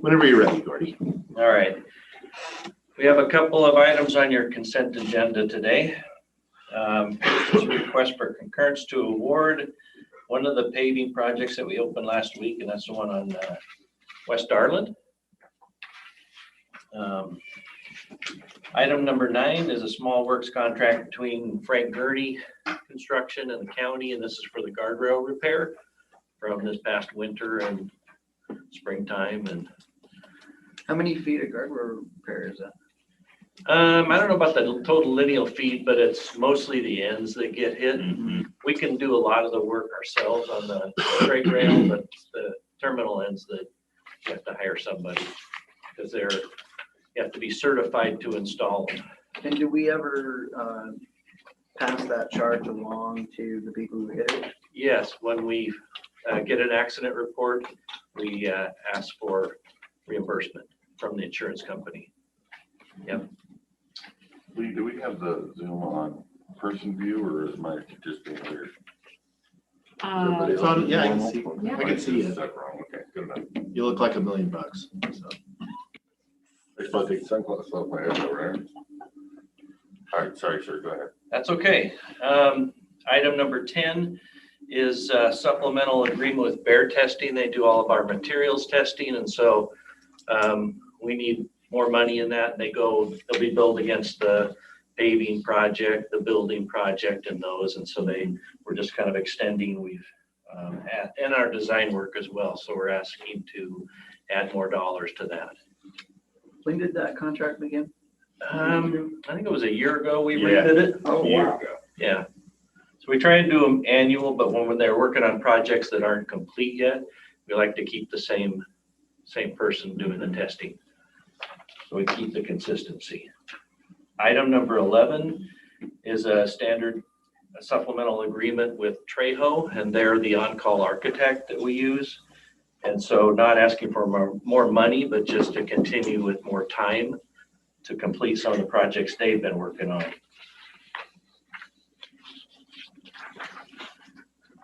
Whenever you're ready, Gordy. All right. We have a couple of items on your consent agenda today. First is a request for concurrence to award one of the paving projects that we opened last week, and that's the one on West Darland. Item number 9 is a small works contract between Frank Gertie Construction and the county, and this is for the guardrail repair from this past winter and springtime. And how many feet of guardrail repair is that? I don't know about the total lineal feet, but it's mostly the ends that get hit. Mm-hmm. We can do a lot of the work ourselves on the straight rail, but the terminal ends that you have to hire somebody because you have to be certified to install them. And do we ever pass that charge along to the people who hit it? Yes, when we get an accident report, we ask for reimbursement from the insurance company. Yep. Lee, do we have the Zoom on person view, or is mine just being weird? It's on, yeah, I can see. Yeah. I can see it. Wrong. Okay, good enough. You look like $1 million. So. I supposed to take sunglasses off my head, though, right? All right, sorry, sir, go ahead. That's okay. Item number 10 is a supplemental agreement with Bear Testing. They do all of our materials testing, and so we need more money in that. They'll be billed against the paving project, the building project, and those, and so we're just kind of extending. We've and our design work as well, so we're asking to add more dollars to that. When did that contract begin? I think it was a year ago we redid it. Oh, wow. Yeah. So we try and do them annual, but when they're working on projects that aren't complete yet, we like to keep the same person doing the testing. So we keep the consistency. Item number 11 is a standard supplemental agreement with Trejo, and they're the on-call architect that we use. And so not asking for more money, but just to continue with more time to complete some of the projects they've been working on.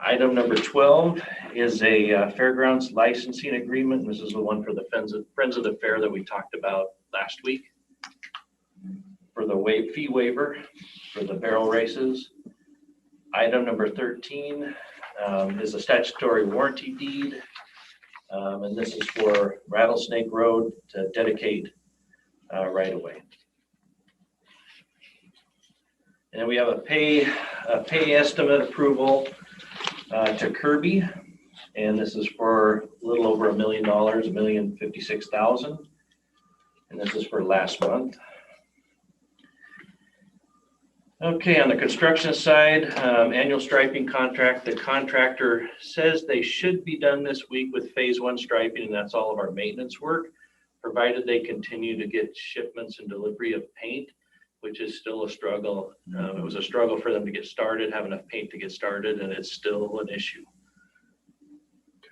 Item number 12 is a fairgrounds licensing agreement. This is the one for the Friends of the Fair that we talked about last week for the fee waiver for the barrel races. Item number 13 is a statutory warranty deed. And this is for Rattlesnake Road to dedicate right away. And then we have a pay estimate approval to Kirby, and this is for a little over $1 million, $1,056,000, and this is for last month. Okay, on the construction side, annual striping contract. The contractor says they should be done this week with phase 1 striping, and that's all of our maintenance work, provided they continue to get shipments and delivery of paint, which is still a struggle. It was a struggle for them to get started, have enough paint to get started, and it's still an issue.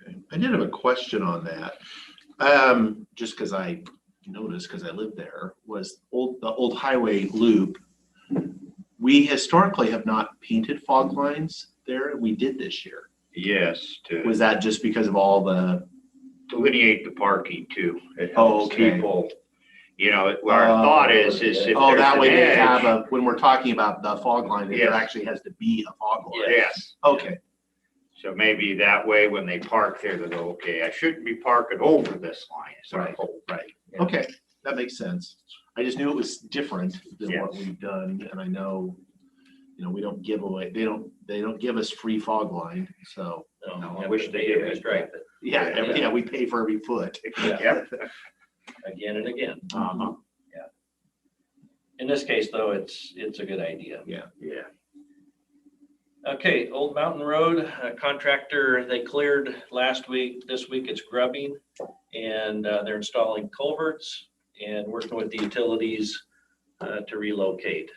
Okay. I did have a question on that. Just because I noticed, because I lived there, was the old highway loop. We historically have not painted fog lines there, and we did this year. Yes, Was that just because of all the delineate the parking too. It Oh, helps okay. people, you know, our thought is if there's that way an they edge, have when we're talking about the fog line, there Yes. actually has to be a fog line. yes. Okay. So maybe that way when they park there, they go, okay, I shouldn't be parking over this line. It's our Right. hope. Right. Yeah. Okay. That makes sense. I just knew it was different than Yes. what we've done, and I know, we don't give away. They don't give us free fog line. So No, I wish they did. Stripe it yeah, we pay for every foot. Yep. again and again. Uh-huh. In this case, though, it's a good idea. Yeah. Yeah. Okay, Old Mountain Road contractor, they cleared last week. This week it's grubbing, and they're installing culverts and working with the utilities to relocate.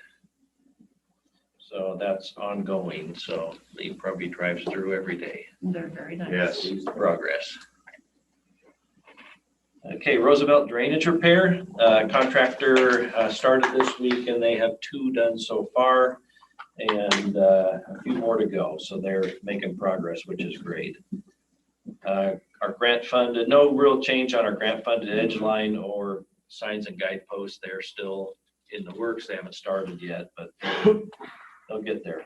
So that's ongoing. So he probably drives through every day. They're very nice. Yes. Progress. Okay, Roosevelt drainage repair. Contractor started this week, and they have 2 done so far, and a few more to go. So they're making progress, which is great. our grant funded, no real change on our grant funded edge line or signs and guideposts. They're still in the works. They haven't started yet, but they'll get there.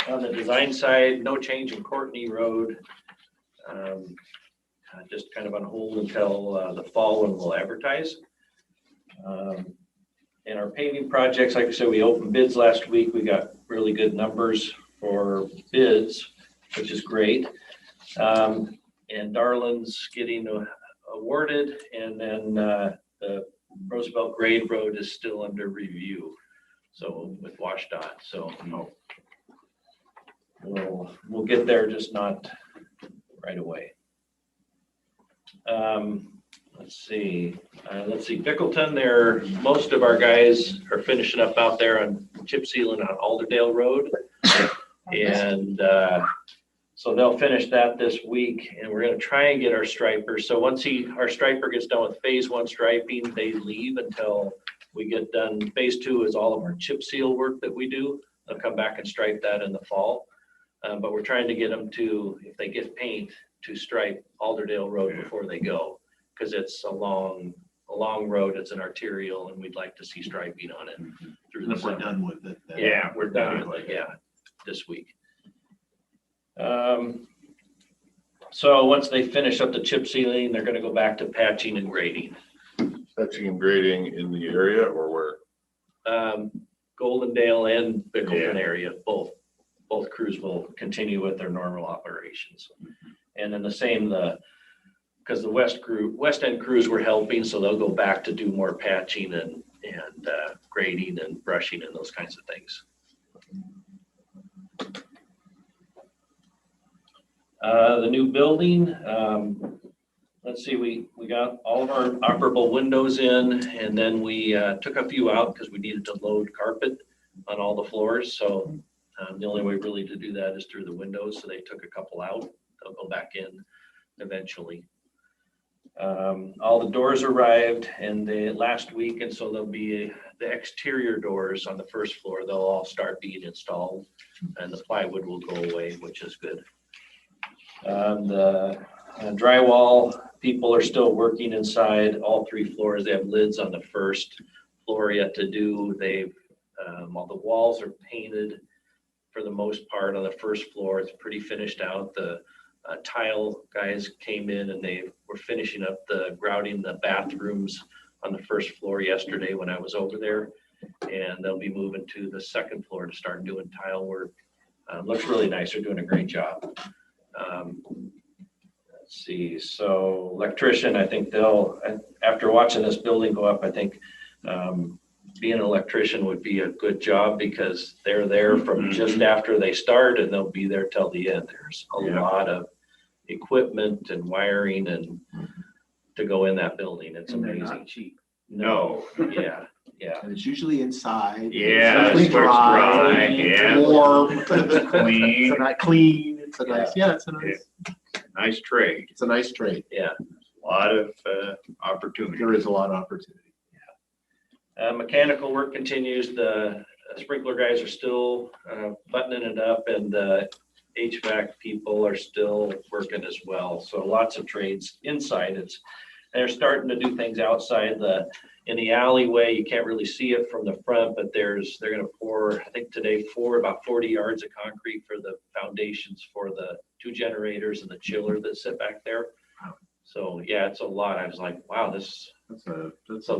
On the design side, no change in Courtney Road. Just kind of on hold until the fall when we'll advertise. In our paving projects, like I said, we opened bids last week. We got really good numbers for bids, which is great. And Darlin's getting awarded, and then the Roosevelt Grade Road is still under review. So with WashDOT, so we'll get there, just not right away. Let's see, Bickleton, most of our guys are finishing up out there on chip sealing on Alderdale Road. And so they'll finish that this week, and we're gonna try and get our stripers. So once our striper gets done with phase 1 striping, they leave until we get done. Phase 2 is all of our chip seal work that we do. They'll come back and stripe that in the fall. But we're trying to get them to, if they get paint, to stripe Alderdale Road before they go, because it's a long road. It's an arterial, and we'd like to see striping on it through And the if we're summer. done with it, then Yeah, we're done with it, yeah, this week. So once they finish up the chip sealing, they're gonna go back to patching and grading. Patching and grading in the area or where? Goldendale and Bickleton Yeah. area, both crews will continue with their normal operations. And then the same, because the west end crews were helping, so they'll go back to do more patching and grading and brushing and those kinds of things. The new building, let's see, we got all of our operable windows in, and then we took a few out because we needed to load carpet on all the floors. So the only way really to do that is through the windows. So they took a couple out. They'll go back in eventually. All the doors arrived and last week, and so there'll be the exterior doors on the first floor. They'll all start being installed, and the plywood will go away, which is good. The drywall people are still working inside all 3 floors. They have lids on the first floor yet to do. All the walls are painted for the most part on the first floor. It's pretty finished out. The tile guys came in and they were finishing up the grouting the bathrooms on the first floor yesterday when I was over there. And they'll be moving to the second floor to start doing tile work. Looks really nice. They're doing a great job. Let's see, so electrician, I think after watching this building go up, I think being an electrician would be a good job because they're there from just after they start and they'll be there till the end. There's a lot of equipment and wiring and to go in that building. It's And they're amazing. not cheap. No. Yeah. and it's usually inside. Yeah, It's it's dry, yeah. warm. It's clean. It's not clean. It's a nice, Nice trade. it's a nice trade. A lot of opportunity. There is a lot of opportunity. Mechanical work continues. The sprinkler guys are still buttoning it up, and the HVAC people are still working as well. So lots of trades inside. They're starting to do things outside. In the alleyway, you can't really see it from the front, but they're going to pour, I think today, about 40 yards of concrete for the foundations for the 2 generators and the chiller that sit back there. So yeah, it's a lot. I was like, wow, that's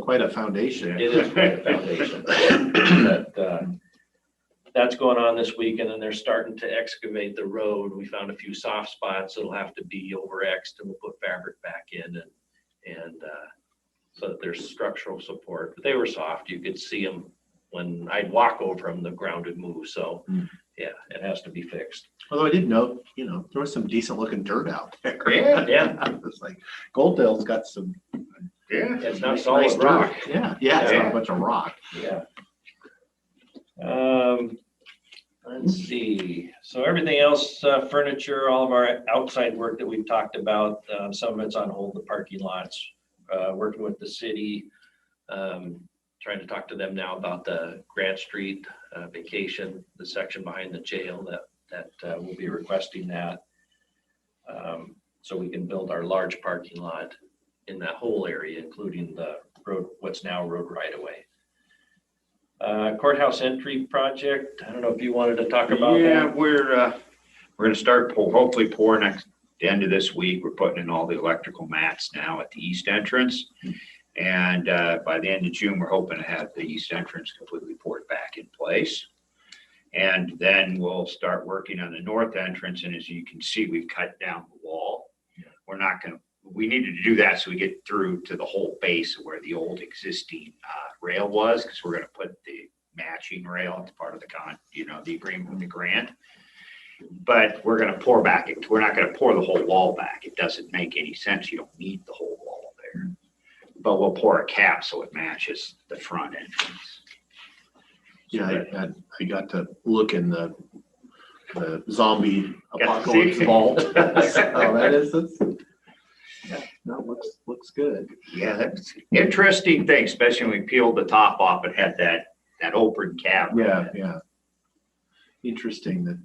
quite a foundation. It is quite a foundation. That's going on this week, and then they're starting to excavate the road. We found a few soft spots that'll have to be over-X'd, and we'll put fabric back in, and so that there's structural support. But they were soft. You could see them when I'd walk over them, the ground would move. So yeah, it has to be fixed. Although I did note, there was some decent looking dirt out there. Yeah. It's like Goldendale's got some. Yeah. It's not nice solid dirt. rock. Yeah, it's not a bunch of rock. Yeah. Let's see. So everything else, furniture, all of our outside work that we've talked about, some of it's on hold, the parking lots, working with the city, trying to talk to them now about the Grant Street vacation, the section behind the jail that we'll be requesting that. so we can build our large parking lot in that whole area, including the road, what's now road right away. Courthouse entry project, I don't know if you wanted to talk about Yeah, that. we're gonna start hopefully pour next, the end of this week. We're putting in all the electrical mats now at the east entrance. And by the end of June, we're hoping to have the east entrance completely poured back in place. And then we'll start working on the north entrance. And as you can see, we've cut down the wall. We're not gonna, we needed to do that so we get through to the whole base of where the old existing rail was, because we're gonna put the matching rail. It's part of the the agreement with the grant. But we're gonna pour back it. We're not gonna pour the whole wall back. It doesn't make any sense. You don't need the whole wall there. But we'll pour a cap so it matches the front entrance. Yeah, I got to look in the zombie Got to apocalypse see. vault. So that is, yeah, no, looks good. Yeah, that's interesting thing, especially when we peeled the top off and had that open cap. Yeah. Interesting that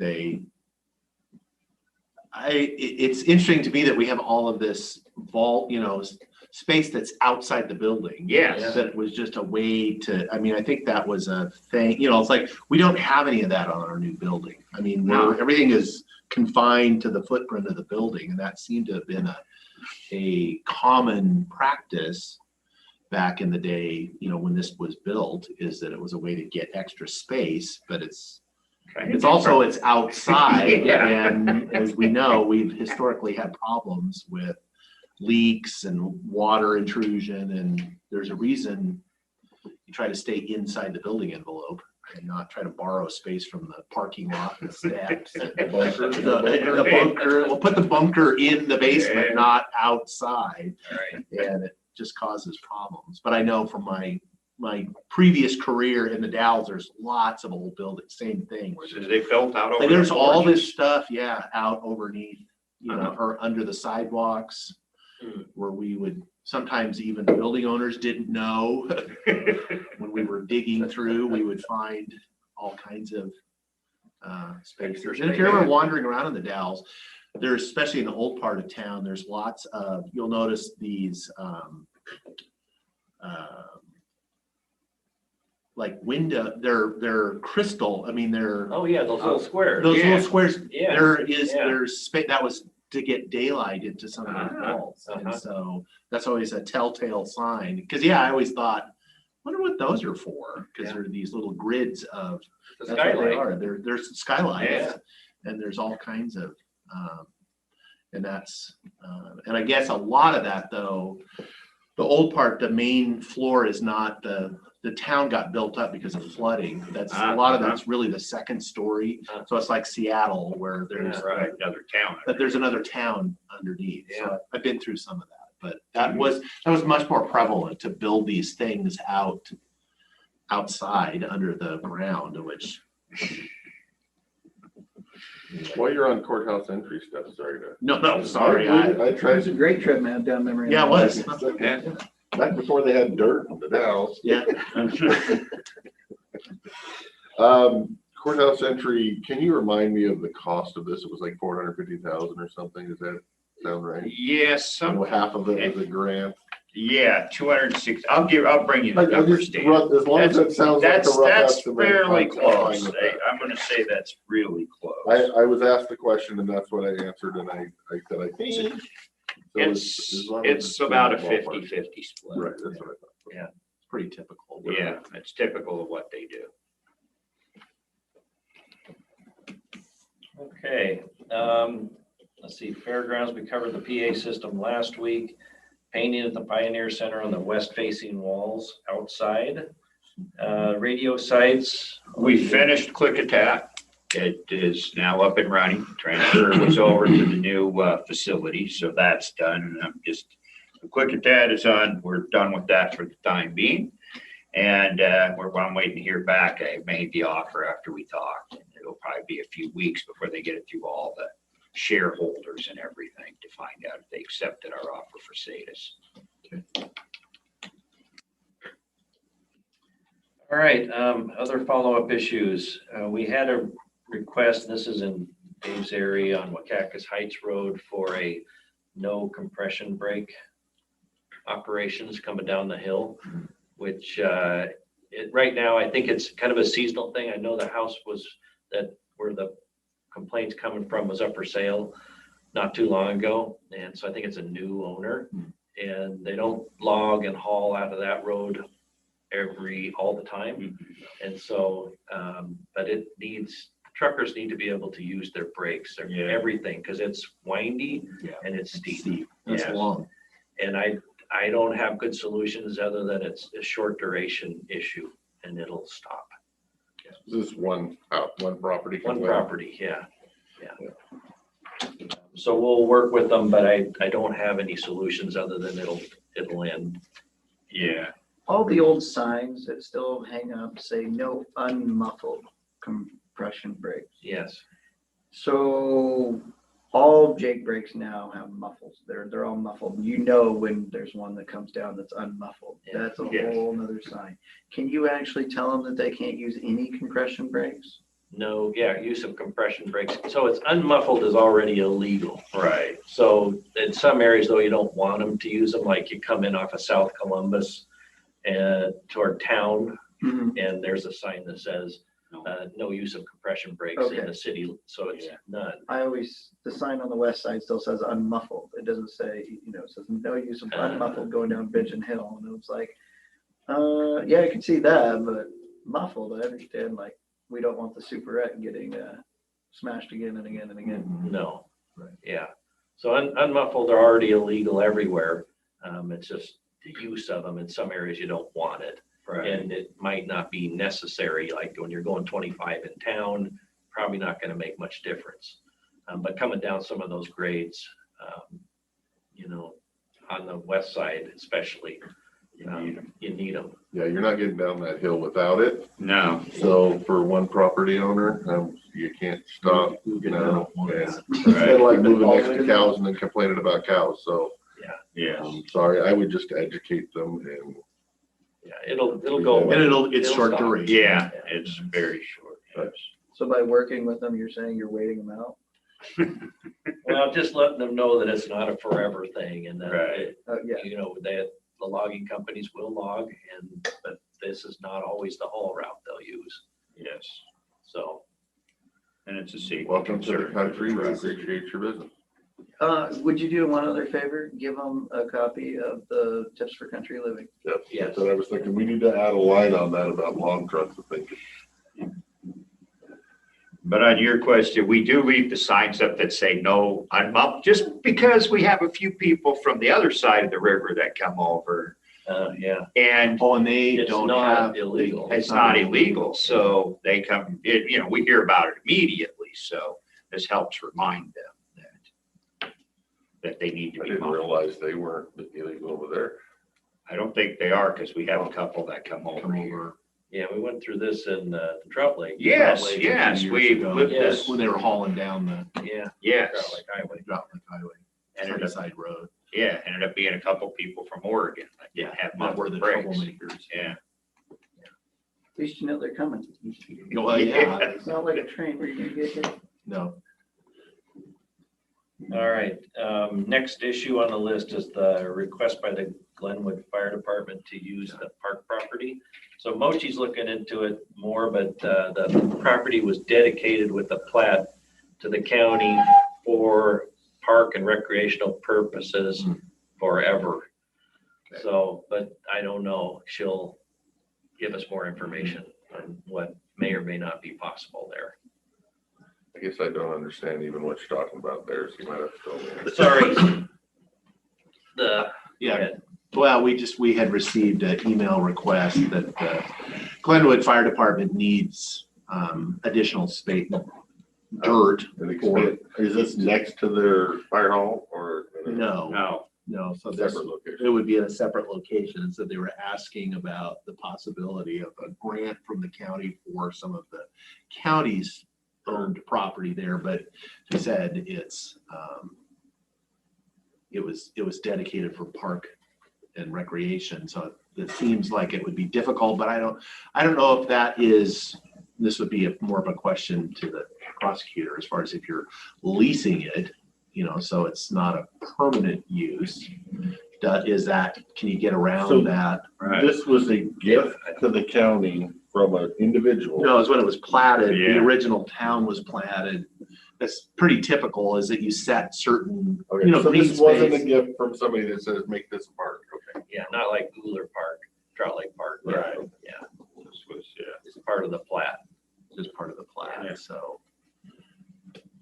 it's interesting to me that we have all of this vault, space that's outside the building. Yes. That was just a way to, I think that was a thing, it's like, we don't have any of that on our new building. No. Everything is confined to the footprint of the building, and that seemed to have been a common practice back in the day, when this was built, is that it was a way to get extra space, but it's outside. Yeah. And as we know, we've historically had problems with leaks and water intrusion, and there's a reason you try to stay inside the building envelope and not try to borrow space from the parking lot and the steps. The bunker, we'll put the bunker in the basement, Yeah. not outside, Right. and it just causes problems. But I know from my previous career in the Dalles, there's lots of old buildings, same thing. Where So they built out over. like there's the all porches. this stuff, out overneath, or under the sidewalks, where we would, sometimes even the building owners didn't know. When we were digging through, we would find all kinds of spaces. And if you're ever wandering around in the Dalles, there's, especially in the old part of town, there's lots of, you'll notice these like window, they're crystal. They're Oh, yeah, those little squares. those Yeah. little squares. Yeah. There's space that was to get daylight into some of the walls, and so that's always a telltale sign. Because I always thought, wonder what those are for? Because they're these little grids of The that's what they skylight. are. There's skylights, Yeah. and there's all kinds of, and that's, and I guess a lot of that though, the old part, the main floor is not the town got built up because of flooding. That's a lot of that's really the second story. So it's like Seattle where there's, Right, another town. but there's another town underneath. Yeah. So I've been through some of that, but that was much more prevalent to build these things outside under the ground, which. While you're on courthouse entry stuff, sorry to. No, sorry. I It was tried a great trip, man, down memory. Yeah, it lane. was. Yeah. back before they had dirt in the Dalles. Yeah. Courthouse entry, can you remind me of the cost of this? It was like 450,000 or something. Does that sound right? Yes, And half of it was a grant. 206. I'll bring you the I numbers, just, Dan. as long as that sounds like a rough That's estimate. fairly I'm fine close. with that. I'm gonna say that's really close. I was asked the question and that's what I answered and I said, I think. So as long as It's about a in the ballpark. 50-50 split. Right, that's what I thought. It's pretty typical. Yeah, it's typical of what they do. Okay, let's see, fairgrounds, we covered the PA system last week. Painting at the Pioneer Center on the west facing walls outside. Radio sites. We finished Klickitat. It is now up and running. Transfer was over to the new facility, so that's done. And I'm just, the Klickitat is on. We're done with that for the time being. And I'm waiting to hear back. I made the offer after we talked. It'll probably be a few weeks before they get it through all the shareholders and everything to find out if they accepted our offer for Sadis. All right, other follow-up issues. We had a request, this is in Dave's area on Wacacus Heights Road, for a no compression brake operations coming down the hill, which right now I think it's kind of a seasonal thing. I know the house where the complaints coming from was up for sale not too long ago, and so I think it's a new owner, and they don't log and haul out of that road all the time, and so but truckers need to be able to use their brakes, everything, because it's windy and it's steep. It's long. And I don't have good solutions other than it's a short duration issue and it'll stop. Is this one property? One property, yeah. So we'll work with them, but I don't have any solutions other than it'll end. Yeah. All the old signs that still hang up say no unmuffled compression brakes. Yes. So all Jake brakes now have muffles. They're all muffled. You know when there's one that comes down that's unmuffled. Yeah. That's a Yes. whole nother sign. Can you actually tell them that they can't use any compression brakes? No, use of compression brakes. So it's unmuffled is already illegal. Right. So in some areas though, you don't want them to use them, like you come in off of South Columbus and toward town, and there's a sign that says no use of compression brakes in the city, so it's none. The sign on the west side still says unmuffled. It doesn't say, it says no use of unmuffled going down Pigeon Hill. And it was like, yeah, I can see that, but muffled, I understand, like, we don't want the superette getting smashed again and again and again. No, yeah. So unmuffled are already illegal everywhere. It's just the use of them. In some areas you don't want it. Right. And it might not be necessary, like when you're going 25 in town, probably not going to make much difference. But coming down some of those grades, on the west side especially, you need them. Yeah, you're not getting down that hill without it. No. So for one property owner, you can't stop. Who can No, want yeah. that? It's kind of like moving next to cows and then complaining about cows. So Yeah. I'm sorry, I would just educate them and Yeah, it'll go And away. it's It'll short stop. duration. Yeah, it's very short. Yes. So by working with them, you're saying you're waiting them out? Well, just letting them know that it's not a forever thing, and that Right. Yeah. the logging companies will log, but this is not always the haul route they'll use. Yes. So And it's a safety welcome to the concern. country. We appreciate your business. Would you do one other favor? Give them a copy of the Tips for Country Living. Yep. Yes. That's what I was thinking. We need to add a line on that about long trucks, I think. But on your question, we do leave the signs up that say no unmuffled, just because we have a few people from the other side of the river that come over. yeah, And Oh, and they It's don't not have. illegal. it's not illegal, so they come, we hear about it immediately, so this helps remind them that they need to I be didn't muffled. realize they weren't illegal over there. I don't think they are, because we have a couple that come over Come here. over. yeah, we went through this in the Trout Lake. Yes, Trout Lake a yes, few we years ago. lived Yes. this, When they were hauling down the Yeah. yes, Trout Lake Highway. Drop Lake Highway, ended up, Sunnyside Road. yeah, ended up being a couple people from Oregon that didn't have That were muffled the brakes. troublemakers. Yeah. At least you know they're coming. Well, yeah, It's not like a train where you're gonna get hit. no. All right, next issue on the list is the request by the Glenwood Fire Department to use the park property. So Mochi's looking into it more, but the property was dedicated with the plat to the county for park and recreational purposes forever. Okay. So, but I don't know, she'll give us more information on what may or may not be possible there. I guess I don't understand even what you're talking about there, so you might have to tell me. Sorry. Yeah, well, we had received an email request that the Glenwood Fire Department needs additional space, dirt. Is this next to their fire hall or? No, so this, Separate location. it would be in a separate location. So they were asking about the possibility of a grant from the county for some of the county's owned property there, but they said it was dedicated for park and recreation. So it seems like it would be difficult, but I don't know if this would be more of a question to the prosecutor as far as if you're leasing it, you know, so it's not a permanent use. Can you get So- around that? Right. This was a gift to the county from an individual. No, it's when it was platted, the Yeah. original town was platted. That's pretty typical, is that you set certain, Okay, you know, so green this wasn't a space. gift from somebody that says, make this a park, okay? Yeah, not like Gooler Park, Trout Lake Park. Right. Yeah, This was, it's part of the plat. Just part of the Yeah. plat, so.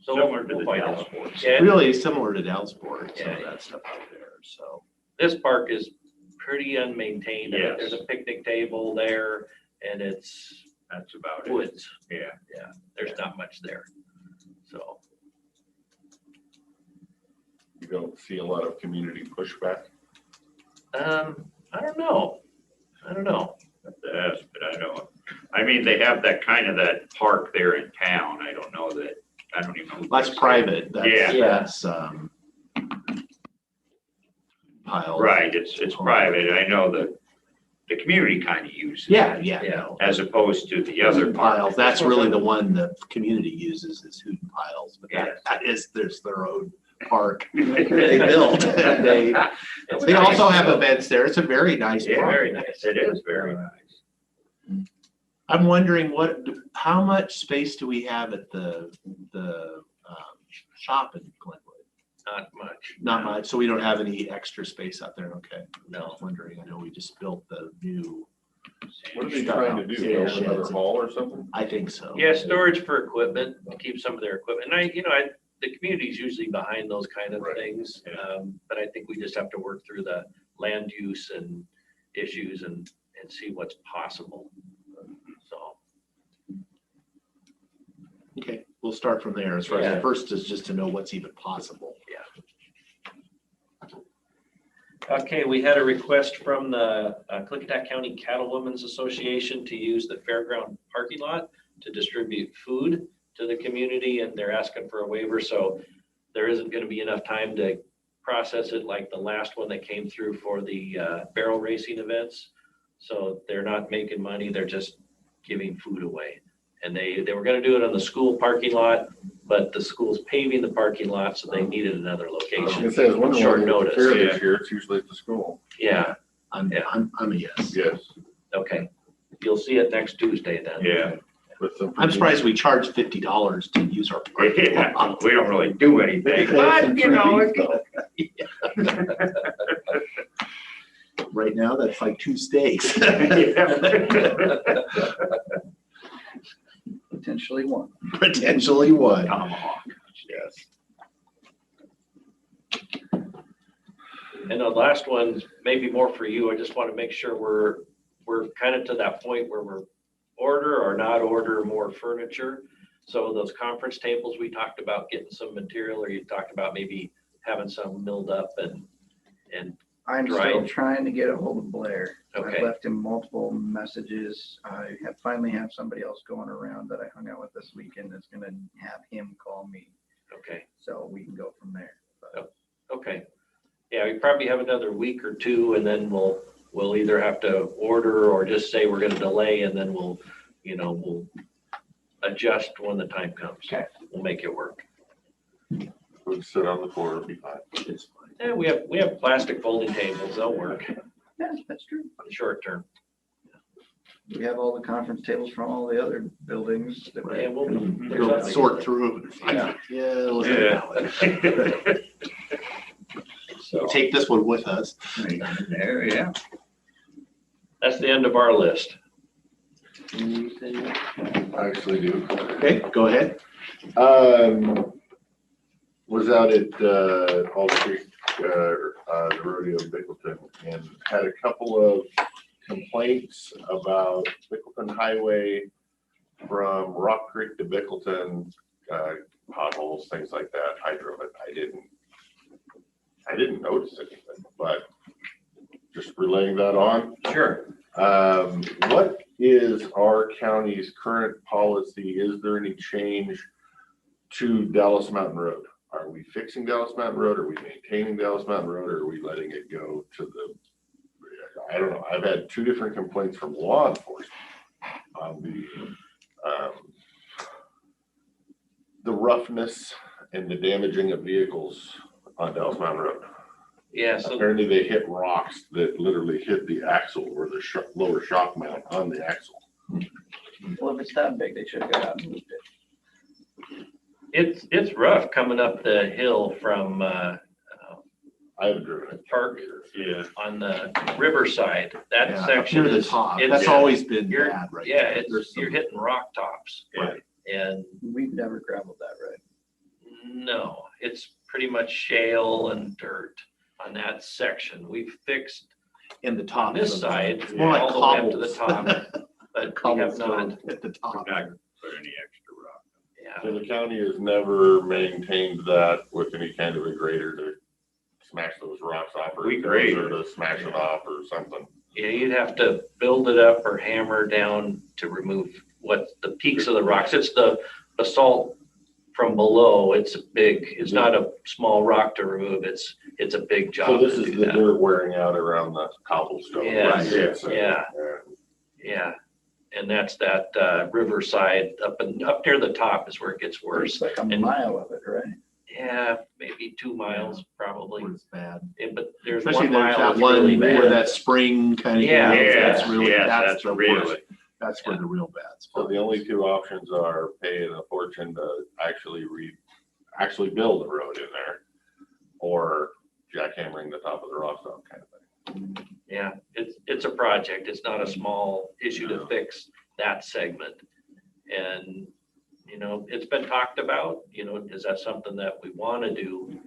So similar to we'll the find Dallas out. Sports. Yeah, Really similar to Dalesport, some of Yeah. that stuff out there, so. this park is pretty unmaintained. I mean, Yes. There's a picnic table there and it's That's about it. woods. Yeah. There's not much there. So, You don't see a lot of community pushback. I don't know. Yes, but I don't, I mean, they have that kind of that park there in town. I don't know that, I don't even know. who That's gets it. private, Yeah. that's, piles. Right, it's private. I know the community kind of uses it. Yeah, Yeah. no. As opposed to the other Piles, park. that's really the one the community uses, is Hooten Piles, but Yes. that is their own park They built. And they It's They also nice. have events there. It's a very nice Yeah, park. Very nice. It is very nice. I'm wondering how much space do we have at the shop in Glenwood? Not much. Not much, so we don't have any extra space out there, okay. I No. was wondering, I know we just built the new, What are they Stuff trying to out. do? Yeah, Build another sheds. hall or something? I think so. Yeah, storage for equipment, to keep some of their equipment. And the community's usually behind those kind of Right. things. But I think we just have to work through the land use and issues and see what's possible. So, Okay, we'll start from there. As far as Yeah. the first is just to know what's even possible. okay, we had a request from the Klickitat County Cattlewomen's Association to use the fairground parking lot to distribute food to the community, and they're asking for a waiver, so there isn't gonna be enough time to process it like the last one that came through for the barrel racing events. So they're not making money, they're just giving food away. And they were gonna do it on the school parking lot, but the school's paving the parking lot, so they needed another I was location. gonna say, I was wondering Short why they notice, fair yeah. this year. It's usually at the school. Yeah, I'm a yes. Yes. okay. You'll see it next Tuesday then. Yeah. With some I'm surprised we charge $50 to use our parking Yeah, lot. we don't really do anything, but you know, it- Right now, that's like 2 steaks. Potentially one. Potentially one. Tomahawk. Yes. And the last one, maybe more for you, I just want to make sure we're kind of to that point where we're order or not order more furniture. So those conference tables, we talked about getting some material, or you talked about maybe having some milled up and I'm still Right. trying to get a hold of Blair. Okay. I've left him multiple messages. I have finally have somebody else going around that I hung out with this weekend that's gonna have him call me, okay, so we can go from there. But okay. Yeah, we probably have another week or two, and then we'll either have to order or just say we're gonna delay, and then we'll adjust when the time comes. Okay. We'll make it work. We'll sit on the floor, it'll be fine. It's fine. Yeah, we have plastic folding tables, they'll work yeah, that's true. on the short term. We have all the conference tables from all the other buildings that we. Yeah, we'll We'll sort through it. Yeah. Yeah. Yeah. So Take this one with us. There, yeah. that's the end of our list. I actually do. Okay, go ahead. Was out at All Creek, the rodeo in Bickleton, and had a couple of complaints about Bickleton Highway from Rock Creek to Bickleton, potholes, things like that. I drove it. I didn't notice anything, but just relaying that on. Sure. What is our county's current policy? Is there any change to Dallas Mountain Road? Are we fixing Dallas Mountain Road? Are we maintaining Dallas Mountain Road? Or are we letting it go to the, I don't know. I've had 2 different complaints from law enforcement on the roughness And the damaging of vehicles on Dallas Mountain Road. Yeah, so Apparently they hit rocks that literally hit the axle or the lower shock mount on the axle. Well, if it's that big, they should have got out and moved it. it's rough coming up the hill from I haven't driven it. Park Yeah. on the riverside. That Yeah, up section near the is, top. it's- That's always been you're- bad, right? yeah, there. it's, There's some- you're hitting rock tops. Right. And We've never gravelled that road. no, it's pretty much shale and dirt on that section. We've fixed in the top. on this of the- side, it's more like all the way up to the cobbles. top, but we have not, Cobblestone at the We're top. not gonna put any extra rock. yeah. So the county has never maintained that with any kind of a grader to smash those rocks off or We grade or it. to smash it off or something. Yeah, you'd have to build it up or hammer down to remove what the peaks of the rocks. It's the basalt from below. It's a big, it's not a small rock to remove. It's a big So job this to is do the that. dirt wearing out around the cobblestone. Yes, Yes. yeah. Yeah. And that's that riverside up near the top is where it gets It's worse. like a And- mile of it, right? Yeah, maybe 2 miles probably. Where it's bad. But there's Especially 1 there's mile that that's one really where bad. that spring kind of. Yeah. That's really, Yes, that's the really. worst. That's where the real bad So spot. the only two options are paying a fortune to actually build a road in there, or jackhammering the top of the rocks off kind of thing. Yeah, it's a project. It's not a small issue to fix that segment. And, it's been talked about, is that something that we want to do?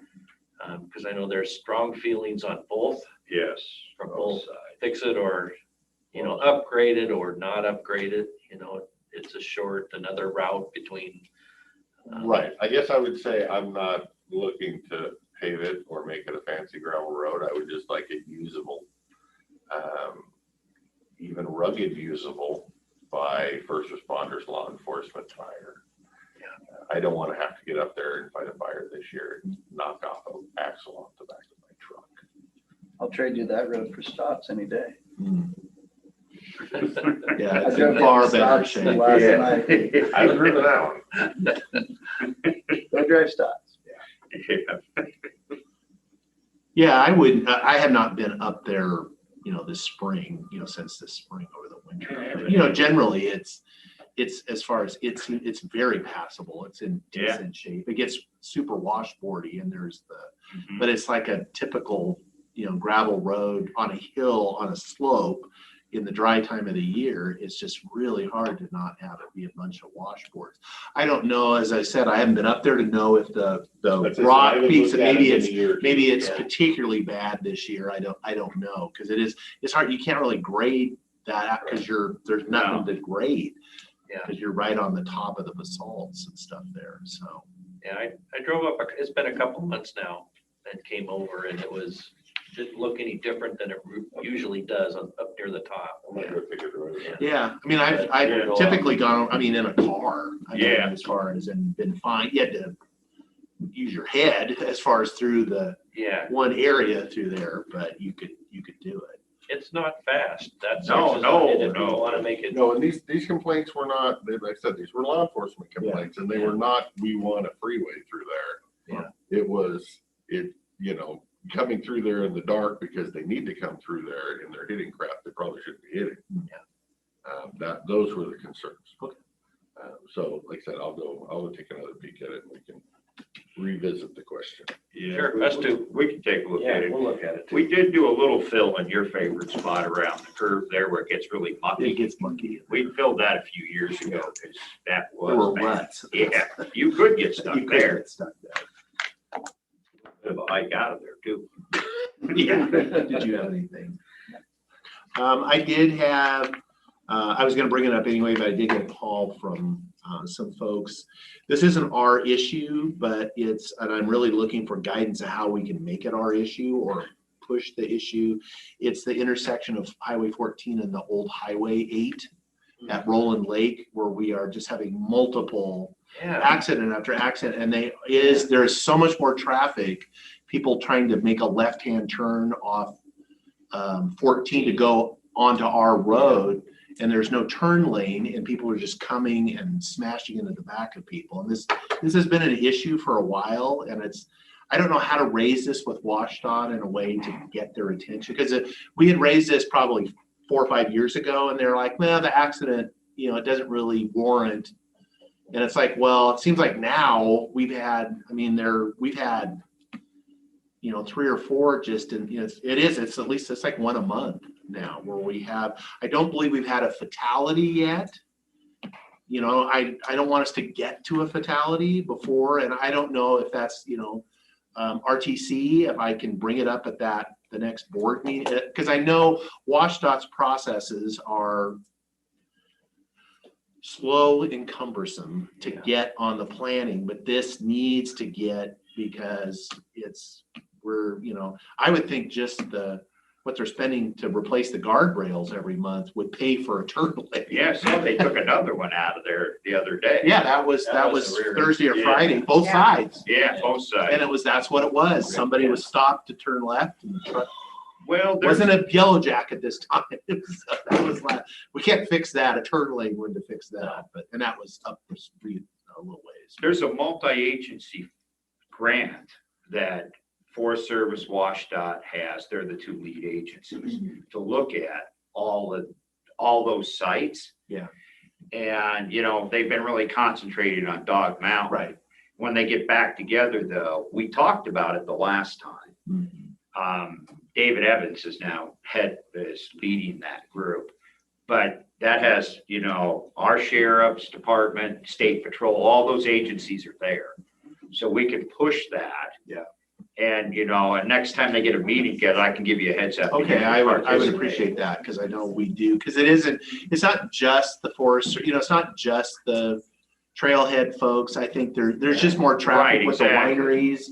Because I know there's strong feelings on both, Yes. from both both, sides. fix it or, upgrade it or not upgrade it. It's another route between. Right, I guess I would say I'm not looking to pave it or make it a fancy gravel road. I would just like it usable. Even rugged usable by first responders, law enforcement, fire. I don't want to have to get up there and fight a fire this year and knock off an axle off the back of my truck. I'll trade you that road for Stotts any day. Yeah, I it's drove in far down better Stotts the shape. last Yeah. night. I've driven that one. Go drive Stotts. Yeah. Yeah, I have not been up there, this spring, since this spring over the winter. Generally it's as far as it's very passable. It's in Yeah. decent shape. It gets super washboardy and there's Mhm. but it's like a typical, gravel road on a hill, on a slope in the dry time of the year. It's just really hard to not have it be a bunch of washboards. I don't know, as I said, I haven't been up there to know if the That's it. I rock haven't peaks, looked and at maybe it in it's a year or two. maybe it's Yeah. particularly bad this year. I don't know, because it's hard. You can't really grade that because there's nothing to grade. Yeah. Because you're right on the top of the basalts and stuff there. So Yeah, I drove up, it's been a couple months now and came over and didn't look any different than it usually does up near the top. I'm gonna go take a drive. Yeah. yeah, I mean, I've Yeah. typically gone. I mean, in a car. Yeah. As far as and been fine. You had to use your head as far as through the Yeah, one area through there, but you could do it. it's not fast. That's. No, If you no. want to make it, No, and these complaints were not, like I said, these were law enforcement complaints, and they were not, we want a freeway through there. Yeah. It was, coming through there in the dark because they need to come through there and they're hitting crap they probably shouldn't be hitting. Those were the concerns. Okay. So like I said, I'll go take another peek at it and we can revisit the question. Yeah, Sure, us too. We can take a look at it. we'll look at it. We did do a little fill in your favorite spot around the curve there where it gets really It mucky. gets monkey. We filled that a few years ago because that There were was bad. ruts. Yeah, you could get stuck You could there. get stuck there. Bit of a hike out of there too. Yeah. Did you have anything? I did have, I was gonna bring it up anyway, but I did get a call from some folks. This isn't our issue, but and I'm really looking for guidance of how we can make it our issue or push the issue. It's the intersection of Highway 14 and the old Highway 8 at Roland Lake, where we are just having multiple Yeah, accident after accident, and there is so much more traffic, people trying to make a left-hand turn off 14 to go onto our road, and there's no turn lane, and people are just coming and smashing into the back of people. And this has been an issue for a while, and I don't know how to raise this with WashDOT in a way to get their attention, because we had raised this probably 4 or 5 years ago, and they're like, well, the accident, it doesn't really warrant. And it's like, well, it seems like now we've had 3 or 4 just in, it's at least, it's like one a month now where we have, I don't believe we've had a fatality yet. I don't want us to get to a fatality before, and I don't know if that's, RTC, if I can bring it up at the next board meeting, because I know WashDOT's processes are slow and cumbersome to get on the planning, but this needs to get, because I would think just what they're spending to replace the guardrails every month would pay for a turn lane. Yeah, so they took another one out of there the other day. Yeah, that was the rear. Thursday or Yeah. Friday, both sides. Yeah, both sides. And that's what it was. Somebody was stopped to turn left, and the truck Well, there's, wasn't a yellow jacket this time. We can't fix that. A turn lane wouldn't have fixed that, and that was up the street a little ways. there's a multi-agency grant that Forest Service, WashDOT has. They're the 2 lead agencies to look at all those sites. Yeah. And, they've been really concentrated on Dog Mountain. Right. When they get back together, though, we talked about it the last time. David Evans is now is leading that group. But that has, our sheriff's department, state patrol, all those agencies are there. So we can push that. Yeah. And, and next time they get a meeting together, I can give you a heads up. Okay, I would appreciate that, because I know we do, because it's not just the forest, it's not just the trailhead folks. I think there's just more traffic Right, with exactly. the wineries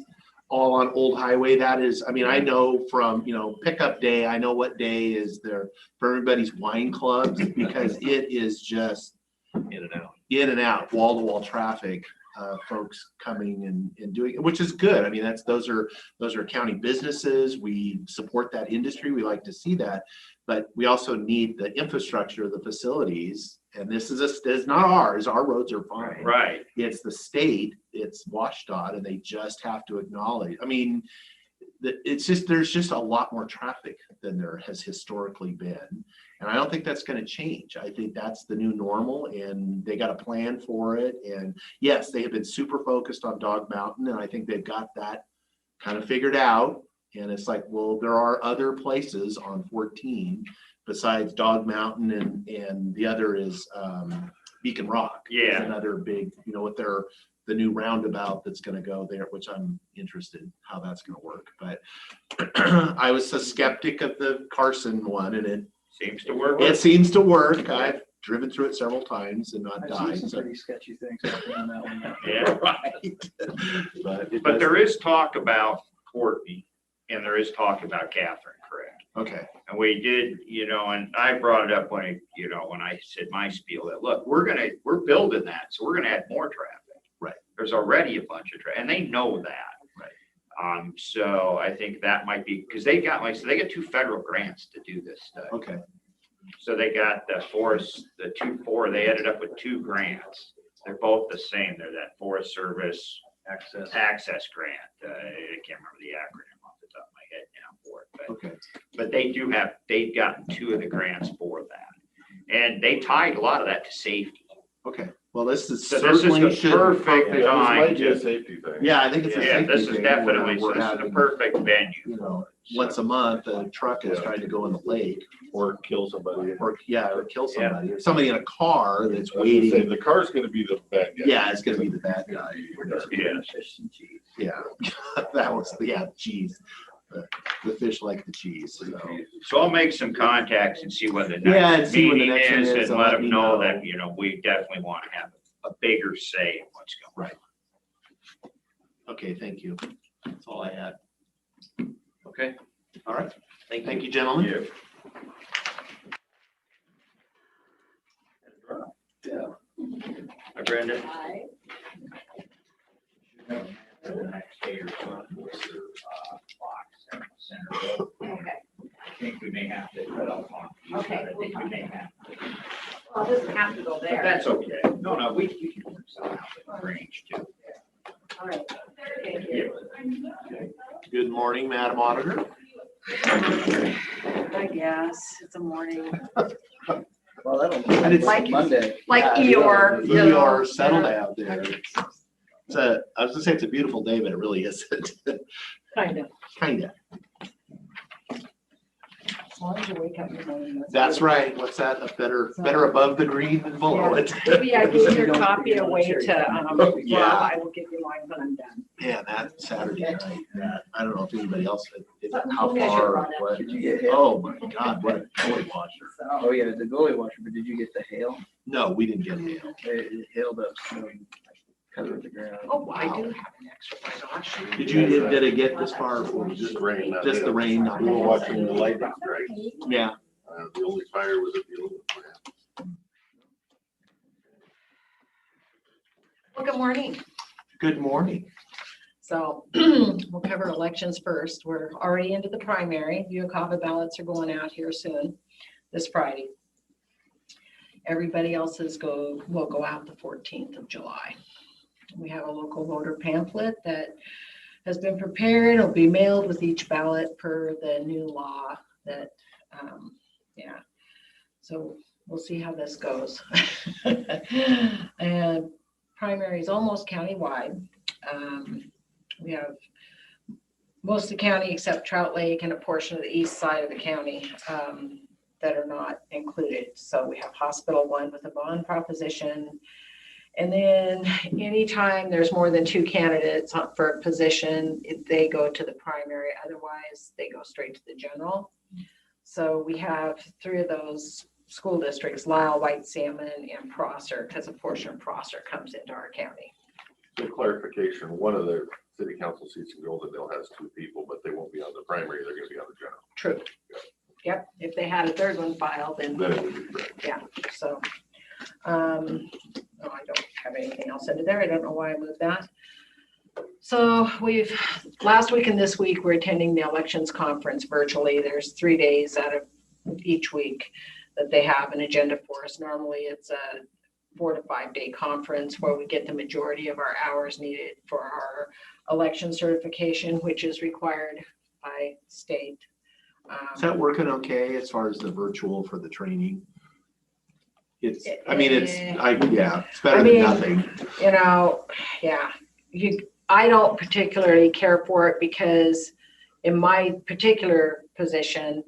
all on Old Highway. That is, I know from, pickup day, I know what day is there for everybody's wine clubs, because it is just In and out. wall to wall traffic. Folks coming and doing it, which is good. Those are county businesses. We support that industry. We like to see that, but we also need the infrastructure, the facilities. And this is not ours. Our roads are fine. Right. It's the state, it's WashDOT, and they just have to acknowledge. There's just a lot more traffic than there has historically been. And I don't think that's going to change. I think that's the new normal, and they got a plan for it. And yes, they have been super focused on Dog Mountain, and I think they've got that kind of figured out. And it's like, well, there are other places on 14 besides Dog Mountain, and the other is Beacon Rock. Yeah. It's another big, with the new roundabout that's going to go there, which I'm interested how that's going to work. But I was a skeptic of the Carson one, and it Seems to work. seems to work. I've driven through it several times and not I've died. seen some So. pretty sketchy things happen on that one. Yeah. Right. But there is talk about Courtney, and there is talk about Catherine, correct? Okay. And we did, and I brought it up when I said my spiel that, look, we're building that, so we're gonna add more traffic. Right. There's already a bunch of traffic, and they know that. Right. So I think that might be, because they got 2 federal grants to do this stuff. Okay. So they got the 2-4, they ended up with 2 grants. They're both the same. They're that Forest Service access grant. I can't remember the acronym off the top of my head now for it, but Okay. but they've gotten 2 of the grants for that. And they tied a lot of that to safety. Okay. Well, this is So this is certainly the should perfect focus- Yeah, this might time be a to, safety thing. Yeah, I think it's a yeah, safety this is thing. definitely, We're this is the having, perfect venue. once a month, a truck is trying to go in the lake, Or kill somebody. or kill somebody, or somebody in a car that's I was gonna waiting. say, the car's gonna be the bad guy. Yeah, it's gonna be the bad guy. Yeah. Fish and cheese. Yeah, that was, cheese. The fish like the cheese, so. So I'll make some contacts and see when the Yeah, and next see when the meeting next one is, is, and and let let them me know know. that, we definitely want to have a bigger say in what's going on. Okay, thank you. That's all I had. Okay. All right. Thank Thank you. you, gentlemen. Hi, Brenda. Hi. For the next day or so, with your box at the center. Okay. I think we may have to cut off on. Okay. I think we may have to. doesn't have to go But there. that's okay. No, we can work something out with range too. All right. Thank you. Good morning, Madam Auditor. I guess it's a morning. Well, that'll And it's like- Monday. Like Yeah, Eeyore. you know, You're settled yeah. out there. I was gonna say it's a beautiful day, but it really isn't. Kind of. Kinda. As long as you wake up in the morning. That's good. right. What's that? A better above the green than below it. Maybe I gave your copy away to, Yeah. Rob. I will give you mine when I'm done. Man, that Saturday night, I don't know if anybody else, Something how to measure far, on it. what. Did you get hail? Oh my God, what a goalie watcher. Oh, yeah, the goalie washer, but did you get the hail? No, we didn't get hail. It hailed up, covered the ground. Oh, I do have an extra, my gosh. Did it get this far? Just rain. not Just the hail. rain, not We were hail. watching the lightning strike. Yeah. The only fire was at the aluminum plant. Well, good morning. Good morning. So we'll cover elections first. We're already into the primary. UOCAVA ballots are going out here soon, this Friday. Everybody else's will go out the 14th of July. We have a local voter pamphlet that has been prepared. It'll be mailed with each ballot per the new law that, yeah. So we'll see how this goes. And primary is almost countywide. We have most of the county except Trout Lake and a portion of the east side of the county that are not included. So we have Hospital 1 with a bond proposition. And then anytime there's more than 2 candidates for a position, they go to the primary. Otherwise, they go straight to the general. So we have 3 of those school districts, Lyle, White Salmon, and Prosser, because a portion of Prosser comes into our county. For clarification, one of the city council seats in Goldendale has 2 people, but they won't be on the primary, they're gonna be on the general. True. Yep, if they had a 3rd one filed, then Then it would be correct. yeah, so. No, I don't have anything else into there. I don't know why I moved that. So last week and this week, we're attending the elections conference virtually. There's 3 days out of each week that they have an agenda for us. Normally it's a 4 to 5 day conference where we get the majority of our hours needed for our election certification, which is required by state. Is that working okay as far as the virtual for the training? It's better than nothing. You know, yeah, I don't particularly care for it because in my particular position,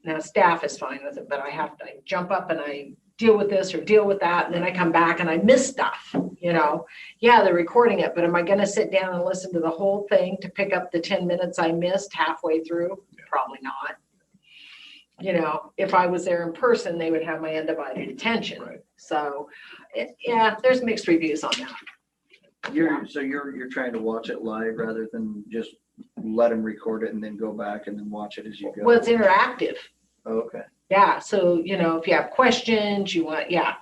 now staff is fine with it, but I jump up and I deal with this or deal with that, and then I come back and I miss stuff, you know. Yeah, they're recording it, but am I gonna sit down and listen to the whole thing to pick up the 10 minutes I missed halfway through? Probably not. You know, if I was there in person, they would have my undivided attention. Right. So, yeah, there's mixed reviews on that. You're trying to watch it live rather than just let them record it and then go back and then watch it as you go? Well, it's interactive. Oh, okay. Yeah, so, you know, if you have questions, yeah.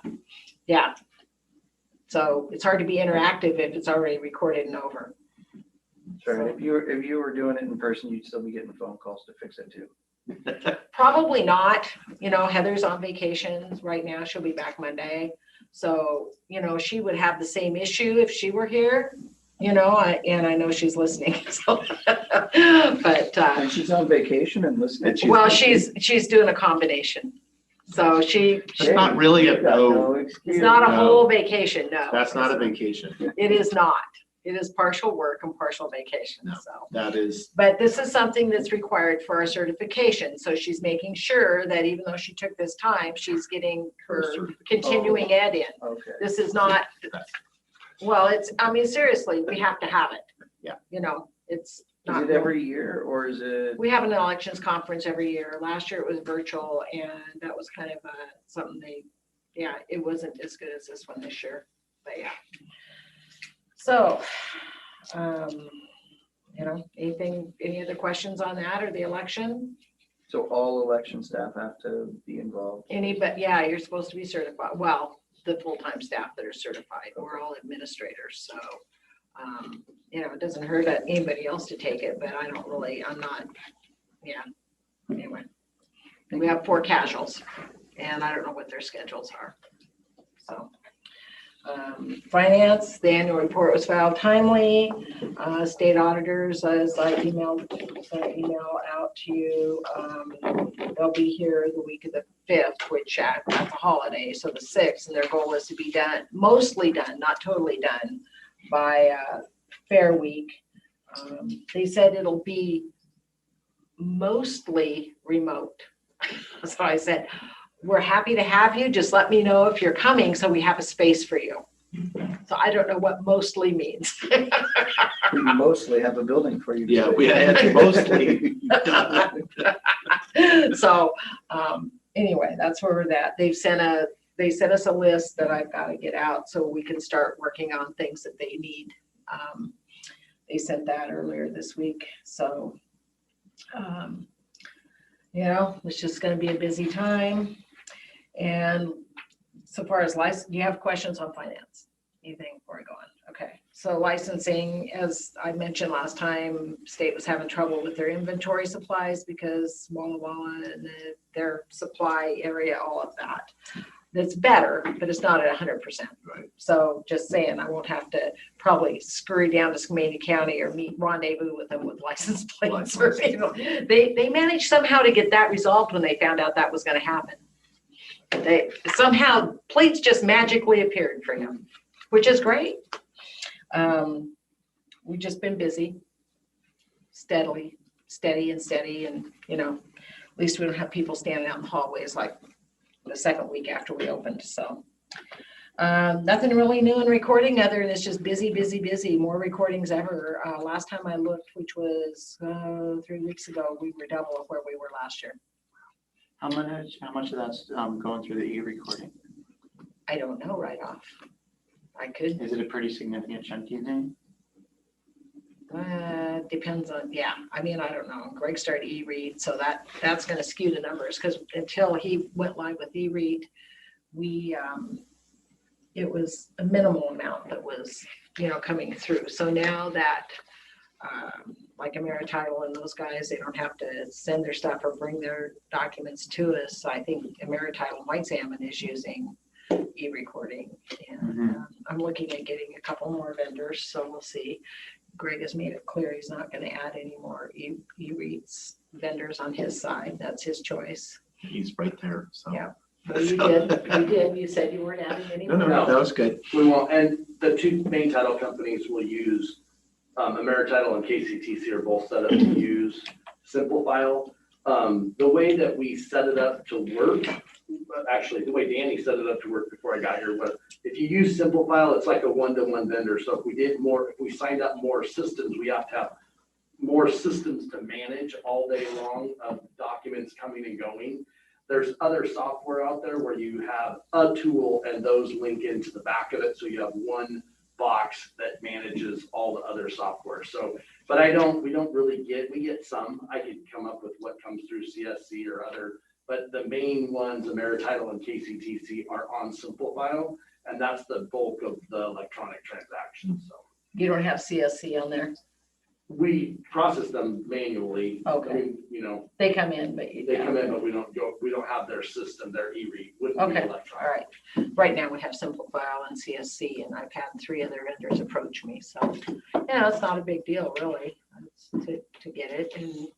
So it's hard to be interactive if it's already recorded and over. Sorry, if you were doing it in person, you'd still be getting phone calls to fix it too. Probably not. You know, Heather's on vacation right now. She'll be back Monday. So, you know, she would have the same issue if she were here, you know, and I know she's listening. So, but, And she's on vacation and listening. well, she's doing a combination. So It's not really You've got no it's excuse. not a No. whole vacation, no. That's not a vacation. It is not. It is partial work and partial vacation, No. so. That is, But this is something that's required for our certification. So she's making sure that even though she took this time, she's getting her continuing ed in. Okay. This is not, well, seriously, we have to have it. Yeah. You know, it's Is not. it every year or is it? We have an elections conference every year. Last year it was virtual and that was kind of something it wasn't as good as this one this year, but yeah. So, you know, any other questions on that or the election? So all election staff have to be involved? But yeah, you're supposed to be certified. Well, the full-time staff that are certified, we're all administrators. So, you know, it doesn't hurt anybody else to take it, but I'm not, yeah. Anyway, we have 4 casuals. and I don't know what their schedules are. So, finance, the annual report was filed timely. State auditors, as I sent an email out to you, they'll be here the week of the 5th, which that's a holiday, so the 6th, and their goal is to be done, mostly done, not totally done, by Fair Week. They said it'll be mostly remote. So I said, we're happy to have you. Just let me know if you're coming so we have a space for you. So I don't know what mostly means. We mostly have a building for you. Yeah, we had mostly. So anyway, that's where we're at. They sent us a list that I've got to get out so we can start working on things that they need. They sent that earlier this week. So, it's just going to be a busy time. And so far as license, do you have questions on finance? Anything before I go on? Okay. So licensing, as I mentioned last time, state was having trouble with their inventory supplies because Walla Walla and their supply area, all of that. That's better, but it's not at 100%. Right. So just saying, I won't have to probably scurry down to Skamania County or rendezvous with them with license plates. They managed somehow to get that resolved when they found out that was going to happen. They somehow plates just magically appeared for him, which is great. We've just been busy, steady, and at least we don't have people standing out in the hallways like the second week after we opened. So nothing really new in recording other than it's just busy, more recordings ever. Last time I looked, which was 3 weeks ago, we were double of where we were last year. How much of that's going through the e-recording? I don't know right off. I could. Is it a pretty significant chunk, do you think? Depends on, I don't know. Greg started e-read, so that's going to skew the numbers because until he went live with e-read, it was a minimal amount that was, coming through. So now that like AmeriTitle and those guys, they don't have to send their stuff or bring their documents to us. So I think AmeriTitle White Salmon is using e-recording, and I'm looking at getting a couple more vendors, so we'll see. Greg has made it clear he's not going to add any more e-reads vendors on his side. That's his choice. He's right there. So Yeah. Well, you did. You said you weren't adding any more. No, that was good. We won't, and the two main title companies will use AmeriTitle and KCTC are both set up to use Simple File. The way that we set it up to work, actually the way Danny set it up to work before I got here, was if you use Simple File, it's like a one-to-one vendor. So if we signed up more systems, we have to have more systems to manage all day long of documents coming and going. There's other software out there where you have a tool and those link into the back of it. So you have one box that manages all the other software. So, but we get some. I could come up with what comes through CSC or other, but the main ones, AmeriTitle and KCTC, are on Simple File, and that's the bulk of the electronic transactions. So You don't have CSC on there? we process them manually. Okay. I mean, They come in, but they come in, but we don't have their system, their e-read. Wouldn't be Okay, electronic. all right. Right now we have Simple File and CSC, and I've had 3 other vendors approach me, so, it's not a big deal, really, to get it, and,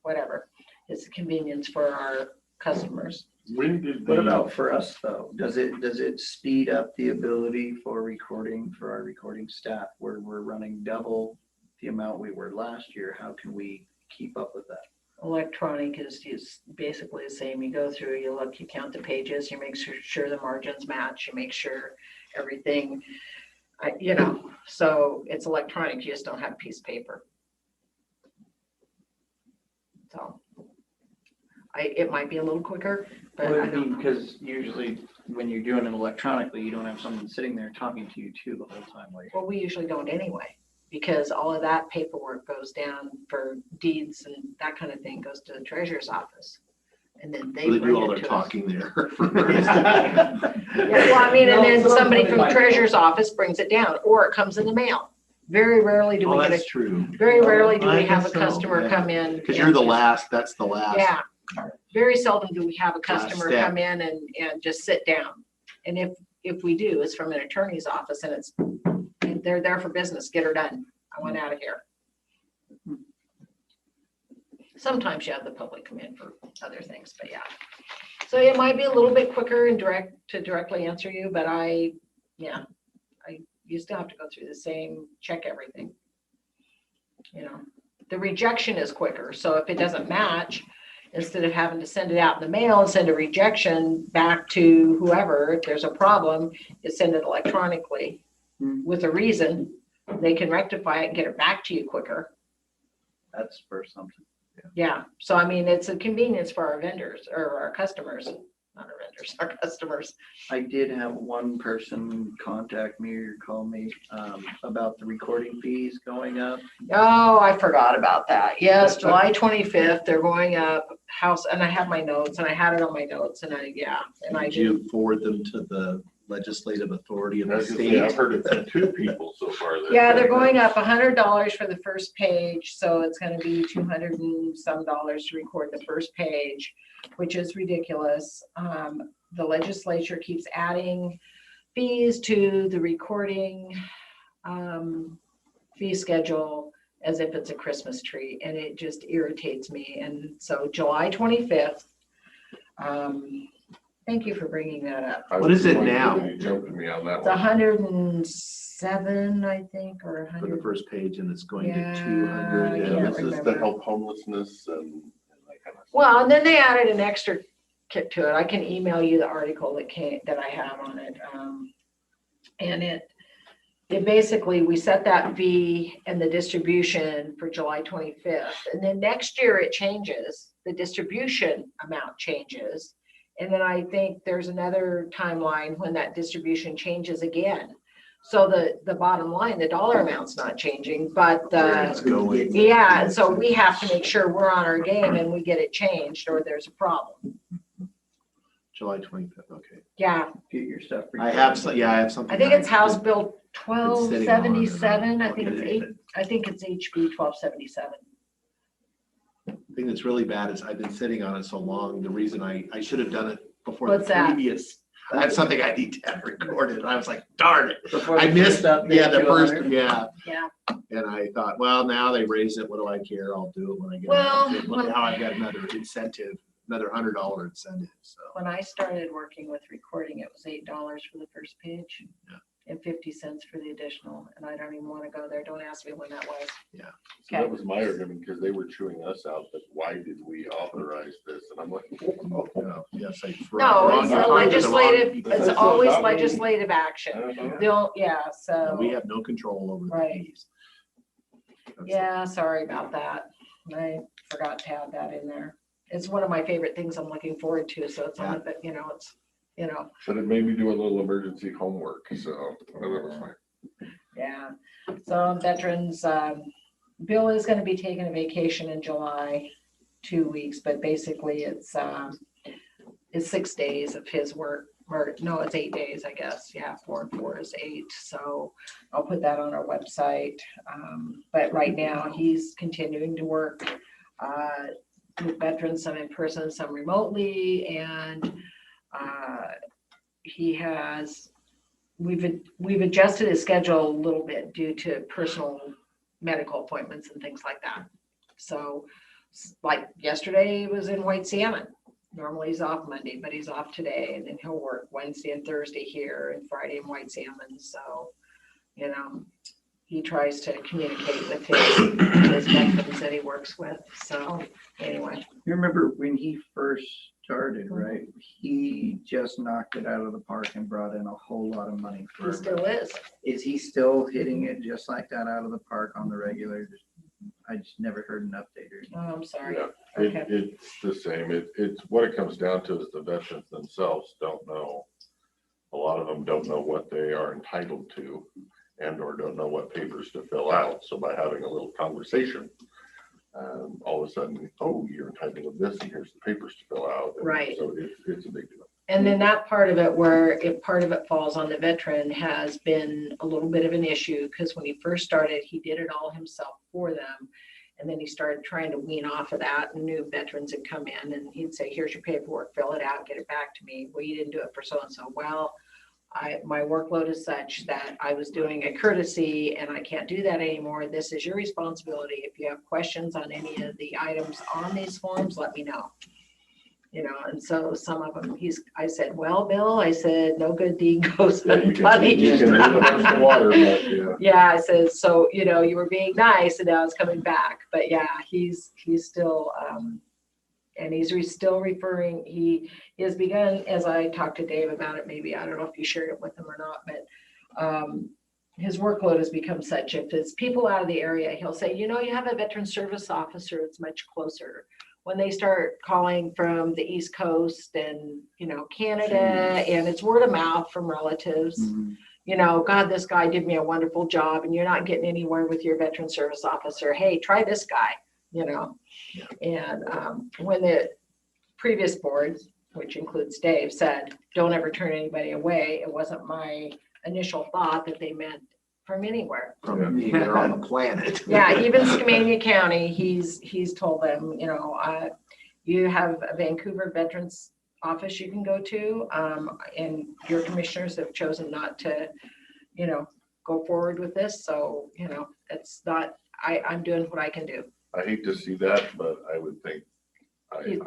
whatever. It's a convenience for our customers. When did What about for us though? Does it speed up the ability for our recording staff where we're running double the amount we were last year? How can we keep up with that? Electronic is basically the same. You go through, you look, you count the pages, you make sure the margins match, you make sure everything, so it's electronic, you just don't have a piece of paper. So it might be a little quicker, but I don't know. Because usually when you're doing it electronically, you don't have someone sitting there talking to you too the whole time. Well, we usually don't anyway, because all of that paperwork goes down for deeds and that kind of thing, goes to the treasurer's office. And then they They bring do all it their to us. talking there. Yeah, well, I mean, and No, then some somebody of it from might- treasurer's office brings it down, or it comes in the mail. Very rarely do Oh, we get true. very rarely do I we have a guess so, customer yeah. come in. Because you're the last, that's the last. Yeah, very seldom do we have a customer step. come in and just sit down. And if we do, it's from an attorney's office and they're there for business, get her done. I want out of here. Sometimes you have the public come in for other things, but yeah. So it might be a little bit quicker and directly answer you, but you still have to go through the same, check everything. You know, the rejection is quicker. So if it doesn't match, instead of having to send it out in the mail and send a rejection back to whoever, if there's a problem, you send it electronically with a reason. They can rectify it and get it back to you quicker. That's for something. Yeah, so I mean, it's a convenience for our vendors or our customers, not our vendors, our customers. I did have one person contact me or call me about the recording fees going up. Oh, I forgot about that. Yes, July 25th, they're going up house, and I have my notes and I had it on my notes and I Did did. you forward them to the legislative authority of I the was gonna say, I've state? heard it from 2 people so far. that- Yeah, they're going up $100 for the first page, so it's gonna be $200 and some dollars to record the first page, which is ridiculous. The legislature keeps adding fees to the recording fee schedule as if it's a Christmas tree, and it just irritates me. And so July 25th, thank you for bringing that up. I What was is it going to- now? You jumped me on that It's one. 107, I think, or For the 100. first page, and it's going to Yeah, 200. I Yeah, can't this is to remember. help homelessness and that kind of stuff. Well, and then they added an extra kick to it. I can email you the article that I have on it. And it basically, we set that fee and the distribution for July 25th. And then next year it changes, the distribution amount changes. And then I think there's another timeline when that distribution changes again. So the bottom line, the dollar amount's not changing, but Where it's going. yeah, so we have to make sure we're on our game and we get it changed or there's a problem. July 25th, okay. Yeah, Get your stuff. I have something. I think it's House Bill It's sitting on and 1277. I I'll think get it's it. I think it's HB 1277. The thing that's really bad is I've been sitting on it so long. The reason I should have done it before What's the that? previous. I have something I need to have recorded. And I was like, darn it. Before I the missed, first update, yeah, the first, 200. yeah. Yeah. And I thought, well, now they raised it. What do I care? I'll do it when I get Well, around to it. But now I've got another incentive, another $100 incentive, so. When I started working with recording, it was $8 for the first page. Yeah. And 50 cents for the additional, and I don't even want to go there. Don't ask me when that was. So Okay. that was my argument, because they were chewing us out, but why did we authorize this? And I'm like, oh, No, yes, I. No, it's a legislative, it's That's always not me. legislative action. uh-huh. They'll, yeah, so. We have no control over the Right. fees. That's Yeah, sorry about that. I forgot to add that in there. It's one of my favorite things I'm looking forward to, so it's on it, it's, But it made me do a little emergency homework, so that was fine. yeah. So veterans, Bill is gonna be taking a vacation in July, 2 weeks, but basically it's 6 days of his work, or no, it's 8 days, I guess. Yeah, 4 and 4 is 8. So I'll put that on our website. But right now he's continuing to work with veterans, some in person, some remotely, and we've adjusted his schedule a little bit due to personal medical appointments and things like that. So like yesterday he was in White Salmon. Normally he's off Monday, but he's off today, and then he'll work Wednesday and Thursday here and Friday in White Salmon. So, he tries to communicate with his veterans that he works with. So anyway. You remember when he first started, right? He just knocked it out of the park and brought in a whole lot of money for He still is. Is he still hitting it just like that out of the park on the regular? I just never heard an update or anything. Oh, I'm sorry. Yeah, Okay. it's the same. It's what it comes down to is the veterans themselves don't know. A lot of them don't know what they are entitled to and or don't know what papers to fill out. So by having a little conversation, all of a sudden, oh, you're entitled to this and here's the papers to fill out. And Right. So it's a big deal. And then that part of it, where if part of it falls on the veteran, has been a little bit of an issue, because when he first started, he did it all himself for them. And then he started trying to wean off of that, and new veterans had come in, and he'd say, here's your paperwork, fill it out, get it back to me. Well, you didn't do it for so-and-so. Well, my workload is such that I was doing a courtesy and I can't do that anymore. This is your responsibility. If you have questions on any of the items on these forms, let me know. You know, and so some of them, I said, well, Bill, I said, no good deed goes unpunished. You can reverse the water, but yeah. Yeah, I said, so, you know, you were being nice and now it's coming back. But yeah, he's still, and he's still referring, he has begun, as I talked to Dave about it, maybe, I don't know if you shared it with him or not, but his workload has become such, if it's people out of the area, he'll say, you know, you have a veteran service officer, it's much closer. When they start calling from the East Coast and, you know, Canada, and it's word of mouth from relatives, you know, God, this guy did me a wonderful job and you're not getting anywhere with your veteran service officer. Hey, try this guy, you know. And when the previous board, which includes Dave, said, don't ever turn anybody away, it wasn't my initial thought that they meant from anywhere. From anywhere on the planet. Yeah, even Skamania County, he's told them, you know, you have a Vancouver Veterans Office you can go to, and your commissioners have chosen not to, you know, go forward with this. So, you know, it's not, I'm doing what I can do. I hate to see that, but I would think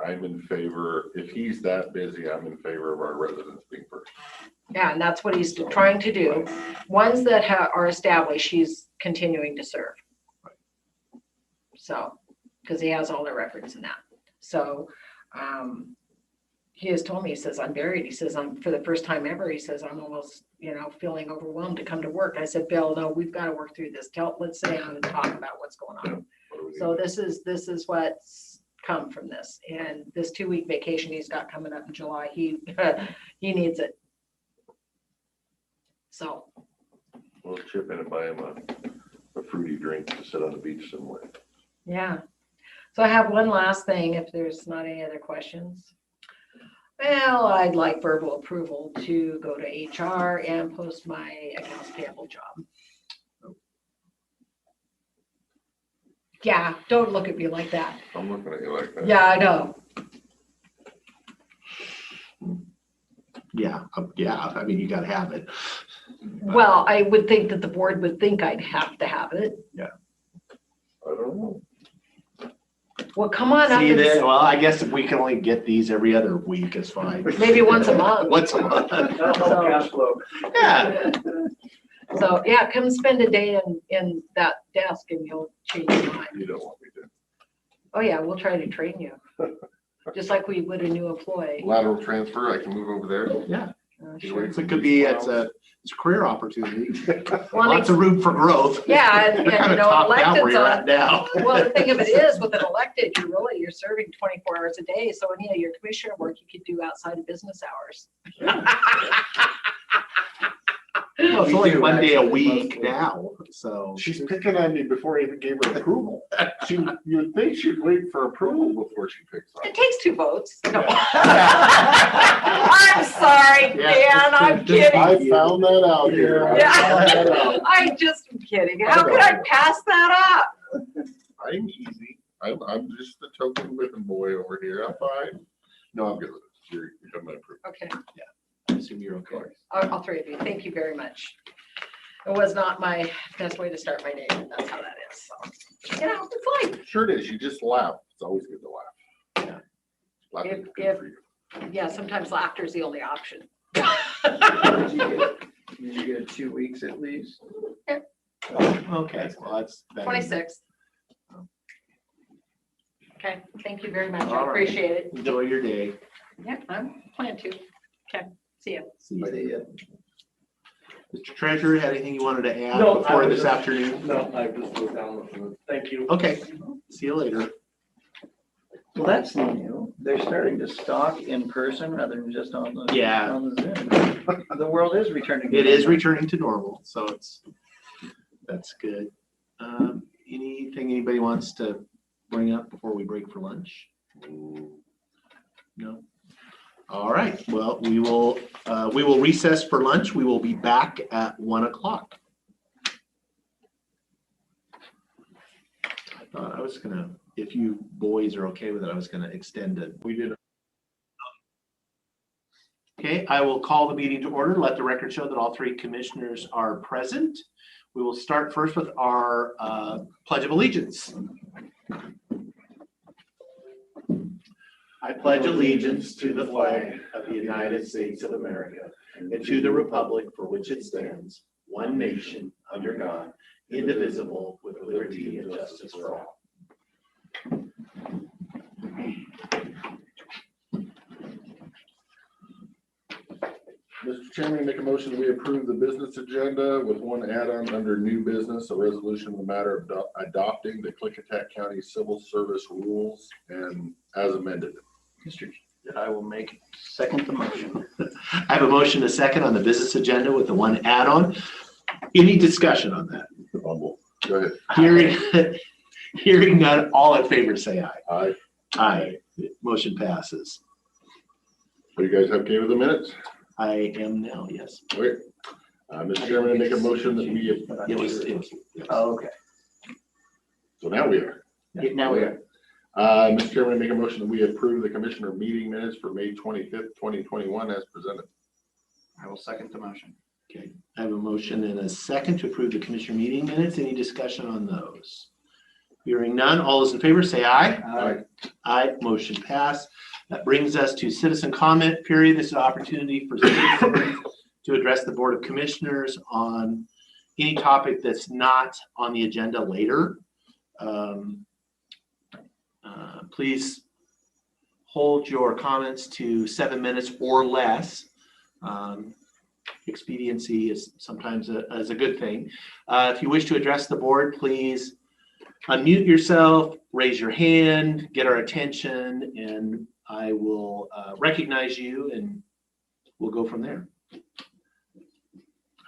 I'm in favor, if he's that busy, I'm in favor of our residents being first. Yeah, and that's what he's trying to do. Ones that are established, he's continuing to serve. So, because he has all the records in that. So, he has told me, he says, I'm buried. He says, for the first time ever, he says, I'm almost, you know, feeling overwhelmed to come to work. I said, Bill, no, we've got to work through this. Let's sit down and talk about what's going on. So this is what's come from this. And this 2-week vacation he's got coming up in July, he needs it. So. We'll chip in and buy him a fruity drink to sit on the beach somewhere. Yeah. So I have one last thing, if there's not any other questions. Well, I'd like verbal approval to go to HR and post my accounts payable job. Yeah, don't look at me like that. I'm looking at you like that. Yeah, I know. Yeah, I mean, you gotta have it. Well, I would think that the board would think I'd have to have it. I don't know. Well, come on up. See, and well, I guess if we can only get these every other week, is fine. Maybe once a month. Once a month. That'll help cash flow. Yeah. So, yeah, come spend a day in that desk and you'll change your mind. You don't want me to. Oh, yeah, we'll try to train you. Just like we would a new employee. Lateral transfer, I can move over there. Yeah. Sure. It could be, it's a career opportunity. Well, Lots of room for growth. yeah, and You're kind you of know, topped out where elected's you're on. at now. Well, the thing of it is, with an elected, you're serving 24 hours a day. So any of your commissioner work you could do outside of business hours. Well, it's We only do, one day a actually, week mostly. now, so. She's picking on me before I even gave her approval. You'd think she'd wait for approval before she picks on It me. takes 2 votes. No. I'm sorry, Dan, I'm kidding. I found that out here. I found that out. I'm just kidding. How could I pass that up? I'm easy. I'm just the token whipping boy over here. I'm fine. No, I'm good with it. You're my approval. Okay, I assume you're okay. all 3 of you. Thank you very much. It was not my best way to start my day, but that's how that is. So, you know, it's life. Sure it is. You just laugh. It's always good to laugh. Yeah. Laughing's If- good for you. Yeah, sometimes laughter is the only option. Did you get 2 weeks at least? Okay, well, that's. 26th. Okay, thank you very much. I All right. appreciate it. Enjoy your day. Yeah, I'm planning to. Okay, see you. See you. See ya. Mr. Treasurer, had anything you wanted to add No, I before was this just- afternoon? No, I just moved down with them. Thank you. Okay, see you later. Well, that's new. They're starting to stock in person rather than just on the. Yeah. On the Zoom. The world is returning. to It is normal. returning to normal, so that's good. Anything anybody wants to bring up before we break for lunch? No? All right, well, we will recess for lunch. We will be back at 1 o'clock. I was gonna, if you boys are okay with it, I was gonna extend it. We did. Okay, I will call the meeting to order. Let the record show that all three commissioners are present. We will start first with our Pledge of Allegiance. I pledge allegiance to the flag of the United States of America and to the republic for which it stands, one nation, under God, indivisible, with liberty and justice for all. Mr. Chairman, make a motion that we approve the business agenda with one add-on under new business, a resolution in the matter of adopting the Klickitat County Civil Service Rules and as amended. Mr. That I will make second the motion. I have a motion, a second on the business agenda with the one add-on. Any discussion on that? The bumble. Go ahead. Hearing none, all in favor say aye. Aye. Aye. Motion passes. Are you guys okay with the minutes? I am now, yes. Okay. Mr. Chairman, I make a motion that we, It was. Oh, okay. so now we are. Yeah, now we are. Mr. Chairman, I make a motion that we approve the commissioner meeting minutes for May 25th, 2021 as presented. I will second the motion. Okay, I have a motion and a second to approve the commissioner meeting minutes. Any discussion on those? Hearing none, all those in favor say aye. Aye. Aye, motion passed. That brings us to citizen comment period. This is an opportunity for citizens to address the Board of Commissioners on any topic that's not on the agenda later. Please hold your comments to 7 minutes or less. Expediency is sometimes a good thing. If you wish to address the board, please unmute yourself, raise your hand, get our attention, and I will recognize you and we'll go from there.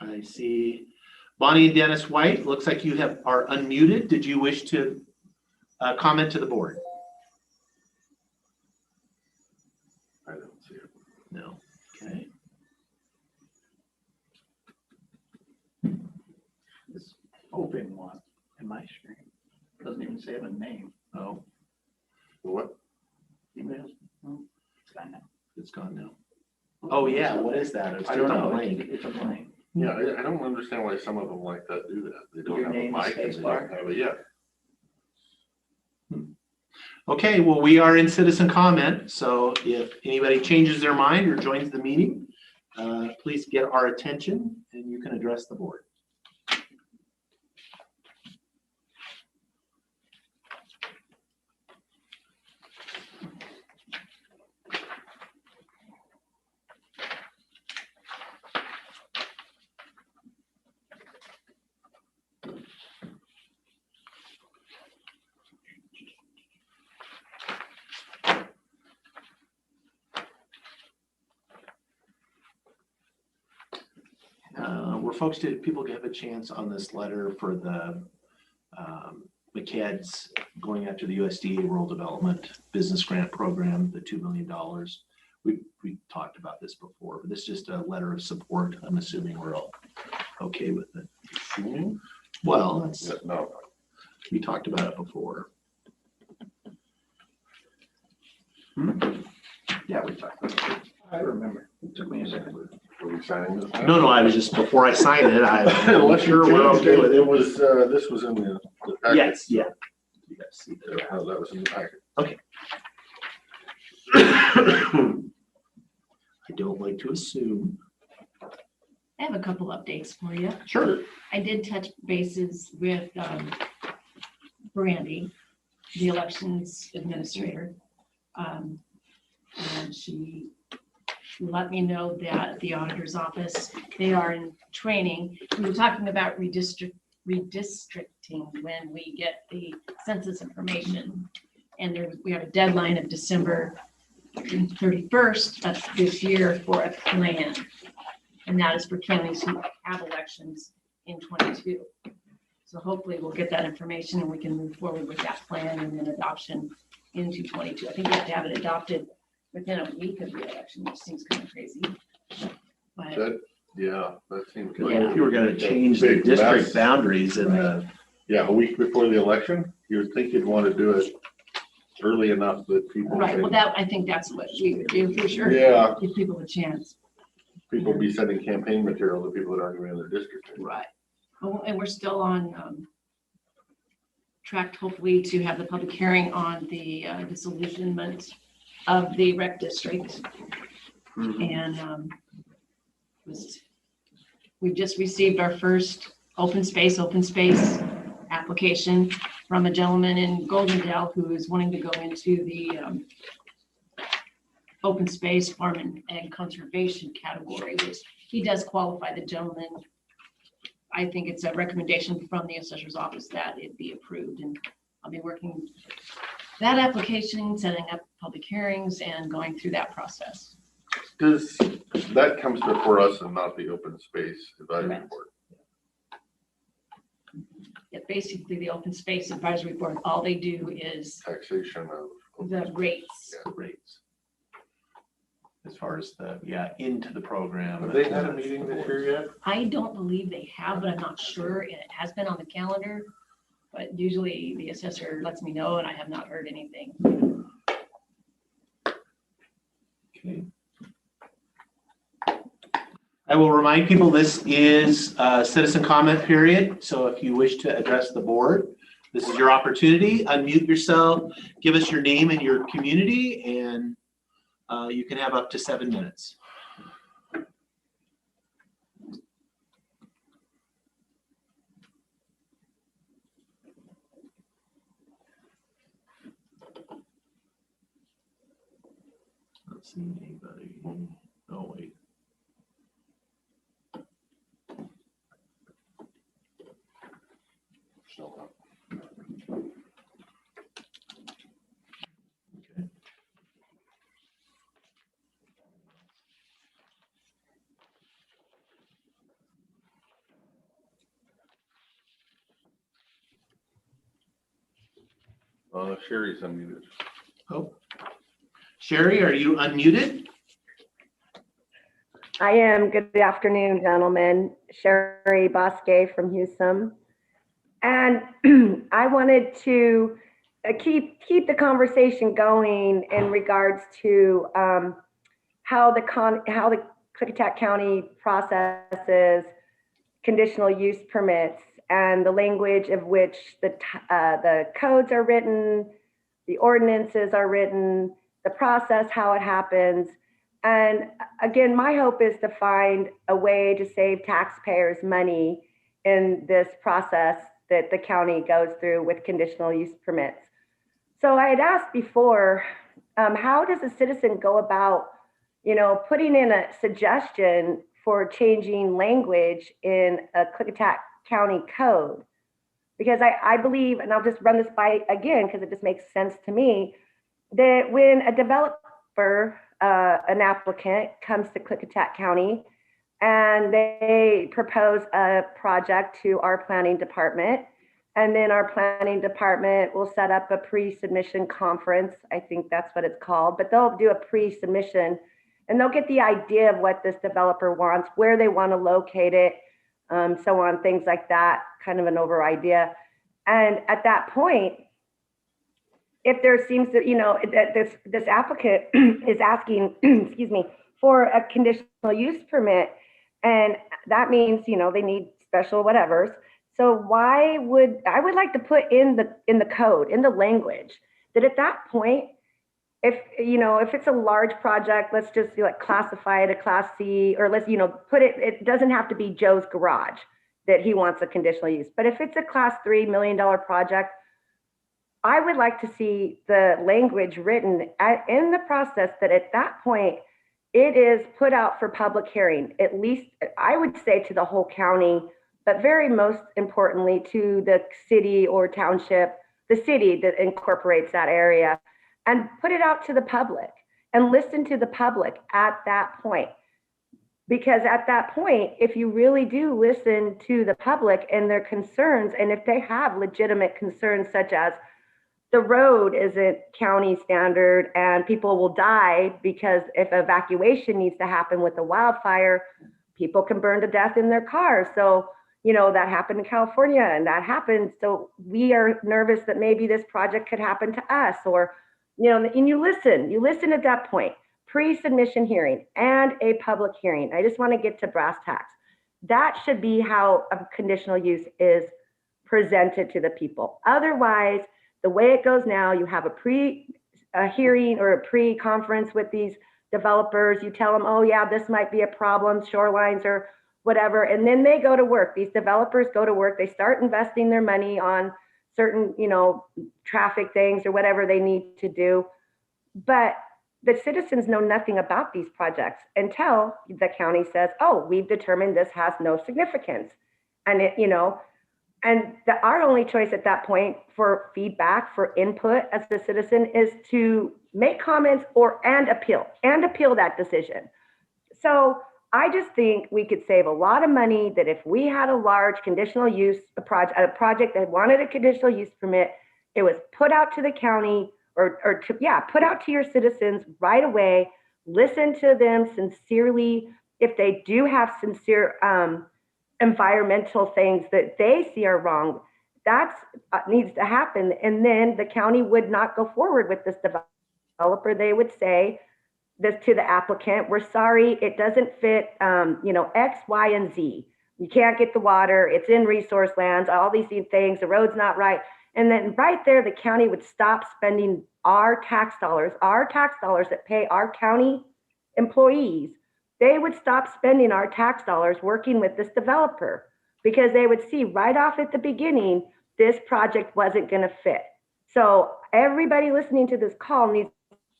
I see Bonnie and Dennis White. Looks like you are unmuted. Did you wish to comment to the board? I don't see it. No. Okay. This open one in my screen doesn't even say a name. Oh, What? Emails. Oh, it's gone now. it's gone now. Oh, yeah. What is that? It's I don't just a know. blank. It's a blank. Yeah, I don't understand why some of them like that do that. They don't Your have a name, mic and they space don't bar. have a, yeah. Okay, well, we are in citizen comment, so if anybody changes their mind or joins the meeting, please get our attention and you can address the board. Folks, did people have a chance on this letter for the McCads going after the USDA Rural Development Business Grant Program, the $2 million? We talked about this before, but this is just a letter of support. I'm assuming we're all okay with it. Well, that's, Yeah, no. we talked about it before. Yeah, we talked about it. I remember. It took me a second. Are we signing this? now? No, I was just, before I sign it, I'm Unless sure you're we're okay with it. It was, this was in the packet. Yes, yeah. You guys see that. How that was in the packet. I don't like to assume. I have a couple updates for you. Sure. I did touch bases with Brandy, the elections administrator. And she let me know that the auditor's office, they are in training. We were talking about redistricting when we get the census information. And we have a deadline of December 31st of this year for a plan. And that is for counties who have elections in 22. So hopefully we'll get that information and we can move forward with that plan and then adoption into 22. I think we have to have it adopted within a week of the election, which seems kind of crazy. But That, yeah, that seems. Well, if you were gonna change the Big district mess. boundaries in the Yeah, a week before the election, you would think you'd want to do it early enough that people. Right, well, can- I think that's what we would do for sure. Yeah, Give people a chance. people be sending campaign material to people that aren't even in their district. Right. Oh, and we're still on track, hopefully, to have the public hearing on the disillusionment of the rec district. And we've just received our first open space application from a gentleman in Goldendale who is wanting to go into the open space farm and conservation category, which he does qualify. The gentleman, I think it's a recommendation from the assessor's office that it be approved, and I'll be working that application, setting up public hearings and going through that process. Does, that comes before us and not the open space advisory Correct. board? Yeah, basically the open space advisory board, all they do is Taxation of. the rates. The rates. As far as into the program. Have they had a meeting this year yet? I don't believe they have, but I'm not sure. It has been on the calendar, but usually the assessor lets me know and I have not heard anything. Okay. I will remind people this is a citizen comment period. So if you wish to address the board, this is your opportunity. Unmute yourself, give us your name and your community, and you can have up to 7 minutes. Not seeing anybody. Oh, wait. Okay. Sherry's unmuted. Oh. Sherry, are you unmuted? I am. Good afternoon, gentlemen. Sherry BoCC from Houston. And I wanted to keep the conversation going in regards to how the Klickitat County processes conditional use permits and the language of which the codes are written, the ordinances are written, the process, how it happens. And again, my hope is to find a way to save taxpayers money in this process that the county goes through with conditional use permits. So I had asked before, how does a citizen go about, putting in a suggestion for changing language in a Klickitat County code? Because I believe, and I'll just run this by again, because it just makes sense to me, that when a developer, an applicant comes to Klickitat County and they propose a project to our planning department, and then our planning department will set up a pre-submission conference. I think that's what it's called, but they'll do a pre-submission and they'll get the idea of what this developer wants, where they want to locate it, so on, things like that, kind of an over idea. And at that point, if there seems that, that this applicant is asking, excuse me, for a conditional use permit, and that means, they need special whatevers. So I would like to put in the code, in the language, that at that point, if it's a large project, let's just classify it a class C, or let's, put it, it doesn't have to be Joe's garage that he wants a conditional use. But if it's a class $3 million project, I would like to see the language written in the process that at that point, it is put out for public hearing, at least I would say to the whole county, but very most importantly to the city or township, the city that incorporates that area, and put it out to the public and listen to the public at that point. Because at that point, if you really do listen to the public and their concerns, and if they have legitimate concerns such as the road isn't county standard and people will die because if evacuation needs to happen with the wildfire, people can burn to death in their cars. So that happened in California and that happened. So we are nervous that maybe this project could happen to us, or, and you listen at that point, pre-submission hearing and a public hearing. I just want to get to brass tacks. That should be how a conditional use is presented to the people. Otherwise, the way it goes now, you have a hearing or a pre-conference with these developers. You tell them, oh yeah, this might be a problem, shorelines or whatever. And then they go to work. These developers go to work. They start investing their money on certain, traffic things or whatever they need to do. But the citizens know nothing about these projects until the county says, oh, we've determined this has no significance. And our only choice at that point for feedback, for input as the citizen, is to make comments and appeal that decision. So I just think we could save a lot of money that if we had a large conditional use, a project that wanted a conditional use permit, it was put out to the county put out to your citizens right away, listen to them sincerely. If they do have sincere environmental things that they see are wrong, that needs to happen. And then the county would not go forward with this developer. They would say this to the applicant: we're sorry, it doesn't fit, X, Y, and Z. You can't get the water, it's in resource lands, all these things, the road's not right. And then right there, the county would stop spending our tax dollars that pay our county employees. They would stop spending our tax dollars working with this developer, because they would see right off at the beginning, this project wasn't going to fit. So everybody listening to this call needs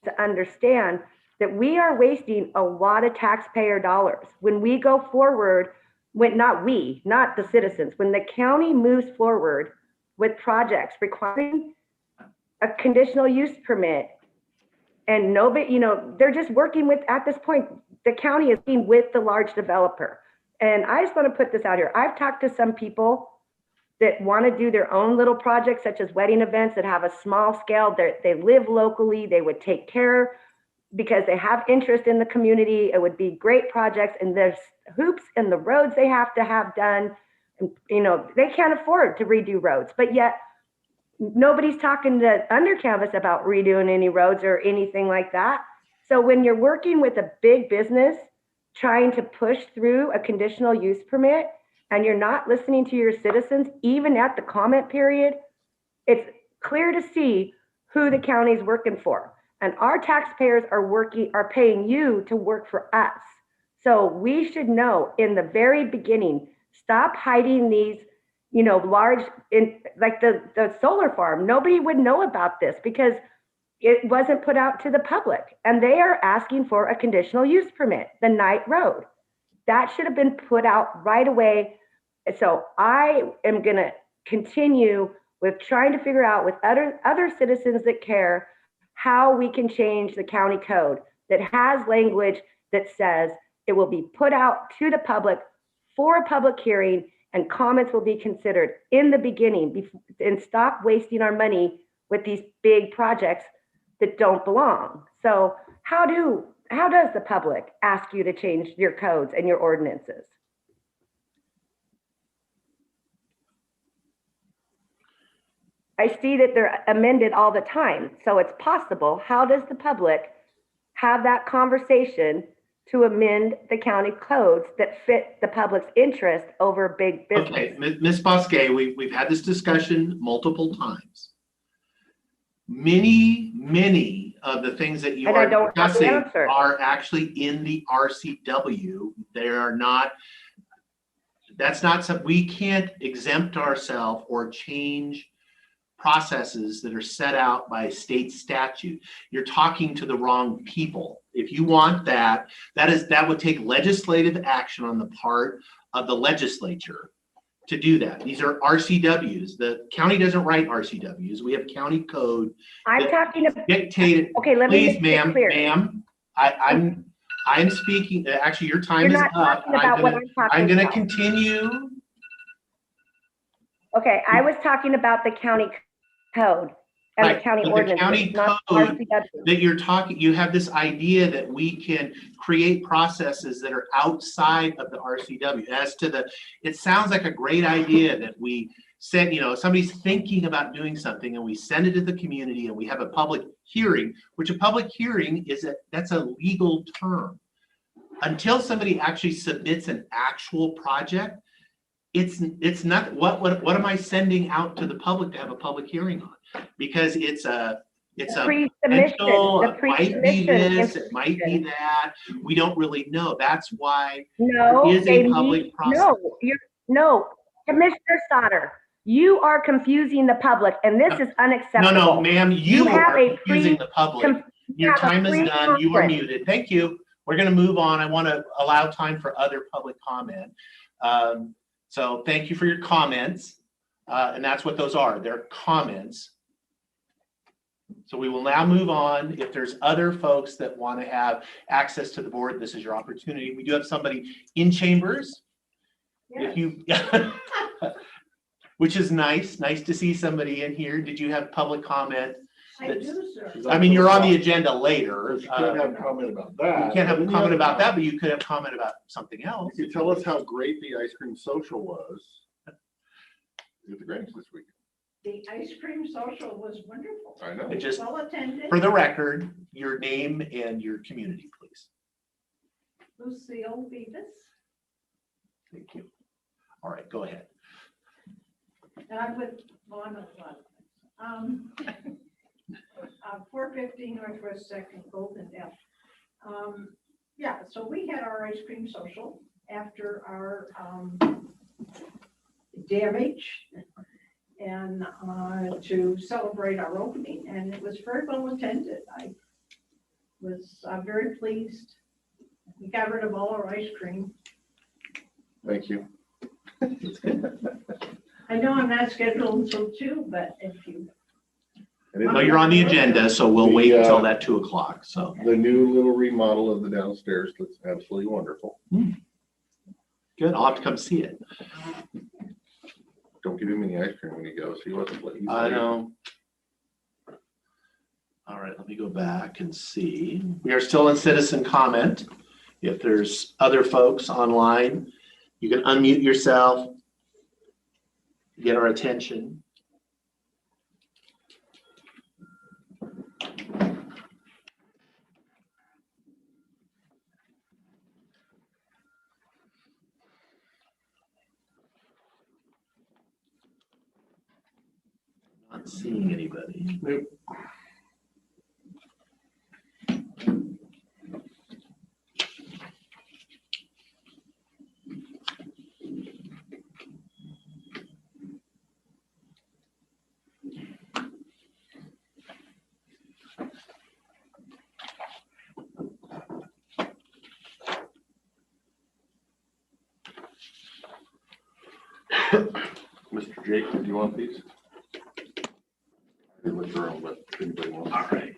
to understand that we are wasting a lot of taxpayer dollars when we go forward, not the citizens, when the county moves forward with projects requiring a conditional use permit, and nobody, they're just working with, at this point, the county is working with the large developer. And I just want to put this out here. I've talked to some people that want to do their own little projects, such as wedding events that have a small scale. They live locally. They would take care because they have interest in the community. It would be great projects, and there's hoops in the roads they have to have done. They can't afford to redo roads, but yet nobody's talking to Undercanvas about redoing any roads or anything like that. So when you're working with a big business trying to push through a conditional use permit, and you're not listening to your citizens, even at the comment period, it's clear to see who the county's working for. And our taxpayers are paying you to work for us. So we should know in the very beginning, stop hiding these, large, like the solar farm. Nobody would know about this because it wasn't put out to the public, and they are asking for a conditional use permit, the Knight Road. That should have been put out right away. So I am going to continue with trying to figure out with other citizens that care how we can change the county code that has language that says it will be put out to the public for a public hearing, and comments will be considered in the beginning, and stop wasting our money with these big projects that don't belong. So how does the public ask you to change your codes and your ordinances? I see that they're amended all the time, so it's possible. How does the public have that conversation to amend the county codes that fit the public's interest over big business? Okay, Ms. Bosque, we've had this discussion multiple times. Many of the things that you are discussing are actually in the RCW. They are not, that's not something, we can't exempt ourselves or change processes that are set out by state statute. You're talking to the wrong people. If you want that would take legislative action on the part of the legislature to do that. These are RCWs. The county doesn't write RCWs. We have county code. I'm talking about dictated. Okay, let me please, ma'am, I'm speaking. Actually, your time is up. I'm going to continue. Okay, I was talking about the county code and the Right, county but the ordinance, county not code RCW. that you're talking, you have this idea that we can create processes that are outside of the RCW. As to the, it sounds like a great idea that we send, somebody's thinking about doing something and we send it to the community and we have a public hearing, which a public hearing that's a legal term. Until somebody actually submits an actual project, it's not, what am I sending out to the public to have a public hearing on? Because it's a Pre-submission, potential, the it might be pre-submission this, it might be that, we don't really know. That's why No, it is they a public need, process. no, Commissioner Sauter, you are confusing the public, and this is unacceptable. No, ma'am, you have are a confusing the public. Your have a time is done. You are pre-conference. muted. Thank you. We're gonna move on. I want to allow time for other public comment. So thank you for your comments. And that's what those are. They're comments. So we will now move on. If there's other folks that want to have access to the board, this is your opportunity. We do have somebody in chambers. If you, which is nice to see somebody in here. Did you have public comment? I do, sir. I mean, you're on the agenda later. You can't have a comment about that. You can't have a comment about that, but you could have comment about something else. You could tell us how great the ice cream social was at the Grange this weekend. The ice cream social was wonderful. I know. It just, Well attended. for the record, your name and your community, please. Lucille Beavis. Thank you. All right, go ahead. And I'm with, well, I'm at one. 450 Northwest Second Golden F. Yeah, so we had our ice cream social after our damage and to celebrate our opening, and it was very well attended. I was very pleased. We got rid of all our ice cream. Thank you. I know I'm not scheduled until 2, but if you, No, you're on the agenda, so we'll wait until that 2 o'clock, so. The new little remodel of the downstairs looks absolutely wonderful. Good, I'll have to come see it. Don't give him any ice cream when you go. See what the. I know. All right, let me go back and see. We are still in citizen comment. If there's other folks online, you can unmute yourself, get our attention. Not seeing anybody. Nope. Mr. Jake, do you want these? I did withdraw them, but if anybody wants. All right.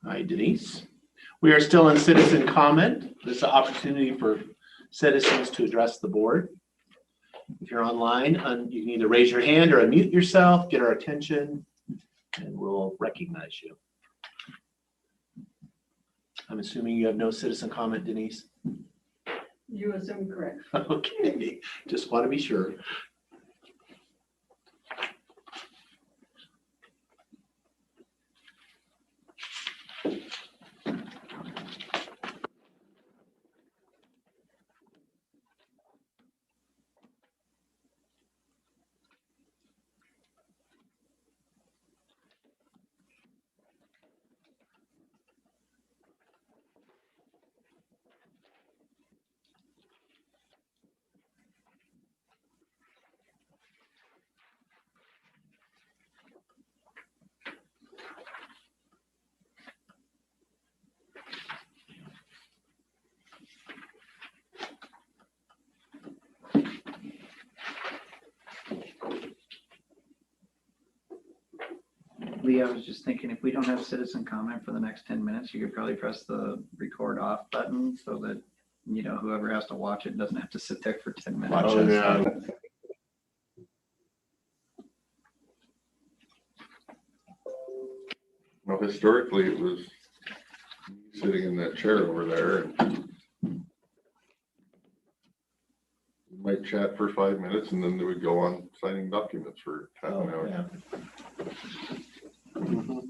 Hi, Denise. We are still in citizen comment. This is an opportunity for citizens to address the board. If you're online, you can either raise your hand or unmute yourself, get our attention, and we'll recognize you. I'm assuming you have no citizen comment, Denise? You assume correct. Okay, just want to be sure. Lee, I was just thinking, if we don't have citizen comment for the next 10 minutes, you could probably press the record off button so that, you know, whoever has to watch it doesn't have to sit there for 10 minutes. Watch Oh, us. yeah. Well, historically, it was sitting in that chair over there. And we might chat for 5 minutes and then they would go on signing documents for half an hour. Yeah. Mhm.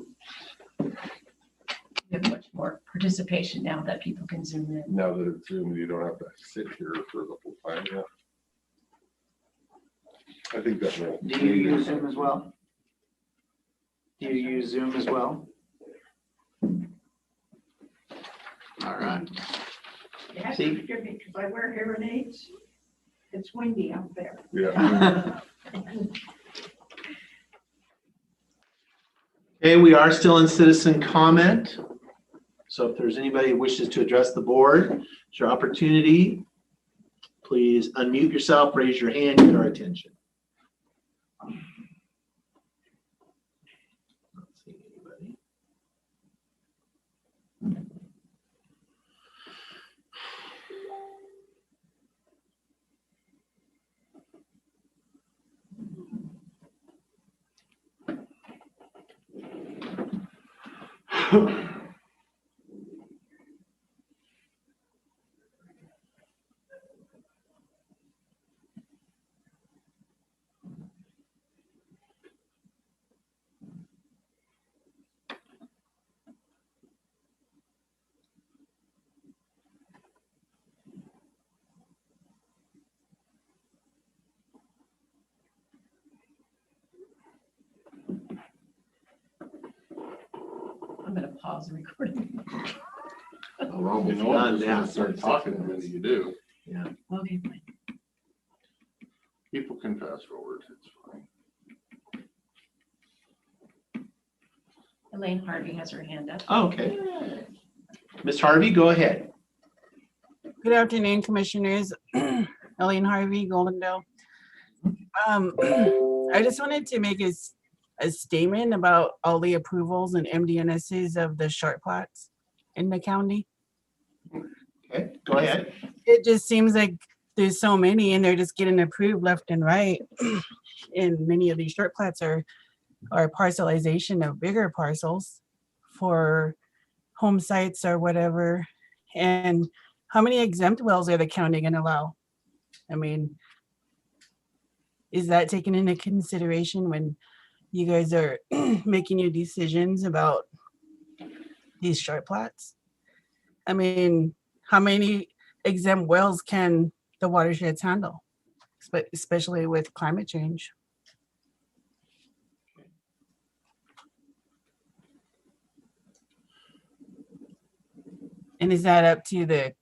We have much more participation now that people can zoom in. Now that it's Zoom, you don't have to sit here for the whole time. Yeah. I think that will. Do you use Zoom as well? Do you use Zoom as well? All right. You have See? to forgive me because I wear hearing aids. It's windy out there. Yeah. Okay, we are still in citizen comment. So if there's anybody who wishes to address the board, it's your opportunity. Please unmute yourself, raise your hand, get our attention. Not seeing anybody. I'm gonna pause the recording. We're almost You know, done. yeah. Start talking the minute you do. Yeah. Okay, fine. People can fast forward. It's fine. Elaine Harvey has her hand up. Oh, okay. Ms. Harvey, go ahead. Good afternoon, Commissioners. Elaine Harvey, Goldendale. I just wanted to make a statement about all the approvals and MDNSs of the short plots in the county. Okay, go ahead. It just seems like there's so many and they're just getting approved left and right. And many of these short plots are parcelization of bigger parcels for home sites or whatever. And how many exempt wells are the county gonna allow? I mean, is that taken into consideration when you guys are making your decisions about these short plots? I mean, how many exempt wells can the watersheds handle, especially with climate change? And is that up to the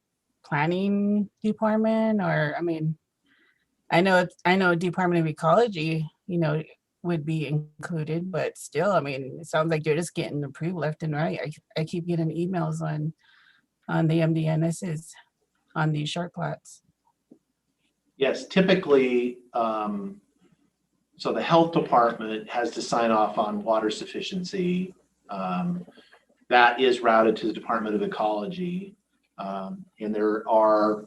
planning department or, I mean, I know Department of Ecology, you know, would be included, but still, I mean, it sounds like they're just getting approved left and right. I keep getting emails on the MDNSs on these short plots. Yes, typically, so the health department has to sign off on water sufficiency. That is routed to the Department of Ecology. And there are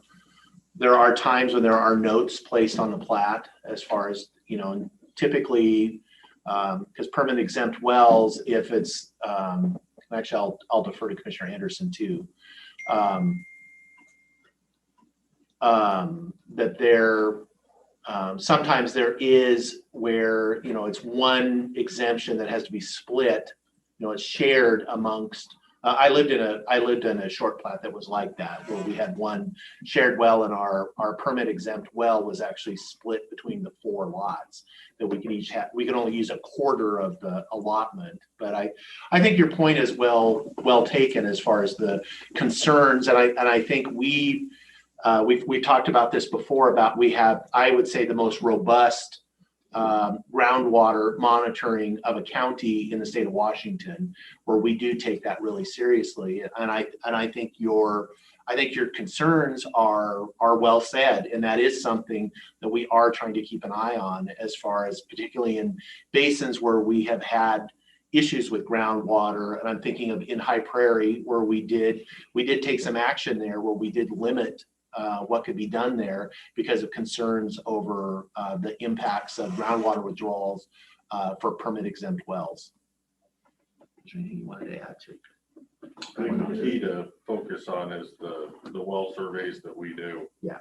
times when there are notes placed on the plat as far as, you know, typically, because permanent exempt wells, if it's, actually, I'll defer to Commissioner Anderson too. that there, sometimes there is where, you know, it's one exemption that has to be split, you know, it's shared amongst, I lived in a short plat that was like that, where we had one shared well, and our permit exempt well was actually split between the 4 lots that we could each have. We could only use a quarter of the allotment. But I think your point is well taken as far as the concerns, and I think we've talked about this before, about we have, I would say, the most robust groundwater monitoring of a county in the state of Washington, where we do take that really seriously. And I think your concerns are well said, and that is something that we are trying to keep an eye on, as far as particularly in basins where we have had issues with groundwater. And I'm thinking of in High Prairie, where we did take some action there, where we did limit what could be done there because of concerns over the impacts of groundwater withdrawals for permit exempt wells. Is there anything you wanted to add to? I think the key to focus on is the well surveys that we do. Yeah.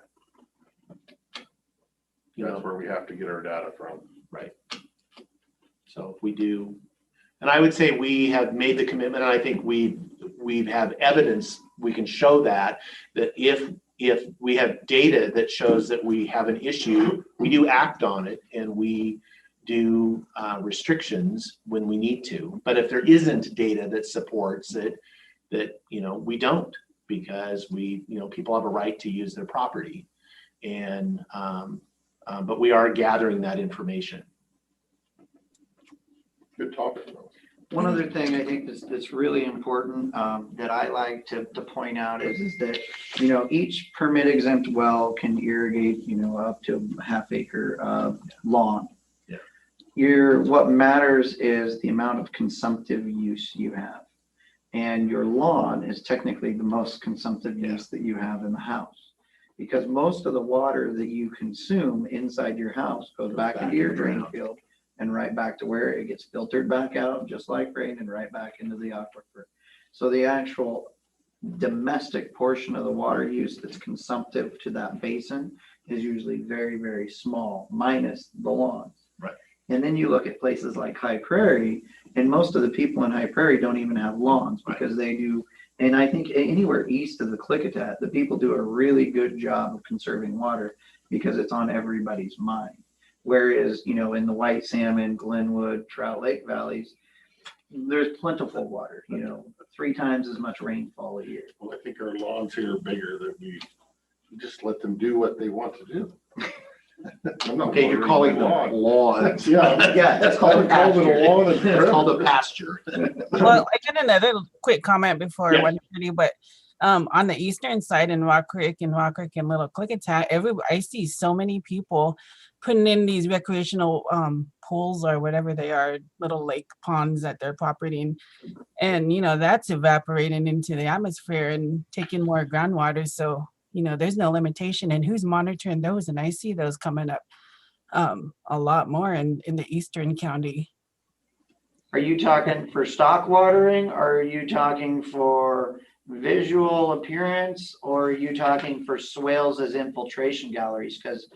That's where we have to get our data from. Right. So if we do, and I would say we have made the commitment, and I think we have evidence, we can show that if we have data that shows that we have an issue, we do act on it, and we do restrictions when we need to. But if there isn't data that supports it, that, you know, we don't, because people have a right to use their property, and but we are gathering that information. Good topic, though. One other thing I think that's really important, that I like to point out is that, you know, each permit exempt well can irrigate, you know, up to a half acre lawn. Yeah. What matters is the amount of consumptive use you have. And your lawn is technically the most consumptive use that you have in the house, because most of the water that you consume inside your house goes back into your drain field and right back to where it gets filtered back out, just like rain, and right back into the aquifer. So the actual domestic portion of the water use that's consumptive to that basin is usually very, very small, minus the lawns. Right. And then you look at places like High Prairie, and most of the people in High Prairie don't even have lawns, because they do. And I think anywhere east of the Klickitat, the people do a really good job of conserving water, because it's on everybody's mind. Whereas, you know, in the White Salmon, Glenwood, Trout Lake valleys, there's plentiful water, you know, 3 times as much rainfall a year. Well, I think our lawns here are bigger, that we just let them do what they want to do. Okay, you're calling them lawns. Yeah, that's called a pasture. It's called a pasture. Well, I did another quick comment before 1:30, but on the eastern side in Rock Creek and Little Klickitat, I see so many people putting in these recreational pools, or whatever they are, little lake ponds at their property, and you know, that's evaporating into the atmosphere and taking more groundwater. So you know, there's no limitation, and who's monitoring those? And I see those coming up a lot more in the eastern county. Are you talking for stock watering, or are you talking for visual appearance, or are you talking for swales as infiltration galleries? Because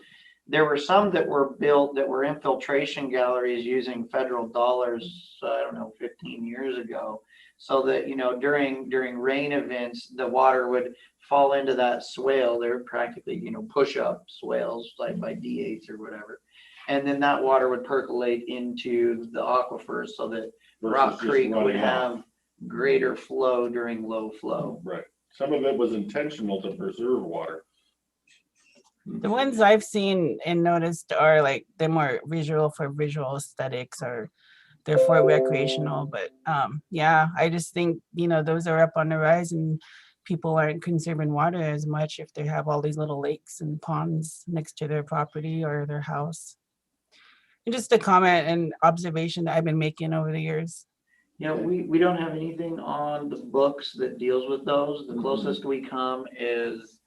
there were some that were built that were infiltration galleries using federal dollars, I don't know, 15 years ago, so that, you know, during rain events, the water would fall into that swale. They're practically, you know, push-up swales, like by D8s or whatever. And then that water would percolate into the aquifers, so that Rock Creek would have greater flow during low flow. Right. Some of it was intentional to preserve water. The ones I've seen and noticed are like they're more visual, for visual aesthetics, or they're for recreational. But yeah, I just think, you know, those are up on the rise, and people aren't conserving water as much if they have all these little lakes and ponds next to their property or their house. And just a comment and observation that I've been making over the years. You know, we don't have anything on the books that deals with those. The closest we come is,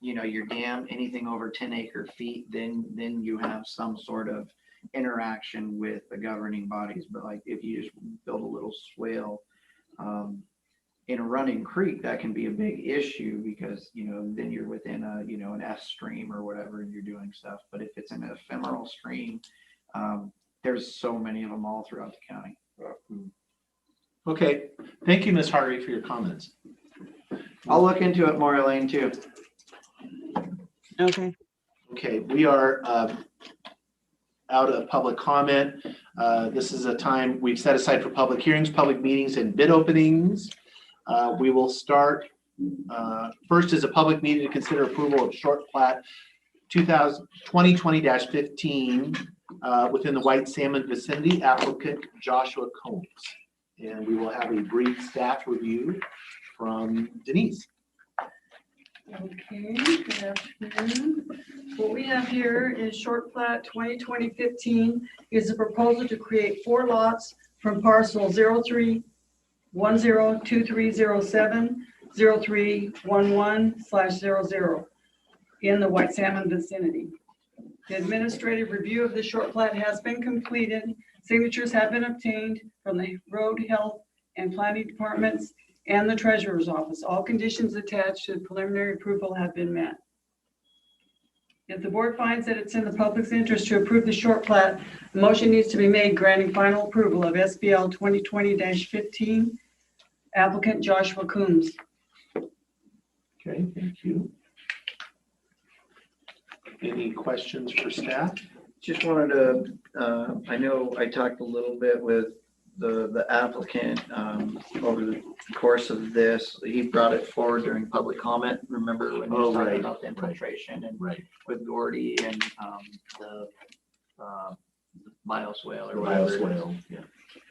you know, your dam, anything over 10 acre feet, then you have some sort of interaction with the governing bodies. But like if you just build a little swale, in a running creek, that can be a big issue because, then you're within an S stream or whatever, and you're doing stuff. But if it's an ephemeral stream, there's so many of them all throughout the county. Okay, thank you, Ms. Harvey, for your comments. I'll look into it more, Elaine, too. Okay. Okay, we are out of public comment. This is a time we've set aside for public hearings, public meetings, and bid openings. We will start, first is a public meeting to consider approval of short plat 2020-15 within the White Salmon vicinity, applicant Joshua Combs. And we will have a brief staff review from Denise. Okay, good afternoon. What we have here is short plat 2020-15 is a proposal to create 4 lots from parcel 031023070311/00 in the White Salmon vicinity. The administrative review of the short plat has been completed. Signatures have been obtained from the road, health, and planning departments and the treasurer's office. All conditions attached to the preliminary approval have been met. If the board finds that it's in the public's interest to approve the short plat, a motion needs to be made granting final approval of SBL 2020-15, applicant Joshua Coombs. Okay, thank you. Any questions for staff? Just wanted to, I know I talked a little bit with the applicant over the course of this. He brought it forward during public comment. Remember when he was talking about the infiltration and with Gordy and the bioswale or whatever. Bioswale, yeah.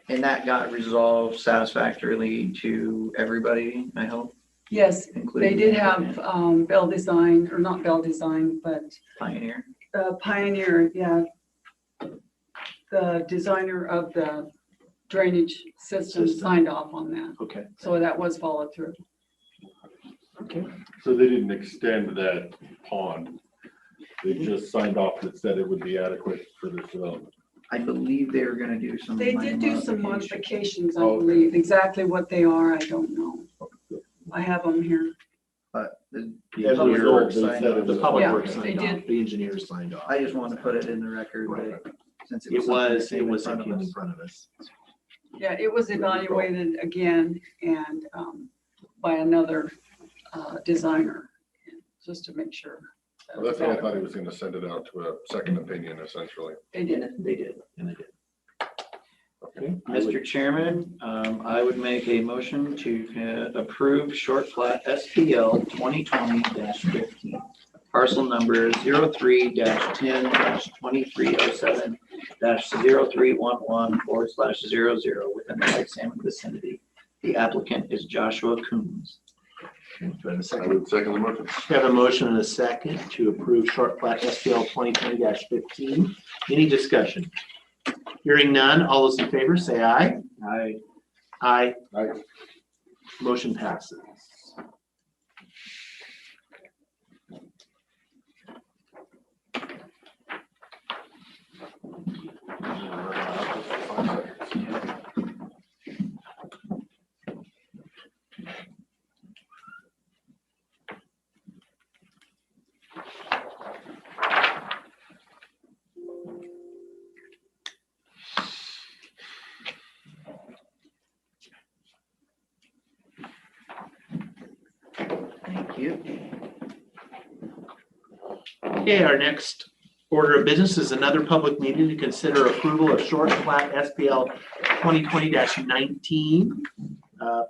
And that got resolved satisfactorily to everybody, I hope. Yes, including they did the have applicant. Bell Design, or not Bell Design, but Pioneer. Pioneer, yeah. The designer of the drainage system signed off on that. Okay. So that was followed through. Okay. So they didn't extend that pond. They just signed off that said it would be adequate for this development. I believe they were gonna do some. They minor did do some modifications. modifications, I believe. Exactly what they are, I don't know. I have them here. But the The public engineer works they signed said off. it The public Yeah, works they signed off, did. the engineers signed off. I just want to put it in the record that since It something that was, came it in was front of in us. front of us. Yeah, it was evaluated again and by another designer, just to make sure. Well, that's what I thought he was gonna send it out to a second opinion essentially. They did. They did, and they did. Okay. Mr. Chairman, I would make a motion to approve short plat SPL 2020-15, parcel number 03-10-2307-0311/00 within the White Salmon vicinity. The applicant is Joshua Coombs. Okay, do I have a I second? would second the motion. We have a motion and a second to approve short plat SPL 2020-15. Any discussion? Hearing none, all those in favor say aye. Aye. Aye. Aye. Motion passes. Thank you. Okay, our next order of business is another public meeting to consider approval of short plat SPL 2020-19,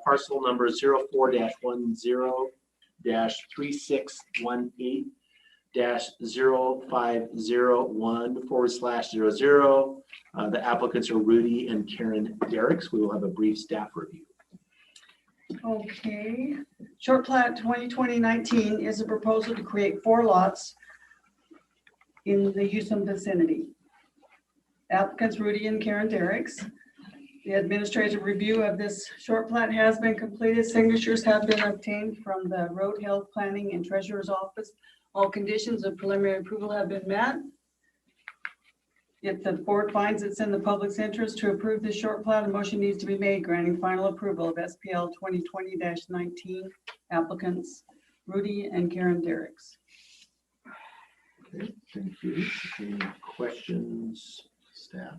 parcel number 04-10-361-0501/00. The applicants are Rudy and Karen Derricks. We will have a brief staff review. Okay, short plat 2020-19 is a proposal to create 4 lots in the Houston vicinity. Applicants Rudy and Karen Derricks. The administrative review of this short plat has been completed. Signatures have been obtained from the road, health, planning, and treasurer's office. All conditions of preliminary approval have been met. If the board finds it's in the public's interest to approve this short plat, a motion needs to be made granting final approval of SPL 2020-19 applicants Rudy and Karen Derricks. Okay, thank you. Any questions, staff?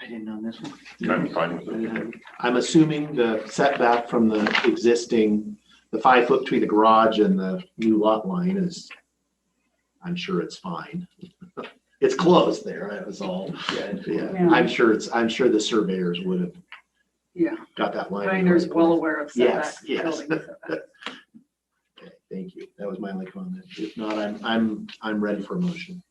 I didn't know this one. I'm fine with it. I'm assuming the setback from the existing, the 5 foot between the garage and the new lot line is, I'm sure it's fine. It's close there, that was all. Yeah, Yeah. I'm sure the surveyors would have Yeah, got that line. in the Reiner's right well place. aware of Yes, setback. yes. building setback. Okay, thank you. That was my only comment. If not, I'm ready for a motion.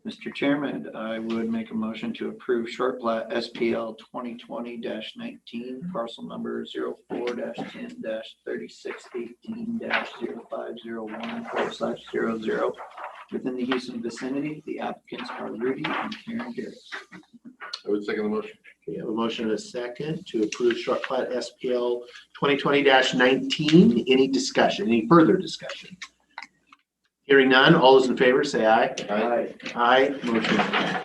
Mr. Chairman, I would make a motion to approve short plat SPL 2020-19, parcel number 04-10-3618-0501/00. Within the Houston vicinity, the applicants are Rudy and Karen Garris. I would second the motion. Okay, I have a motion and a second to approve short plat SPL 2020-19. Any discussion, any further discussion? Hearing none, all those in favor say aye. Aye. Aye, motion carries.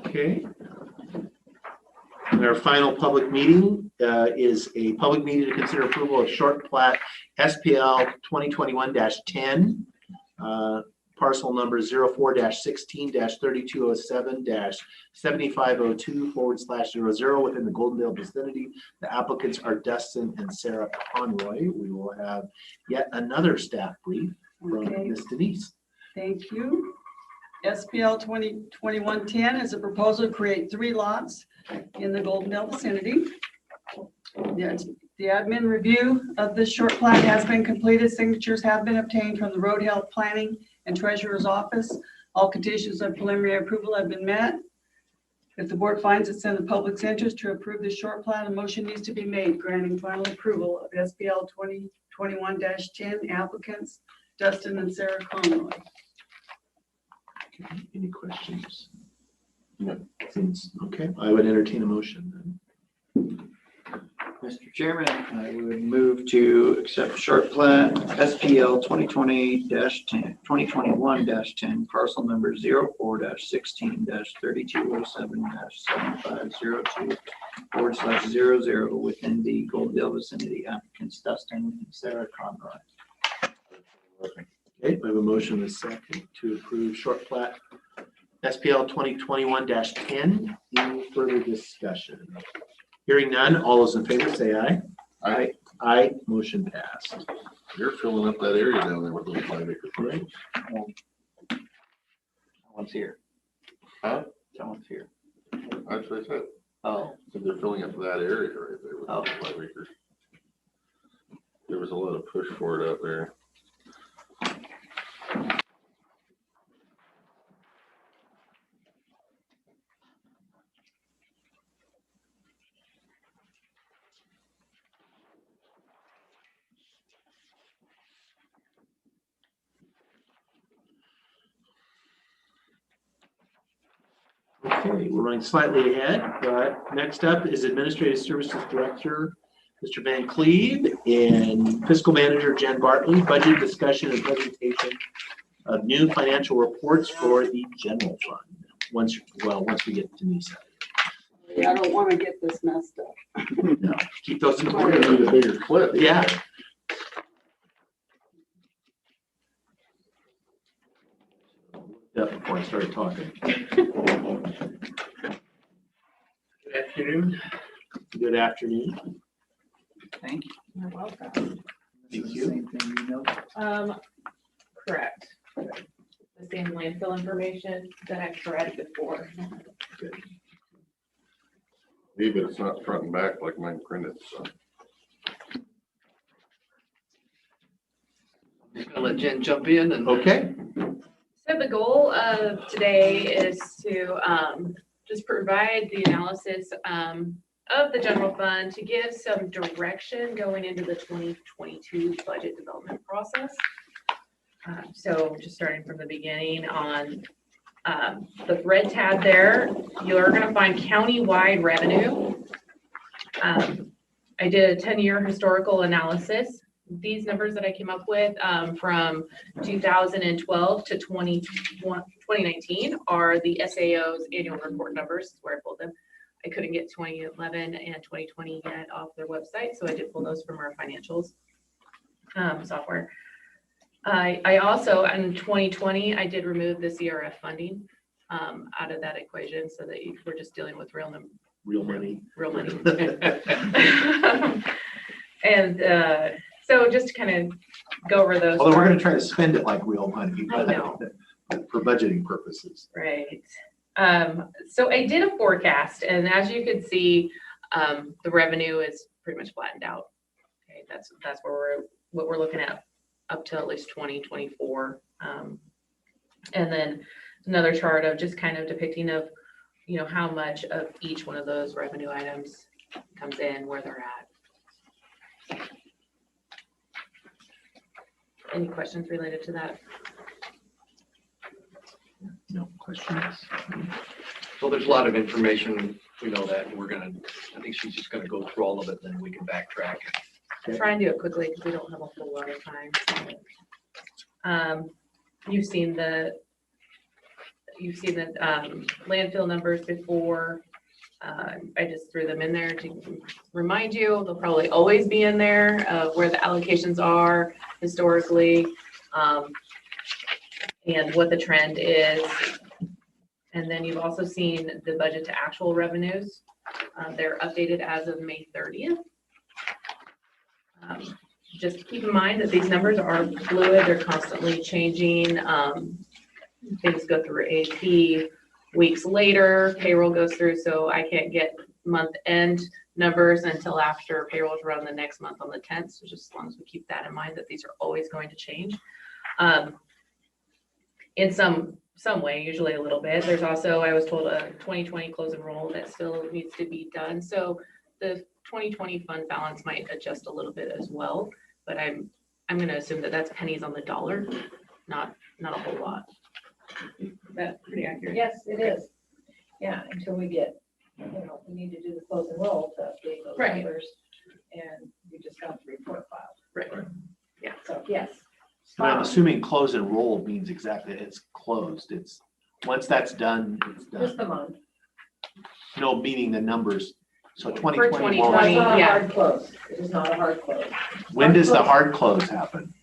Okay. And our final public meeting is a public meeting to consider approval of short plat SPL 2021-10, parcel number 04-16-3207-7502/00 within the Goldendale vicinity. The applicants are Dustin and Sarah Conroy. We will have yet another staff brief from Okay. Ms. Denise. Thank you. SPL 2021-10 is a proposal to create 3 lots in the Goldendale vicinity. The admin review of this short plat has been completed. Signatures have been obtained from the Road Health Planning and Treasurer's Office. All conditions of preliminary approval have been met. If the board finds it's in the public's interest to approve the short plat, a motion needs to be made granting final approval of SPL 2021-10 applicants Dustin and Sarah Conroy. Okay, any questions? No. Okay, I would entertain a motion then. Mr. Chairman, I would move to accept short plat SPL 2021-10, parcel number 04-16-3207-7502/00 within the Goldendale vicinity. Applicants Dustin and Sarah Conroy. Okay, we have a motion and a second to approve short plat SPL 2021-10. Any further discussion? Hearing none, all those in favor say aye. Aye. Aye, motion passed. You're filling up that area down there with those 5 acre parcels. Someone's here. Huh? Someone's here. That's what I said. Oh, So they're filling up that area right there with Oh. those 5 acres. There was a lot of push for it out there. Okay, we're running slightly ahead, but next up is Administrative Services Director, Mr. Van Cleve, and Fiscal Manager Jen Bartley, budget discussion and presentation of new financial reports for the general fund. Once we get Denise out. Yeah, I don't want to get this messed up. No, keep those in We're gonna order. need a bigger clip. Yeah. Up before I started talking. Good afternoon. Good afternoon. thank you. You're welcome. This is the same thing, you know. Correct. The same landfill information that I've provided before. Even it's not front and back like mine printed, so. Just gonna let Jen jump in and Okay, the goal of today is to just provide the analysis of the general fund to give some direction going into the 2022 budget development process. So just starting from the beginning on the red tab there, you're going to find county-wide revenue. I did a 10-year historical analysis. These numbers that I came up with from 2012 to 2019 are the SAO's annual report numbers. That's where I pulled them. I couldn't get 2011 and 2020 yet off their website, so I did pull those from our financials software. I also, in 2020, I did remove the CRF funding out of that equation so that we're just dealing with real money. And so just to kind of go over those. Although we're going to try to spend it like real money, I know. for budgeting purposes. Right. So I did a forecast, and as you can see, the revenue is pretty much flattened out. Okay, that's what we're looking at up to at least 2024. And then another chart of just kind of depicting of, how much of each one of those revenue items comes in, where they're at. Any questions related to that? No questions. So there's a lot of information, we know that, and I think she's just gonna go through all of it, then we can backtrack. I'll try and do it quickly because we don't have a whole lot of time. You've seen the landfill numbers before. I just threw them in there to remind you. They'll probably always be in there of where the allocations are historically, and what the trend is. And then you've also seen the budget to actual revenues. They're updated as of May 30th. Just keep in mind that these numbers are fluid. They're constantly changing. Things go through AP weeks later, payroll goes through, so I can't get month end numbers until after payrolls run the next month on the 10th. So just as long as we keep that in mind, that these are always going to change in some way, usually a little bit. There's also, I was told, a 2020 close and roll that still needs to be done. So the 2020 fund balance might adjust a little bit as well, but I'm going to assume that that's pennies on the dollar, not a whole lot. That's pretty accurate. Yes, it is. Yeah, until we get, we need to do the close and roll to update those Right. numbers. And we just got the report filed. Right. Yeah. So, yes. But I'm assuming close and roll means exactly it's closed. It's once that's done, it's Just done. the month. No, meaning the numbers. So For 2020. 2020. It's not a yeah. hard close. It is not a hard close. When does the hard close happen?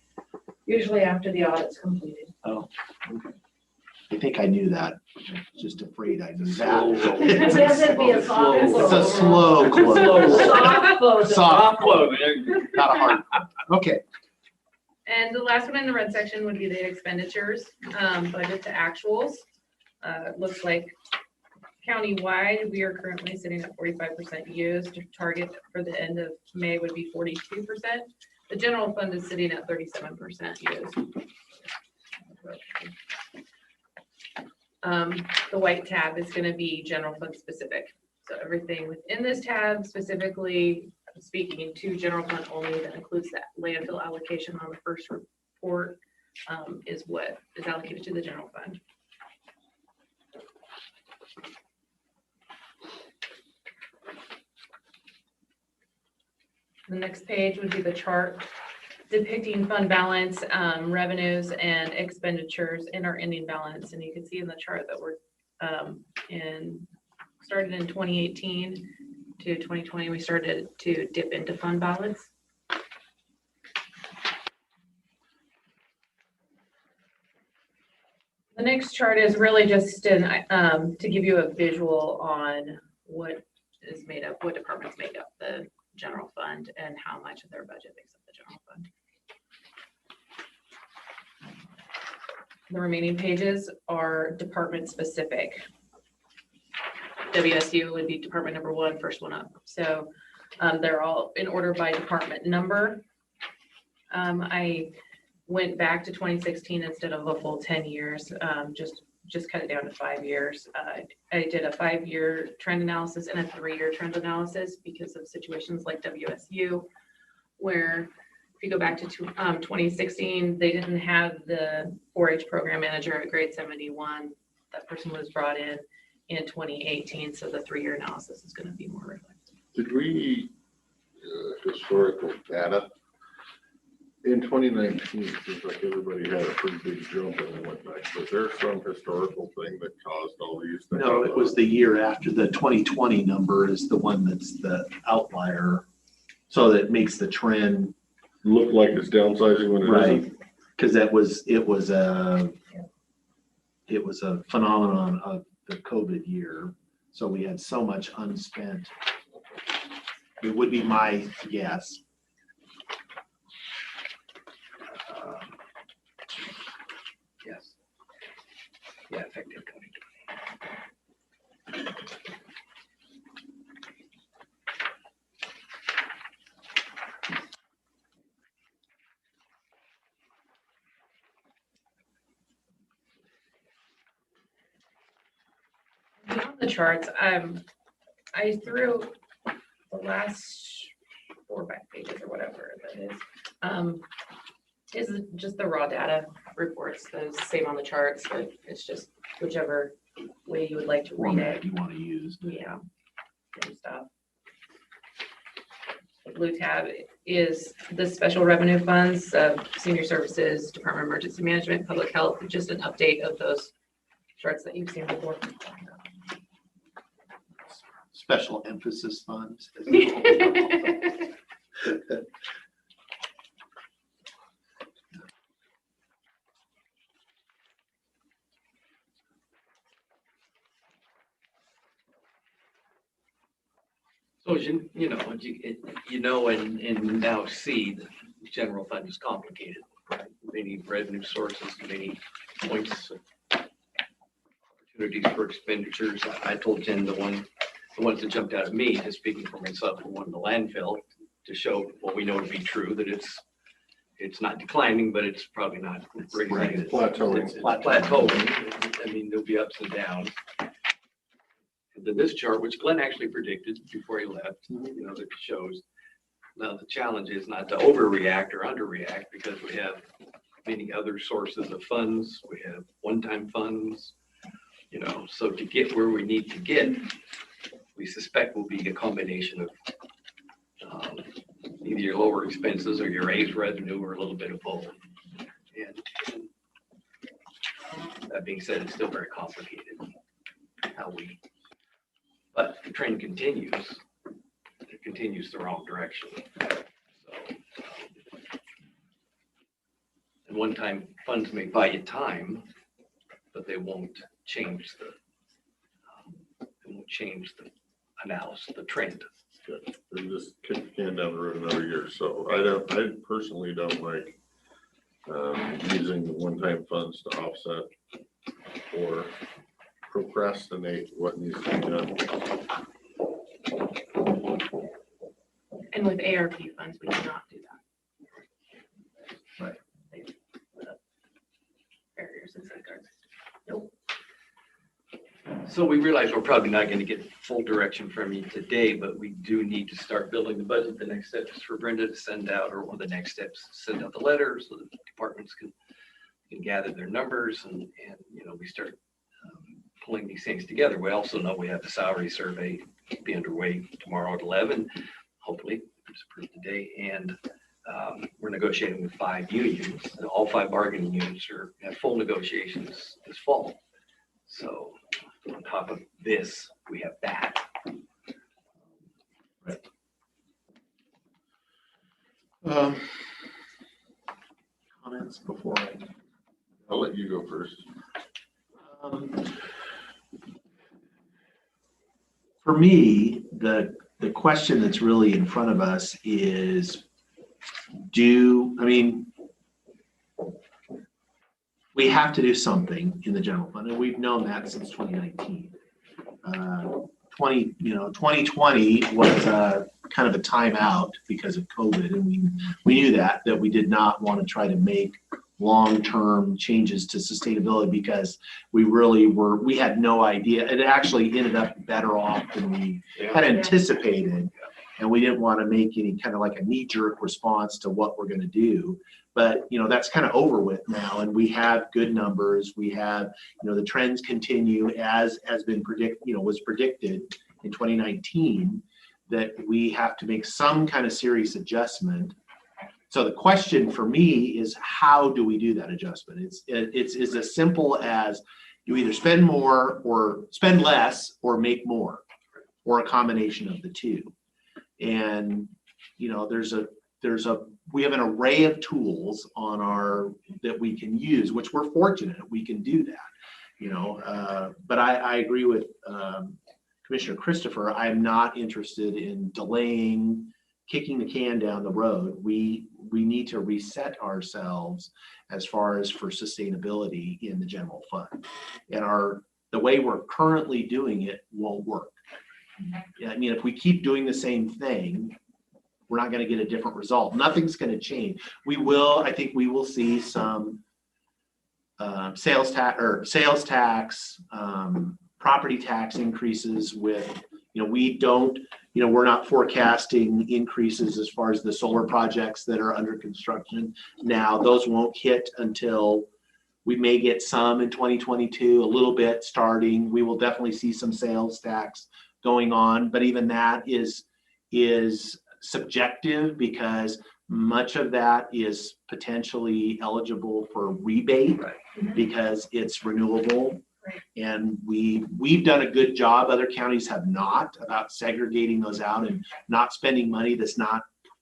Usually after the audit's completed. Oh, okay. I think I knew that. Just afraid I knew Slow. that. It doesn't be a soft It's close. a slow close. Soft close. Soft close, not a hard. Okay. And the last one in the red section would be the expenditures, budget to actuals. Looks like countywide, we are currently sitting at 45% used. Target for the end of May would be 42%. The general fund is sitting at 37% used. The white tab is going to be general fund specific. So everything within this tab, specifically speaking to general fund only, that includes that landfill allocation on the first report, is what is allocated to the general fund. The next page would be the chart depicting fund balance, revenues and expenditures in our ending balance. And you can see in the chart that we're started in 2018 to 2020, we started to dip into fund balance. The next chart is really just to give you a visual on what is made up, what departments make up the general fund and how much of their budget makes up the general fund. The remaining pages are department specific. WSU would be department number 1, first one up. So they're all in order by department number. I went back to 2016 instead of a full 10 years, just cut it down to 5 years. I did a 5-year trend analysis and a 3-year trend analysis because of situations like WSU, where if you go back to 2016, they didn't have the 4-H program manager at grade 71. That person was brought in 2018, so the 3-year analysis is going to be more reflective. Did we, historical data, in 2019, it seems like everybody had a pretty big jump and went back. Was there some historical thing that caused all these things? No, it was the year after. The 2020 number is the one that's the outlier. So that makes the trend. Look like it's downsizing when it Right. isn't. Because it was a phenomenon of the COVID year. So we had so much unspent. It would be my guess. Yes. Yeah, effective 2020. Beyond the charts, I threw the last 4 or 5 pages or whatever that is just the raw data reports, the same on the charts, but it's just whichever way you would like to read it. Format you want to use. Yeah, same stuff. The blue tab is the special revenue funds, senior services, Department of Emergency Management, public health, just an update of those charts that you've seen before. Special emphasis funds. So as you know, and now see, the general fund is complicated. Right? Many revenue sources, many points, opportunities for expenditures. I told Jen the ones that jumped out at me, just speaking for myself, were one, the landfill, to show what we know to be true, that it's not declining, but it's probably not raising. Right. It's Plateauing. It's plateauing. I mean, there'll be ups and downs. And then this chart, which Glenn actually predicted before he left, that shows. Now, the challenge is not to overreact or underreact, because we have many other sources of funds. We have one-time funds, so to get where we need to get, we suspect will be a combination of either your lower expenses or your raised revenue, or a little bit of both. And that being said, it's still very complicated but the trend continues. It continues the wrong direction. So, and one-time funds may buy you time, but they won't change the analysis, the trend. Good. They just kick the can down the road another year. So I personally don't like using the one-time funds to offset or procrastinate what needs to be done. And with ARP funds, we cannot do that. Right. They put up barriers and safeguards. Nope. So we realize we're probably not going to get full direction from you today, but we do need to start building the budget. The next step is for Brenda to send out, or one of the next steps, send out the letters so that the departments can gather their numbers and we start pulling these things together. We also know we have the salary survey be underway tomorrow at 11, hopefully it's approved today, and we're negotiating with 5 unions. All 5 bargaining units have full negotiations this fall. So on top of this, we have that. Right. Comments before I'll let you go first. For me, the question that's really in front of us is, we have to do something in the general fund, and we've known that since 2019. 2020 was kind of a timeout because of COVID, and we knew that we did not want to try to make long-term changes to sustainability because we had no idea. It actually ended up better off than we had anticipated. And we didn't want to make any kind of like a knee-jerk response to what we're going to do. But, that's kind of over with now. And we have good numbers. We have, the trends continue as has been was predicted in 2019, that we have to make some kind of serious adjustment. So the question for me is, how do we do that adjustment? It's as simple as you either spend more or spend less or make more, or a combination of the two. And we have an array of tools that we can use, which we're fortunate we can do that. But I agree with Commissioner Christopher. I'm not interested in delaying, kicking the can down the road. We need to reset ourselves as far as for sustainability in the general fund. And the way we're currently doing it won't work. If we keep doing the same thing, we're not going to get a different result. Nothing's going to change. I think we will see some sales tax, property tax increases with, we're not forecasting increases as far as the solar projects that are under construction now. Those won't hit until we may get some in 2022, a little bit starting. We will definitely see some sales tax going on, but even that is subjective because much of that is potentially eligible for rebate because it's renewable. And we've done a good job, other counties have not, about segregating those out and not spending money that's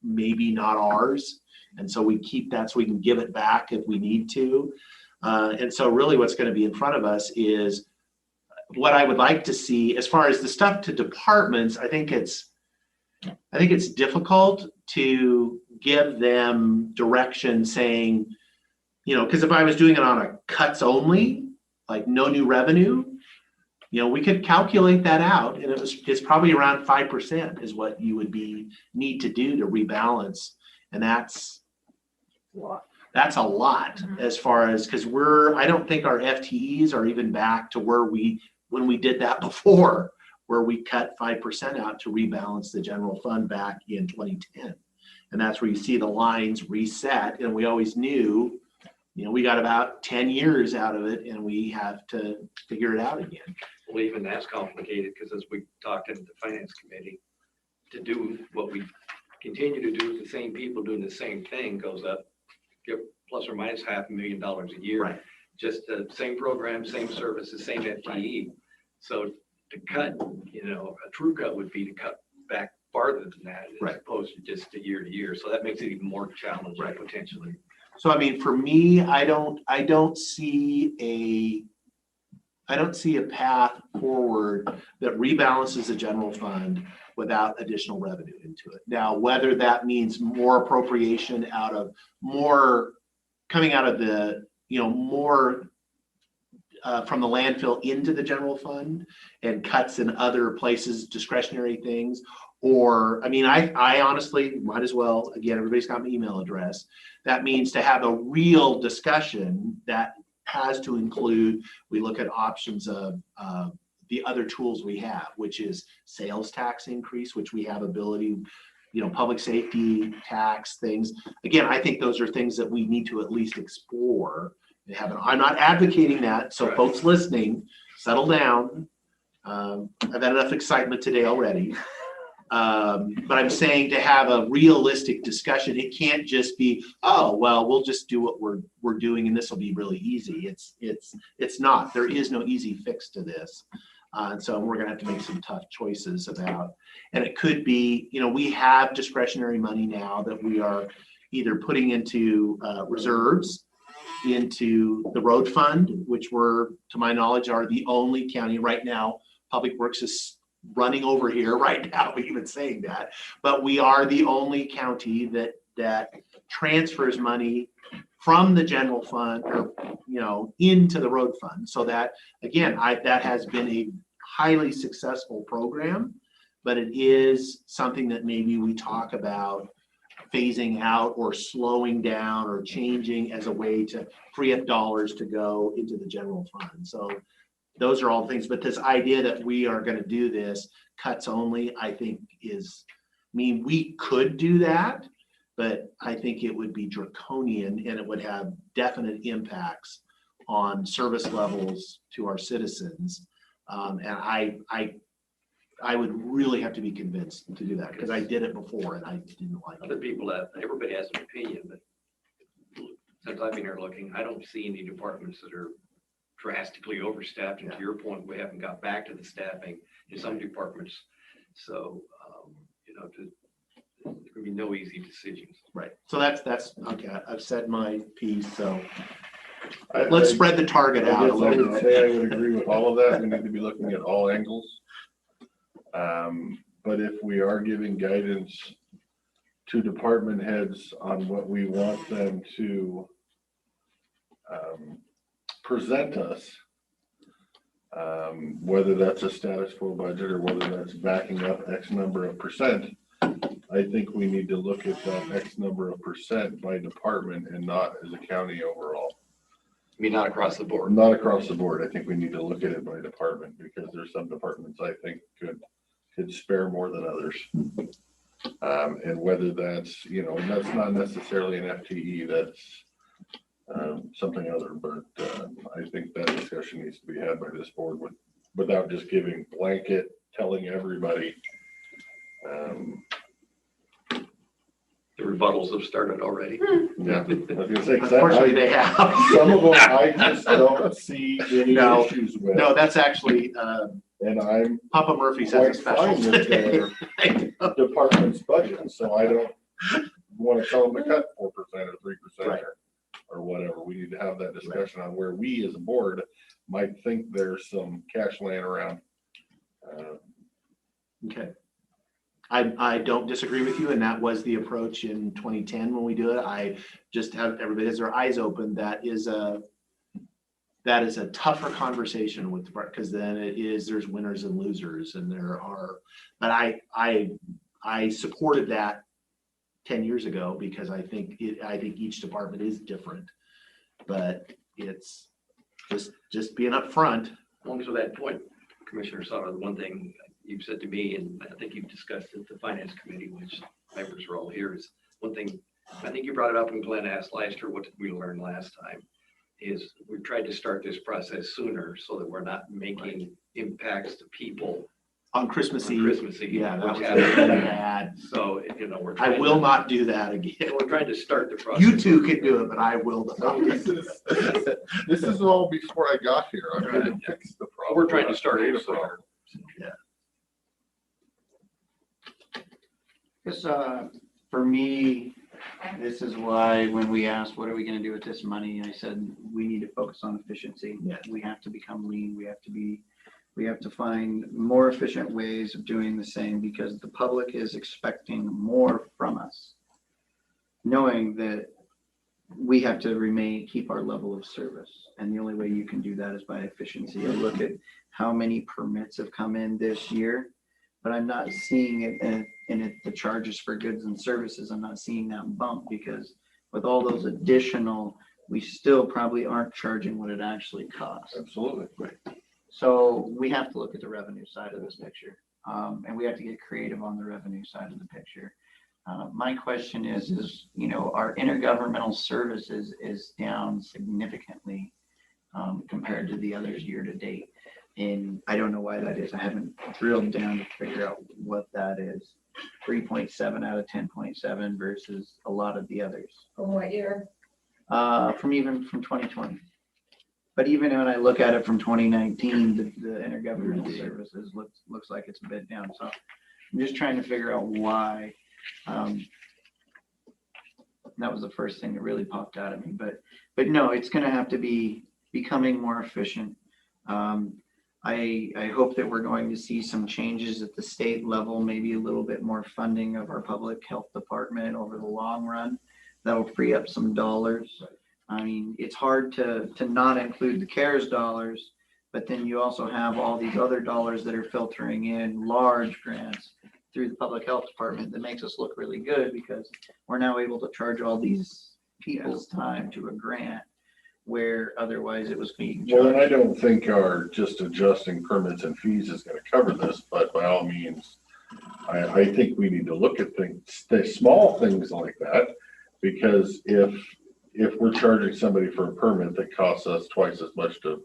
maybe not ours. And so we keep that so we can give it back if we need to. And so really what's going to be in front of us is what I would like to see as far as the stuff to departments. I think it's difficult to give them direction saying, because if I was doing it on a cuts only, like no new revenue, we could calculate that out, and it's probably around 5% is what you would need to do to rebalance, and that's a lot as far as, because I don't think our FTEs are even back to when we did that before, where we cut 5% out to rebalance the general fund back in 2010. And that's where you see the lines reset. And we always knew, we got about 10 years out of it and we have to figure it out again. Well, even that's complicated because as we talked in the finance committee, to do what we continue to do with the same people doing the same thing goes up, plus or minus $500,000 a year. Right. Just the same program, same services, same FTE. Right. So to cut, a true cut would be to cut back farther than that, as opposed to just a year to year. So that makes it even more challenging potentially. So for me, I don't see a path forward that rebalances the general fund without additional revenue into it. Now, whether that means more appropriation coming out of the, more from the landfill into the general fund and cuts in other places, discretionary things, or, I honestly might as well, again, everybody's got my email address. That means to have a real discussion that has to include, we look at options of the other tools we have, which is sales tax increase, which we have ability, public safety tax things. Again, I think those are things that we need to at least explore. I'm not advocating that, so folks listening, settle down. I've had enough excitement today already. But I'm saying to have a realistic discussion, it can't just be, oh, well, we'll just do what we're doing and this will be really easy. It's not. There is no easy fix to this. And so we're going to have to make some tough choices about, and it could be, we have discretionary money now that we are either putting into reserves, into the road fund, which we're, to my knowledge, are the only county right now. Public Works is running over here right now, even saying that, but we are the only county that transfers money from the general fund or into the road fund. So that, again, that has been a highly successful program, but it is something that maybe we talk about phasing out or slowing down or changing as a way to free up dollars to go into the general fund. So those are all things, but this idea that we are going to do this cuts only, I think we could do that, but I think it would be draconian and it would have definite impacts on service levels to our citizens. And I would really have to be convinced to do that because I did it before and I didn't like Other it. people have, everybody has an opinion, but since I've been here looking, I don't see any departments that are drastically overstaffed. And to your point, we haven't got back to the staffing in some departments. So, there can be no easy decisions. Right. So that's okay. I've said my piece. So let's spread the target out a I little would bit. say I would agree with all of that. We need to be looking at all angles. But if we are giving guidance to department heads on what we want them to present us, whether that's a status quo budget or whether that's backing up X number of percent, I think we need to look at that X number of percent by department and not as a county overall. I mean, not across the board. Not across the board. I think we need to look at it by department because there's some departments I think could spare more than others. And whether that's, and that's not necessarily an FTE, that's something other, but I think that discussion needs to be had by this board without just giving blanket, telling everybody. The rebuttals have started already. Yeah. I was gonna say, 'cause Unfortunately, they have. Some of them I just don't see any No. issues with. No, that's actually, And I'm Papa Murphy says a quite special fine with today. their department's budget, so I don't want to tell them to cut 4% or 3% Right. or whatever. We need to have that discussion on where we as a board might think there's some cash laying around. Okay. I don't disagree with you, and that was the approach in 2010 when we do it. I just have everybody has their eyes open. That is a tougher conversation with, because then there's winners and losers, and but I supported that 10 years ago because I think each department is different, but it's just being upfront. Along with that point, Commissioner Sauter, the one thing you've said to me, and I think you've discussed at the finance committee, which members are all here, is one thing, I think you brought it up and Glenn asked last year, what did we learn last time? Is we tried to start this process sooner so that we're not making impacts to people On Christmas Eve. Yeah, that was which really happened. bad. So, we're I trying will to, not do that again. we're trying to start the process. You two can do it, but I will not. This is all before I got here. I'm going to fix the problem. We're trying to start Create it a problem. Because for me, this is why when we asked, what are we going to do with this money? I said, we need to focus on efficiency. Yeah. We have to become lean. We have to find more efficient ways of doing the same because the public is expecting more from us, knowing that we have to keep our level of service. And the only way you can do that is by efficiency. I look at how many permits have come in this year, but I'm not seeing it in the charges for goods and services. I'm not seeing that bump because with all those additional, we still probably aren't charging what it actually costs. Absolutely. Right. So we have to look at the revenue side of this picture, and we have to get creative on the revenue side of the picture. My question is, our intergovernmental services is down significantly compared to the others year to date. And I don't know why that is. I haven't drilled down to figure out what that is. 3.7 out of 10.7 versus a lot of the others. From what year? From 2020. But even when I look at it from 2019, the intergovernmental services looks like it's a bit down. So I'm just trying to figure out why. That was the first thing that really popped out at me. But no, it's going to have to be becoming more efficient. I hope that we're going to see some changes at the state level, maybe a little bit more funding of our public health department over the long run. That'll free up some dollars. I mean, it's hard to not include the CARES dollars, but then you also have all these other dollars that are filtering in, large grants through the public health department that makes us look really good because we're now able to charge all these people's time to a grant where otherwise it was being Well, and I charged. don't think our just adjusting permits and fees is gonna cover this, but by all means, I think we need to look at things, the small things like that. Because if we're charging somebody for a permit that costs us twice as much to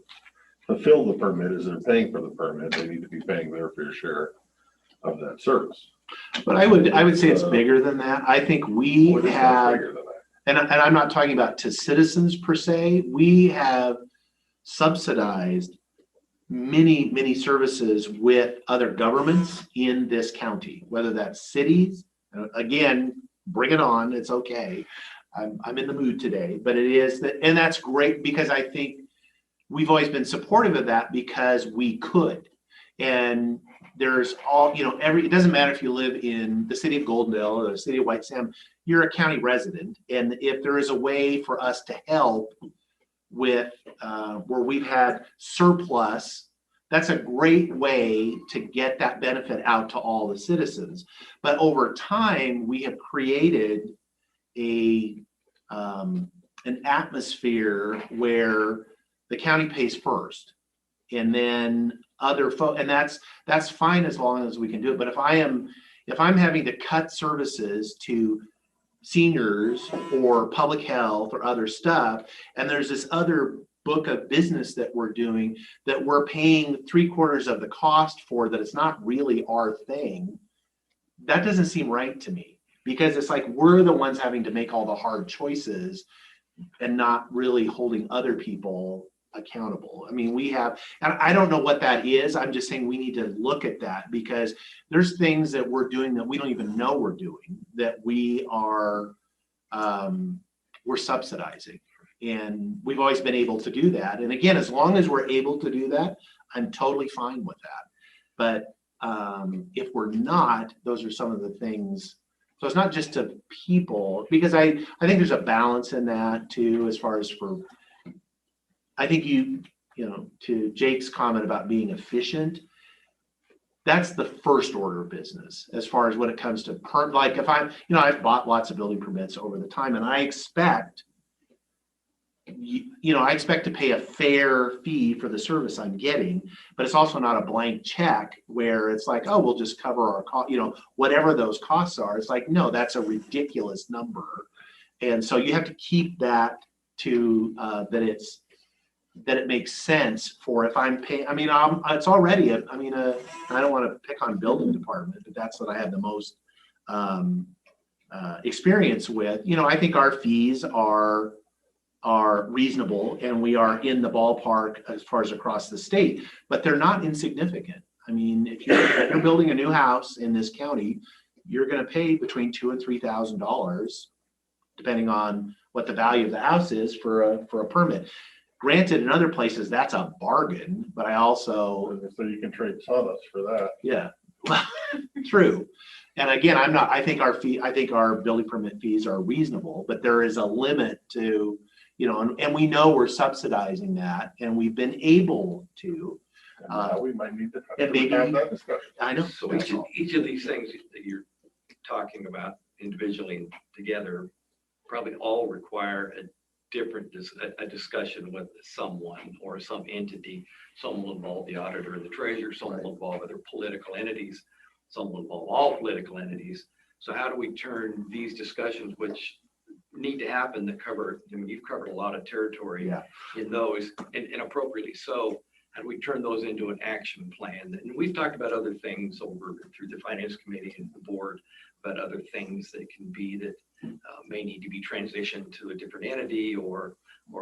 fulfill the permit as they're paying for the permit, they need to be paying their fair share of that service. But I would say it's bigger than that. I think we What is much have, bigger than that? and I'm not talking about to citizens per se, we have subsidized many services with other governments in this county, whether that's cities. Again, bring it on, it's okay. I'm in the mood today, but it is that, and that's great because I think we've always been supportive of that because we could. And there's all, it doesn't matter if you live in the city of Goldendale or the city of White Sand, you're a county resident. And if there is a way for us to help with where we've had surplus, that's a great way to get that benefit out to all the citizens. But over time, we have created an atmosphere where the county pays first, and then other folks, and that's fine as long as we can do it. But if I'm having to cut services to seniors or public health or other stuff, and there's this other book of business that we're doing that we're paying 3/4 of the cost for, that it's not really our thing, that doesn't seem right to me, because it's like we're the ones having to make all the hard choices and not really holding other people accountable. I mean, we have, and I don't know what that is. I'm just saying we need to look at that, because there's things that we're doing that we don't even know we're doing, that we are, we're subsidizing. And we've always been able to do that. And again, as long as we're able to do that, I'm totally fine with that. But if we're not, those are some of the things. So it's not just to people, because I think there's a balance in that too, as far as for, I think to Jake's comment about being efficient, that's the first order of business as far as when it comes to like if I'm, I've bought lots of building permits over the time, and I expect to pay a fair fee for the service I'm getting, but it's also not a blank check where it's like, oh, we'll just cover our cost, whatever those costs are. It's like, no, that's a ridiculous number. And so you have to keep that to that it makes sense for if I'm paying. I mean, it's already I don't want to pick on building department, but that's what I have the most experience with. I think our fees are reasonable, and we are in the ballpark as far as across the state, but they're not insignificant. I mean, if you're building a new house in this county, you're going to pay between $2,000 and $3,000, depending on what the value of the house is for a permit. Granted, in other places that's a bargain, but I also, So you can trade sawdust for that. yeah, true. And again, I think our building permit fees are reasonable, but there is a limit to, and we know we're subsidizing that, and we've been able to. We might need to and maybe have that discussion. I know. So each of these things that you're talking about individually and together probably all require a discussion with someone or some entity. Some will involve the auditor and the treasurer, some will involve other political entities, some will involve all political entities. So how do we turn these discussions, which need to happen, that cover, you've covered a lot of territory in those, and appropriately so, how do we turn those into an action plan? And we've talked about other things over through the finance committee and the board, about other things that can be that may need to be transitioned to a different entity, or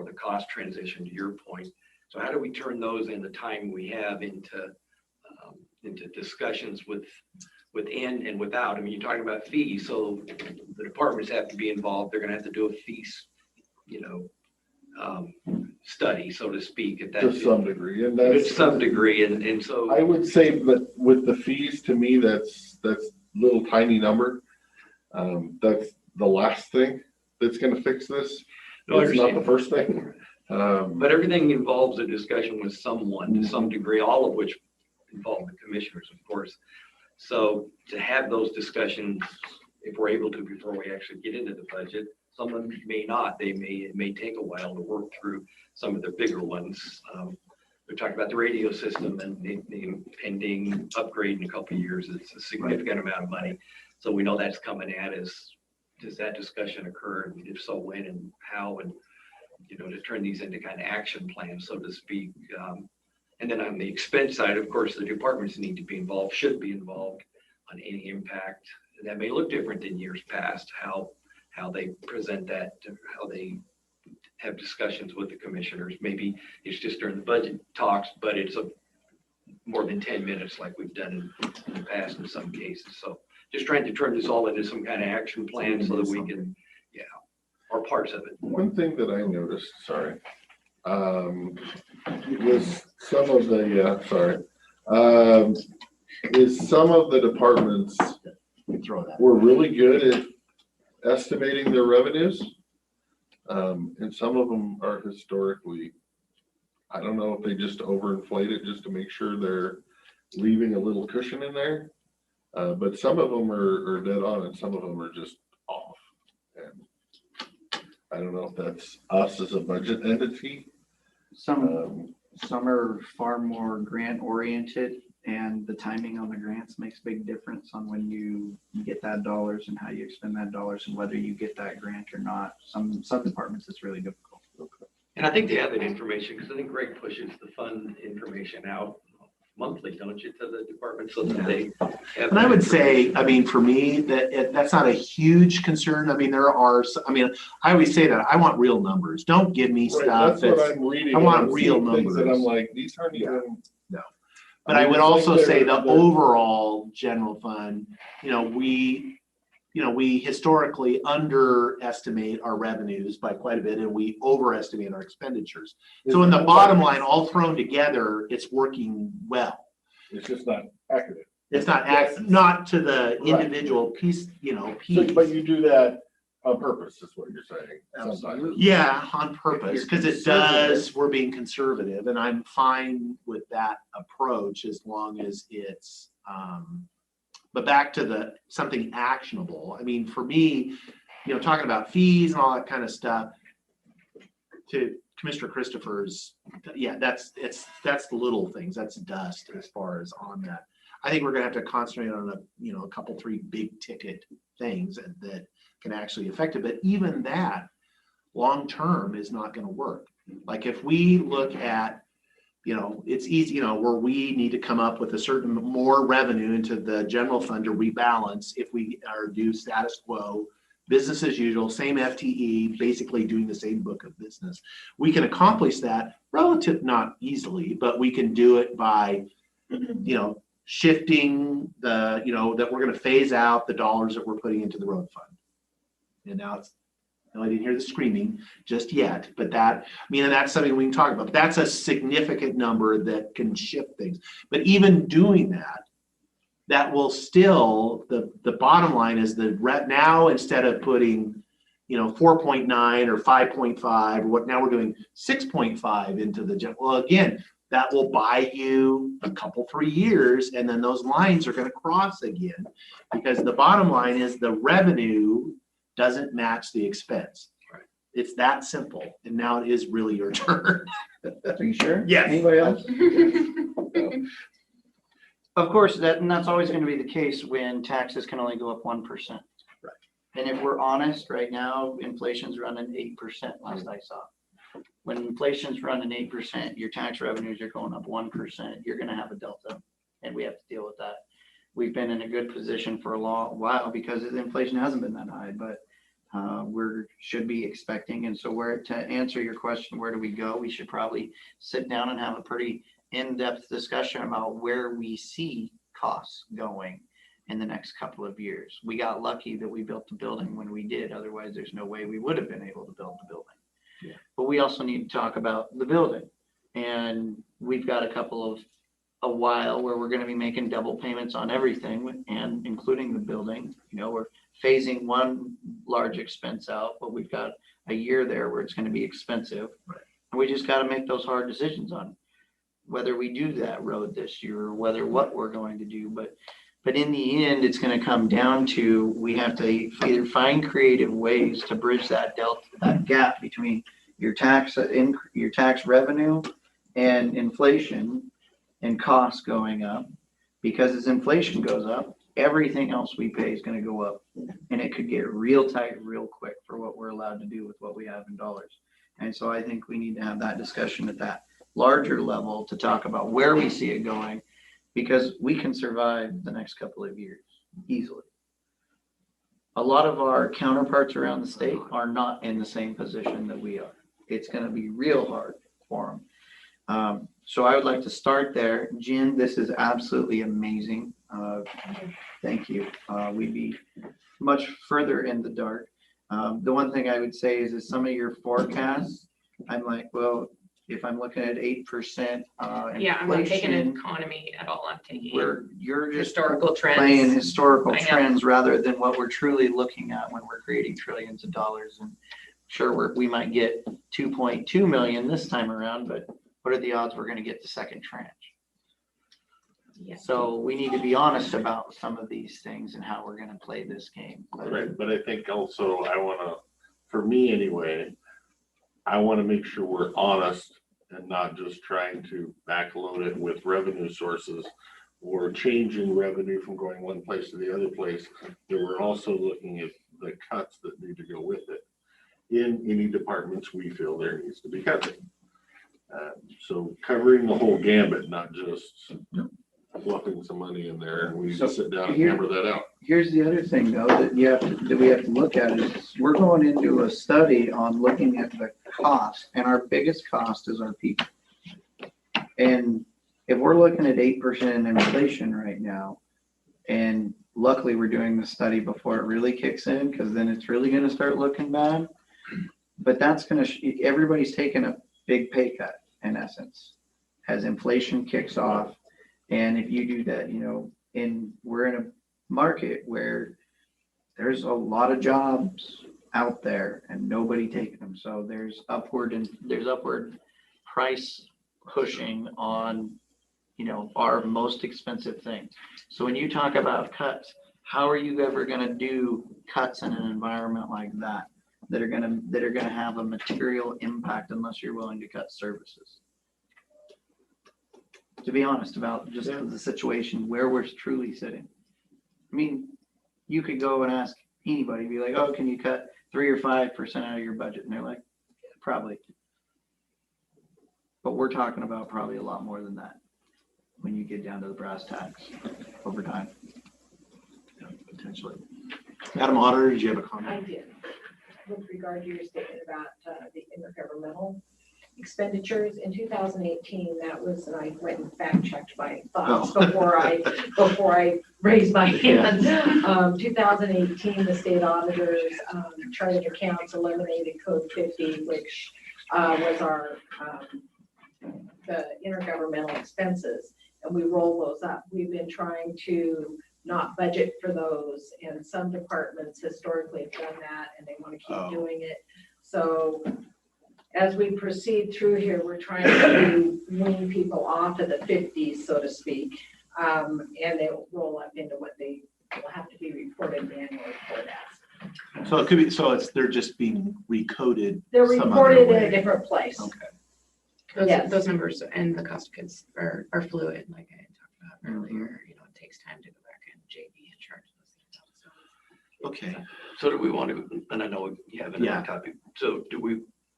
the cost transition, to your point. So how do we turn those in the time we have into discussions within and without? I mean, you're talking about fees, so the departments have to be involved. They're going to have to do a fees, study, so to speak, at that To some degree, and to that's some degree, and so I would say that with the fees, to me, that's little tiny number. That's the last thing that's going to fix this. No, I It's not understand. the first thing. But everything involves a discussion with someone to some degree, all of which involve the commissioners, of course. So to have those discussions, if we're able to, before we actually get into the budget, someone may not, it may take a while to work through some of the bigger ones. We're talking about the radio system and the pending upgrade in a couple of years. It's a significant amount of money. So we know that's coming at us. Does that discussion occur? And if so, when and how, and, you know, to turn these into kind of action plans, so to speak. And then on the expense side, of course, the departments need to be involved, should be involved on any impact. That may look different than years past, how they present that, how they have discussions with the commissioners. Maybe it's just during the budget talks, but it's more than 10 minutes like we've done in the past in some cases. So just trying to turn this all into some kind of action plan so that we can, or parts of it. One thing that I noticed, sorry, was some of the, is some of the departments were really good at estimating their revenues. And some of them are historically, I don't know if they just overinflate it just to make sure they're leaving a little cushion in there. But some of them are dead on and some of them are just off. And I don't know if that's us as a budget entity. Some are far more grant oriented, and the timing on the grants makes a big difference on when you get that dollars and how you expend that dollars and whether you get that grant or not. Some departments it's really difficult. And I think they have that information because I think Greg pushes the fund information out monthly, don't you, to the department, so that they have. And I would say, I mean, for me, that's not a huge concern. I mean, there are, I always say that I want real numbers. Don't give me stuff. That's what I'm reading. I want real numbers. And I'm like, these aren't even. No. But I would also say the overall general fund, we historically underestimate our revenues by quite a bit and we overestimate our expenditures. So in the bottom line, all thrown together, it's working well. It's just not accurate. It's not to the individual piece, piece. But you do that on purpose, is what you're saying. Absolutely. Yeah, on purpose, because it does, we're being conservative, and I'm fine with that approach as long as it's, but back to something actionable. I mean, for me, talking about fees and all that kind of stuff, to Commissioner Christopher's, that's the little things, that's dust as far as on that. I think we're gonna have to concentrate on a couple, 3 big ticket things that can actually affect it. But even that long-term is not gonna work. Like if we look at, it's easy, where we need to come up with a certain more revenue into the general fund to rebalance if we are do status quo, business as usual, same FTE, basically doing the same book of business. We can accomplish that not easily, but we can do it by, shifting that we're going to phase out the dollars that we're putting into the road fund. And now I didn't hear the screaming just yet, but that's something we can talk about. But that's a significant number that can shift things. But even doing that will still, the bottom line is now instead of putting, 4.9 or 5.5, now we're doing 6.5 into the general. Well, again, that will buy you a couple, 3 years, and then those lines are going to cross again, because the bottom line is the revenue doesn't match the expense. Right. It's that simple. And now it is really your turn. Are you sure? Yes. Anybody else? Of course, that's always going to be the case when taxes can only go up 1%. Right. And if we're honest, right now, inflation's running 8% last I saw. When inflation's running 8%, your tax revenues are going up 1%, you're going to have a delta, and we have to deal with that. We've been in a good position for a long while because the inflation hasn't been that high, but should be expecting. And so to answer your question, where do we go? We should probably sit down and have a pretty in-depth discussion about where we see costs going in the next couple of years. We got lucky that we built the building when we did. Otherwise, there's no way we would have been able to build the building. Yeah. But we also need to talk about the building. And we've got a while where we're going to be making double payments on everything, and including the building. We're phasing one large expense out, but we've got a year there where it's going to be expensive. Right. And we just got to make those hard decisions on whether we do that road this year or what we're going to do. But But in the end, it's gonna come down to, we have to either find creative ways to bridge that delta, that gap between your tax revenue and inflation and costs going up. Because as inflation goes up, everything else we pay is gonna go up. And it could get real tight real quick for what we're allowed to do with what we have in dollars. And so I think we need to have that discussion at that larger level to talk about where we see it going, because we can survive the next couple of years easily. A lot of our counterparts around the state are not in the same position that we are. It's gonna be real hard for them. So I would like to start there. Jen, this is absolutely amazing. Thank you. We'd be much further in the dark. The one thing I would say is some of your forecasts, I'm like, well, if I'm looking at 8% Yeah, I'm not taking inflation, economy at all. I'm taking where you're just historical trends. playing historical I know. trends rather than what we're truly looking at when we're creating trillions of dollars. And sure, we might get 2.2 million this time around, but what are the odds we're going to get the second tranche? Yeah. So we need to be honest about some of these things and how we're going to play this game. Right, but I think also I wanna, for me anyway, I wanna make sure we're honest and not just trying to backload it with revenue sources or changing revenue from going one place to the other place. That we're also looking at the cuts that need to go with it. In any departments we feel there needs to be cutting. So covering the whole gambit, not just fluffing some money in there, and we So sit down and here- hammer that out. Here's the other thing though, that we have to look at is we're going into a study on looking at the cost, and our biggest cost is our people. And if we're looking at 8% inflation right now, and luckily we're doing the study before it really kicks in, because then it's really gonna start looking bad. But that's gonna, everybody's taking a big pay cut in essence, as inflation kicks off. And if you do that, we're in a market where there's a lot of jobs out there and nobody taking them. So there's upward price pushing on, our most expensive thing. So when you talk about cuts, how are you ever going to do cuts in an environment like that are going to have a material impact unless you're willing to cut services? To be honest about just the situation where we're truly sitting. I mean, you could go and ask anybody, be like, oh, can you cut 3 or 5% out of your budget? And they're like, yeah, probably. But we're talking about probably a lot more than that when you get down to the brass tacks over time. Yeah, potentially. Madam Auditor, did you have a I comment? did. With regard to your statement about the intergovernmental expenditures in 2018, that was, and I went and fact checked my thoughts before I raised my hand. 2018, the state auditors charted accounts eliminated Code 50, which was our the intergovernmental expenses, and we roll those up. We've been trying to not budget for those, and some departments historically have done that, and they want to keep doing it. So as we proceed through here, we're trying to wean people off of the 50s, so to speak, and they will roll up into what they will have to be reported in the annual report as. So it could be, they're just being recoded. They're some other reported in way. a different place. Okay. Yes. Those numbers and the cost of goods are fluid, like I talked about earlier. It takes time to go back and JB and charge those things out. Okay. So do we want to, and I know you have Yeah. another topic, so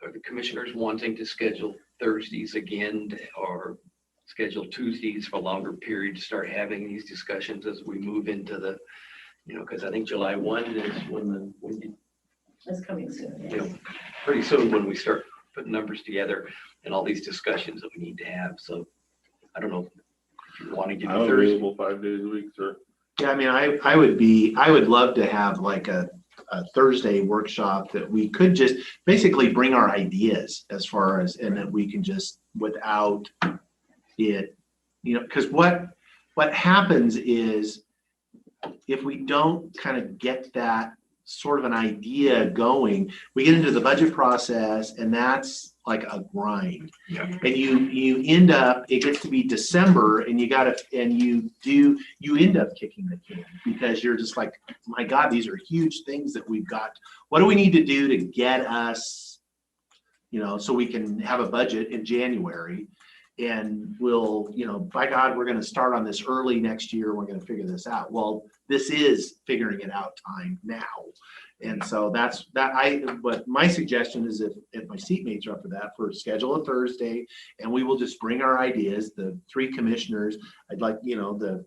are the commissioners wanting to schedule Thursdays again or schedule Tuesdays for a longer period to start having these discussions as we move into the, because I think July 1 is when It's coming soon. you know, Yes. pretty soon when we start putting numbers together and all these discussions that we need to have. So I don't know if you want to give I'm me Thursday. available 5 days a week, sir. Yeah, I mean, I would love to have like a Thursday workshop that we could just basically bring our ideas as far as, and that we can just without it, because what happens is if we don't kind of get that sort of an idea going, we get into the budget process and that's like a grind. Yeah. And you end up, it gets to be December and you end up kicking the can because you're just like, my God, these are huge things that we've got. What do we need to do to get us, so we can have a budget in January? And we'll, by God, we're going to start on this early next year. We're going to figure this out. Well, this is figuring it out time now. And so but my suggestion is if my seatmates are up for that, for schedule a Thursday, and we will just bring our ideas, the 3 commissioners, I'd like, the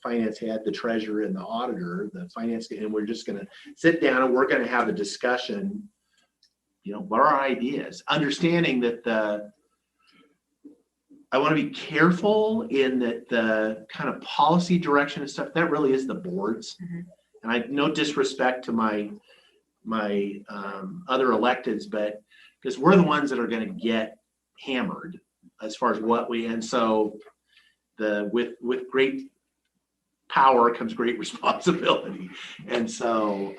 finance head, the treasurer and the auditor, the finance, and we're just going to sit down and we're going to have a discussion, what are our ideas? Understanding that I want to be careful in that the kind of policy direction and stuff, that really is the board's. Mhm. And I, no disrespect to my other electeds, but because we're the ones that are going to get hammered as far as and so with great power comes great responsibility. And so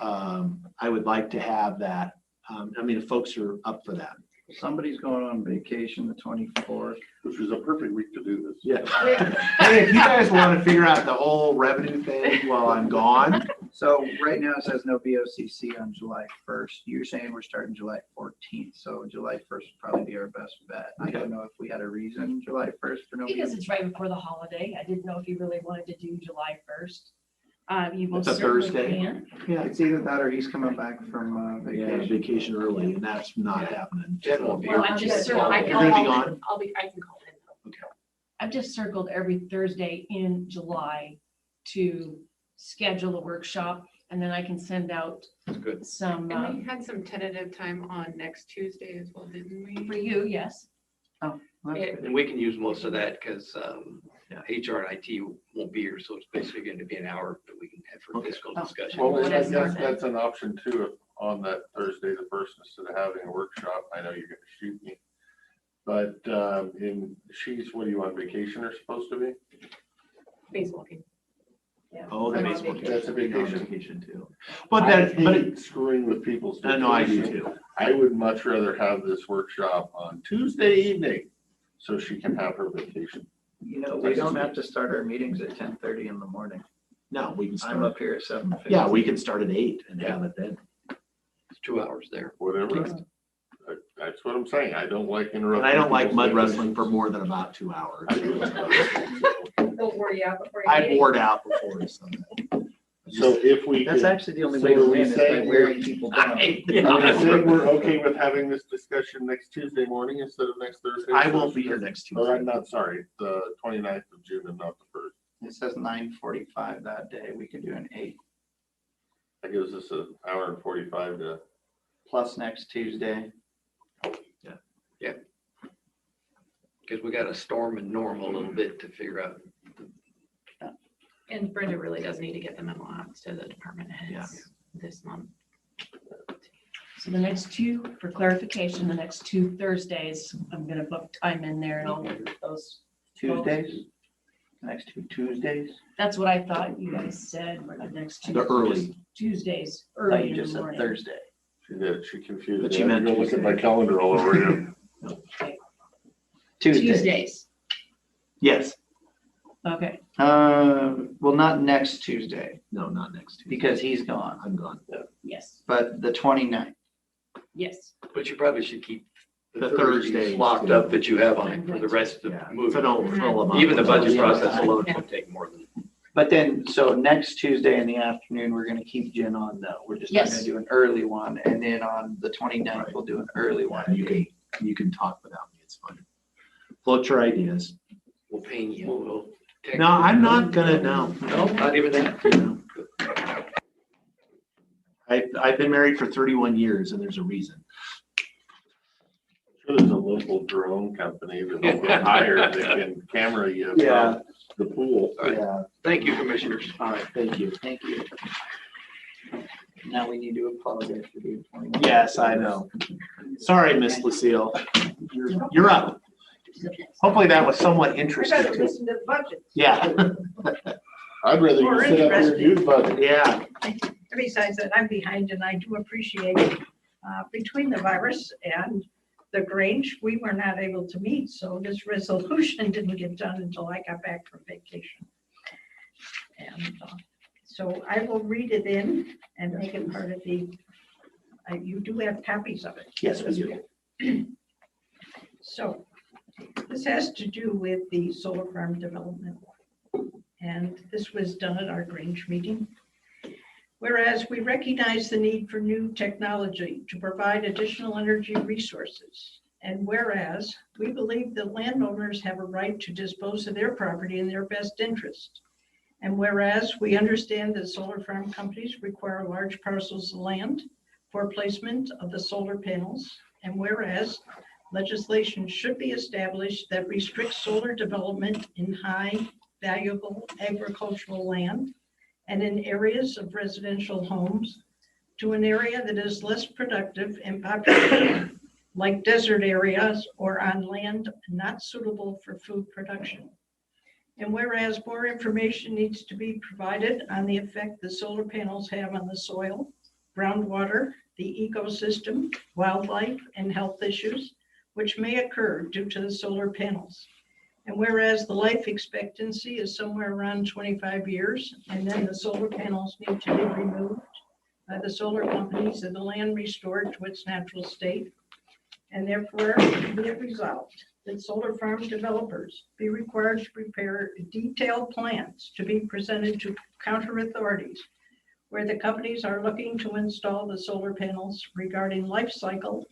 I would like to have that. If folks are up for that. Somebody's going on vacation the 24th. Which is a perfect week to do this. Yeah. Hey, if you guys want to figure out the whole revenue thing while I'm gone. So right now it says no BoCC on July 1st. You're saying we're starting July 14th. So July 1st would probably be our best bet. I don't know if we had a reason July 1st for no. Because it's right before the holiday. I didn't know if you really wanted to do July 1st. You It's most a certainly Thursday. can. Yeah. It's either that or he's coming back from vacation. Vacation early, and that's not happening. Jen won't be Well, here. I'm just, You're I gonna be can gone? I can call in. I've just circled every Thursday in July to schedule a workshop, and then I can send out That's good. some, And we had some tentative time on next Tuesday as well, didn't we? for you, yes. That's good. And we can use most of that because HR and IT won't be here, so it's basically going to be an hour that we can have for Okay. fiscal discussion. Well, Well, I that's guess not- that's an option too, on that Thursday, the first, instead of having a workshop. I know you're gonna shoot me. But she's, what are you, on vacation or supposed to be? Spacewalking. Oh, I'm on that's vacation. That's a vacation. vacation too. But but hate screwing with people's. no, I do vacation. too. I would much rather have this workshop on Tuesday evening so she can have her vacation. We don't have to start our meetings at 10:30 in the morning. No, we can I'm start. up here at 7:50. Yeah, we can start at 8 and have it then. It's 2 hours there. Whatever. That's what I'm saying. I don't like interrupting. And I don't like people's mud vacations. wrestling for more than about 2 hours. Don't worry out before you I get it. bored out before. So. So if we. That's could- actually the only so way to are we win is by saying wearing people down. Are we saying we're okay with having this discussion next Tuesday morning instead of next Thursday? I won't be here next Or I'm Tuesday. not, sorry, the 29th of June and not the 1st. It says 9:45 that day. We could do an 8 That gives us an hour and 45 to. plus next Tuesday. Because we got to storm and norm a little bit to figure out. And Brenda really does need to get the memo out to the department heads this month. So the next two, for clarification, the next 2 Thursdays, I'm gonna book time in there and I'll move those. Tuesdays? Next 2 Tuesdays? That's what I thought you guys said, were the next 2. The early. Tuesdays, I thought early you in just the said morning. Thursday. She did, she confused But me. she I had to meant go look at my Tuesday. calendar all over again. Tuesdays, Yes. okay. Well, not next Tuesday No, not next Tuesday. because he's gone, I'm gone. Yes, but the 29th. yes. But you probably should keep The the Thursdays. Thursdays locked up that you have on for the rest of Yeah. the movie. So don't fill them up. Even the budget Yeah. process alone would take more than. But then, so next Tuesday in the afternoon, we're gonna keep Jen on though. We're just not Yes. gonna do an early one. And then on the 29th, we'll do an early one. You can talk without me. It's fine. Float your ideas. We'll pain you. We'll text No, you. I'm not gonna, no. No, not even that. No. I've been married for 31 years and there's a reason. Sure, there's a local drone company that will get hired that can camera you Yeah. from the pool. All right. Yeah. Thank you, commissioners. All right, thank you. Thank you. Now we need to apologize for being 21. Yes, I know. Sorry, Miss Lucille. You're up. Hopefully that was somewhat I interesting. gotta listen to the budget. Yeah, I'd rather you More sit up here and do the budget. yeah. Besides that, I'm behind and I do appreciate, between the virus and the Grange, we were not able to meet, so this resolution didn't get done until I got back from vacation. And so I will read it in and make it part of the, you do have copies of it. Yes, we do. So this has to do with the solar farm development. And this was done at our Grange meeting. Whereas we recognize the need for new technology to provide additional energy resources. And whereas we believe that landowners have a right to dispose of their property in their best interest. And whereas we understand that solar farm companies require large parcels of land for placement of the solar panels. And whereas legislation should be established that restricts solar development in high valuable agricultural land and in areas of residential homes to an area that is less productive and populated, like desert areas or on land not suitable for food production. And whereas more information needs to be provided on the effect the solar panels have on the soil, groundwater, the ecosystem, wildlife, and health issues, which may occur due to the solar panels. And whereas the life expectancy is somewhere around 25 years, and then the solar panels need to be removed by the solar companies and the land restored to its natural state. And therefore, be it resolved that solar farm developers be required to prepare detailed plans to be presented to counter authorities where the companies are looking to install the solar panels regarding life cycle,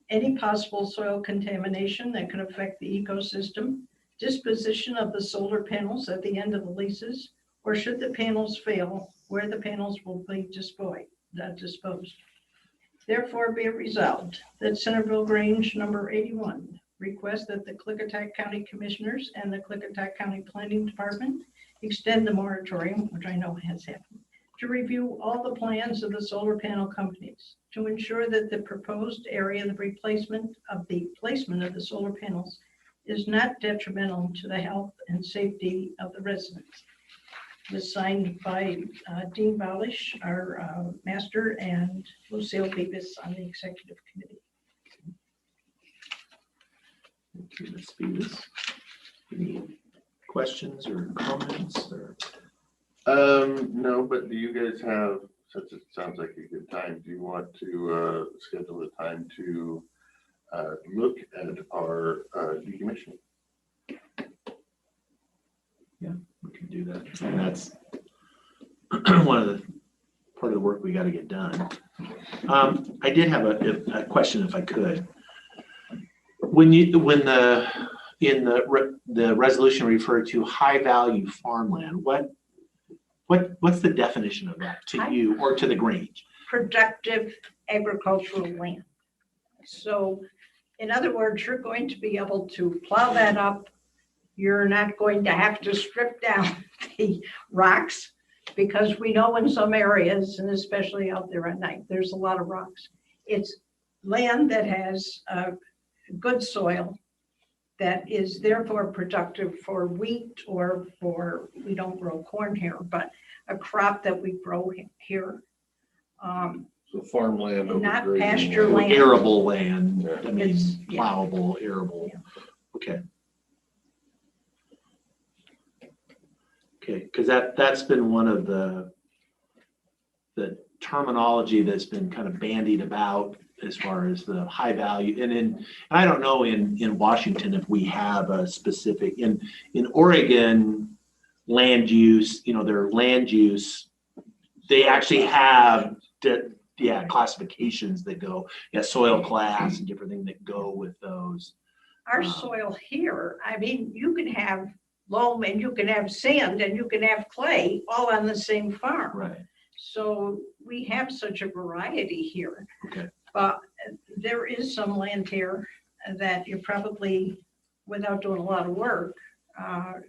any possible soil contamination that could affect the ecosystem, disposition of the solar panels at the end of the leases, or should the panels fail, where the panels will be disposed. Therefore, be it resolved that Centerville Grange number 81 requests that the Klickitat County Commissioners and the Klickitat County Planning Department extend the moratorium, which I know has happened, to review all the plans of the solar panel companies to ensure that the proposed area, the replacement of the placement of the solar panels is not detrimental to the health and safety of the residents. It was signed by Dean Balish, our master, and Lucille Beavis on the executive committee. Thank you, Ms. Beavis. Any questions or comments or? No, but do you guys have, since it sounds like a good time, do you want to schedule a time to look at our decommissioning? Yeah, we can do that. And that's one of the part of the work we got to get done. I did have a question, if I could. When the resolution referred to high value farmland, what's the definition of that to you or to the Grange? Productive agricultural land. So in other words, you're going to be able to plow that up. You're not going to have to strip down the rocks because we know in some areas, and especially out there at night, there's a lot of rocks. It's land that has good soil that is therefore productive for wheat or for, we don't grow corn here, but a crop that we grow here. So farmland over Not grazing pasture land. land. Arable land, Yeah. I mean, It's- yeah. plowable, arable. Yeah. Okay. Okay, because that's been one of the terminology that's been kind of bandied about as far as the high value. And I don't know in Washington if we have a specific, in Oregon, land use, their land use, they actually have classifications that go, soil class and different things that go with those. Our soil here, I mean, you can have loam and you can have sand and you can have clay all on the same farm. Right. So we have such a variety here. Okay. But there is some land here that you probably, without doing a lot of work,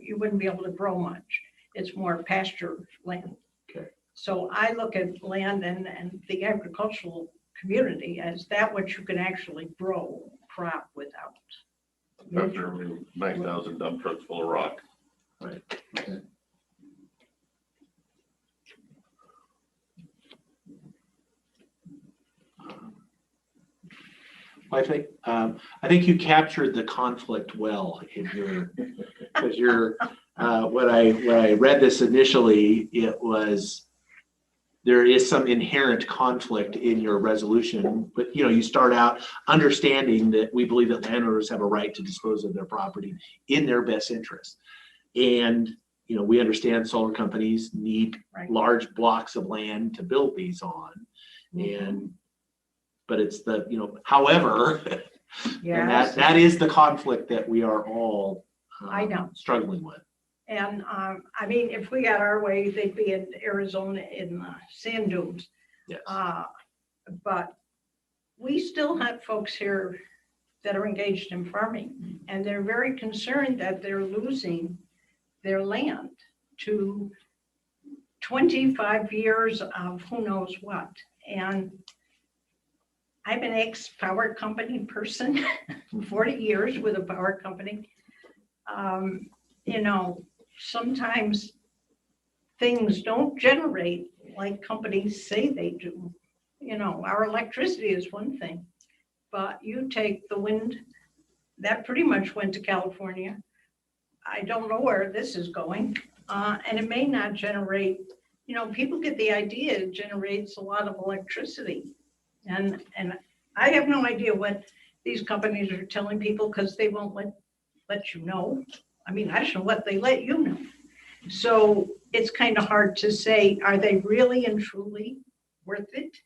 you wouldn't be able to grow much. It's more pasture land. Okay. So I look at land and the agricultural community as that which you can actually grow crop without. After 9,000 dump trucks full of rock. Right. Okay. I think you captured the conflict well in your, because when I read this initially, it was, there is some inherent conflict in your resolution, but you start out understanding that we believe that landowners have a right to dispose of their property in their best interest. And, we understand solar companies need large blocks of land to build these on. But it's however, and that is the conflict that we are all I know. struggling with. And I mean, if we got our way, they'd be in Arizona in sand dunes. Yes. But we still have folks here that are engaged in farming, and they're very concerned that they're losing their land to 25 years of who knows what. And I'm an ex-power company person, 40 years with a power company. Sometimes things don't generate like companies say they do. Our electricity is one thing, but you take the wind, that pretty much went to California. I don't know where this is going, and it may not generate, people get the idea it generates a lot of electricity. And I have no idea what these companies are telling people because they won't let you know. I mean, I don't know what they let you know. So it's kind of hard to say, are they really and truly worth it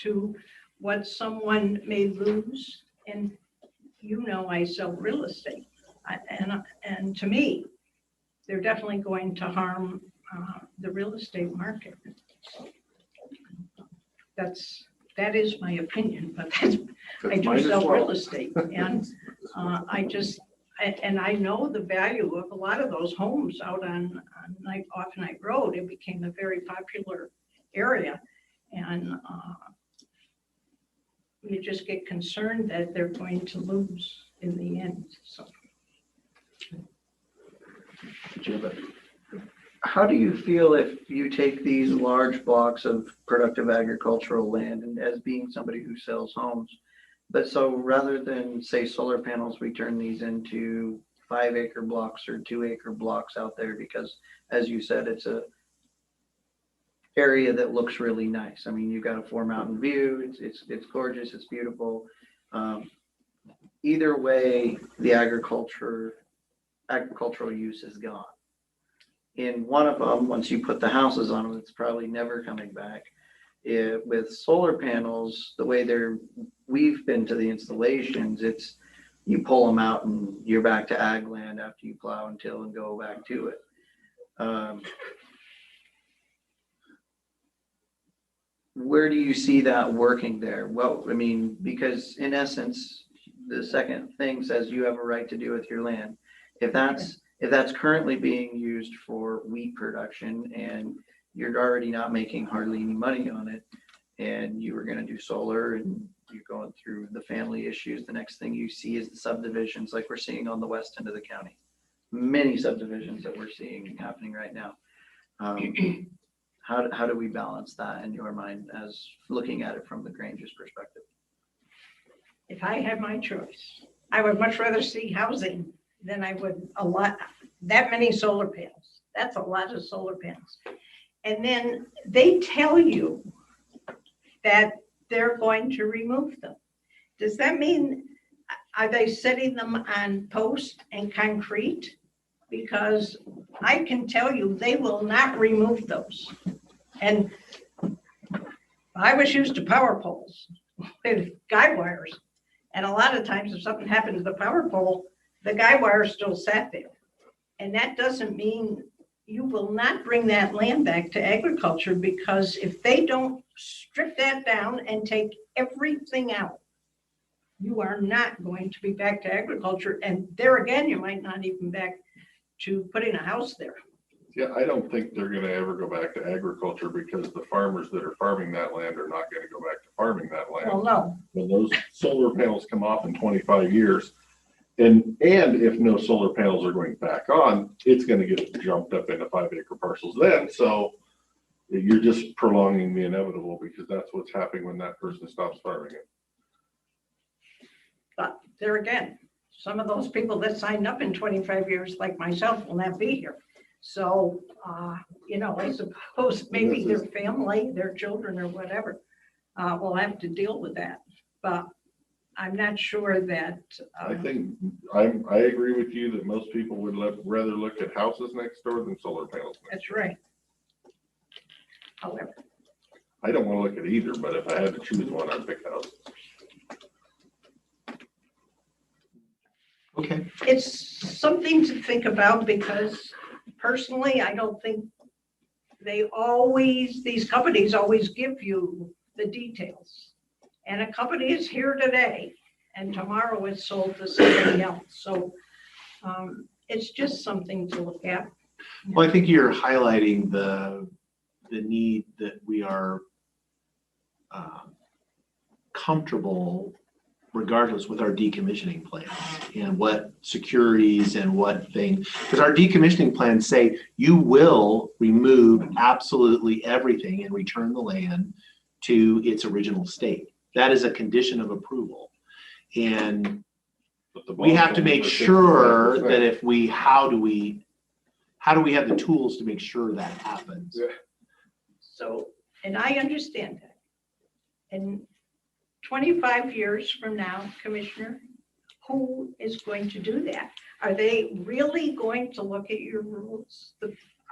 to what someone may lose? And I sell real estate. And to me, they're definitely going to harm the real estate market. That is my opinion, but I do sell real estate, and I know the value of a lot of those homes out on off Night Road. It became a very popular area, and you just get concerned that they're going to lose in the end. So. How do you feel if you take these large blocks of productive agricultural land, and as being somebody who sells homes, but so rather than say solar panels, we turn these into 5-acre blocks or 2-acre blocks out there, because as you said, it's a area that looks really nice. I mean, you've got a 4-mountain view. It's gorgeous. It's beautiful. Either way, the agricultural use is gone. In one of them, once you put the houses on them, it's probably never coming back. With solar panels, the way we've been to the installations, it's you pull them out and you're back to ag land after you plow and till and go back to it. Where do you see that working there? Well, I mean, because in essence, the second thing says you have a right to do with your land. If that's currently being used for wheat production and you're already not making hardly any money on it, and you were going to do solar and you're going through the family issues, the next thing you see is the subdivisions like we're seeing on the west end of the county. Many subdivisions that we're seeing happening right now. How do we balance that in your mind as looking at it from the Grange's perspective? If I had my choice, I would much rather see housing than I would that many solar panels. That's a lot of solar panels. And then they tell you that they're going to remove them. Does that mean, are they setting them on post and concrete? Because I can tell you they will not remove those. And I was used to power poles with guy wires. And a lot of times if something happened to the power pole, the guy wire still sat there. And that doesn't mean you will not bring that land back to agriculture, because if they don't strip that down and take everything out, you are not going to be back to agriculture. And there again, you might not even back to putting a house there. Yeah, I don't think they're gonna ever go back to agriculture, because the farmers that are farming that land are not gonna go back to farming that land. Well, no. When those solar panels come off in 25 years, and if no solar panels are going back on, it's gonna get jumped up into 5-acre parcels then. So you're just prolonging the inevitable, because that's what's happening when that person stops farming it. But there again, some of those people that signed up in 25 years, like myself, will not be here. So, you know, I suppose maybe their family, their children or whatever, will have to deal with that. But I'm not sure that. I think, I agree with you that most people would rather look at houses next door than solar panels. That's right. However, I don't want to look at either, but if I had to choose one, I'd pick houses. Okay. it's something to think about because personally, I don't think these companies always give you the details. And a company is here today and tomorrow it's sold to somebody else. So it's just something to look at. Well, I think you're highlighting the need that we are comfortable regardless with our decommissioning plans and what securities and what things, because our decommissioning plans say you will remove absolutely everything and return the land to its original state. That is a condition of approval. And we have to make sure that if how do we have the tools to make sure that happens? So, and I understand that. And 25 years from now, Commissioner, who is going to do that? Are they really going to look at your rules,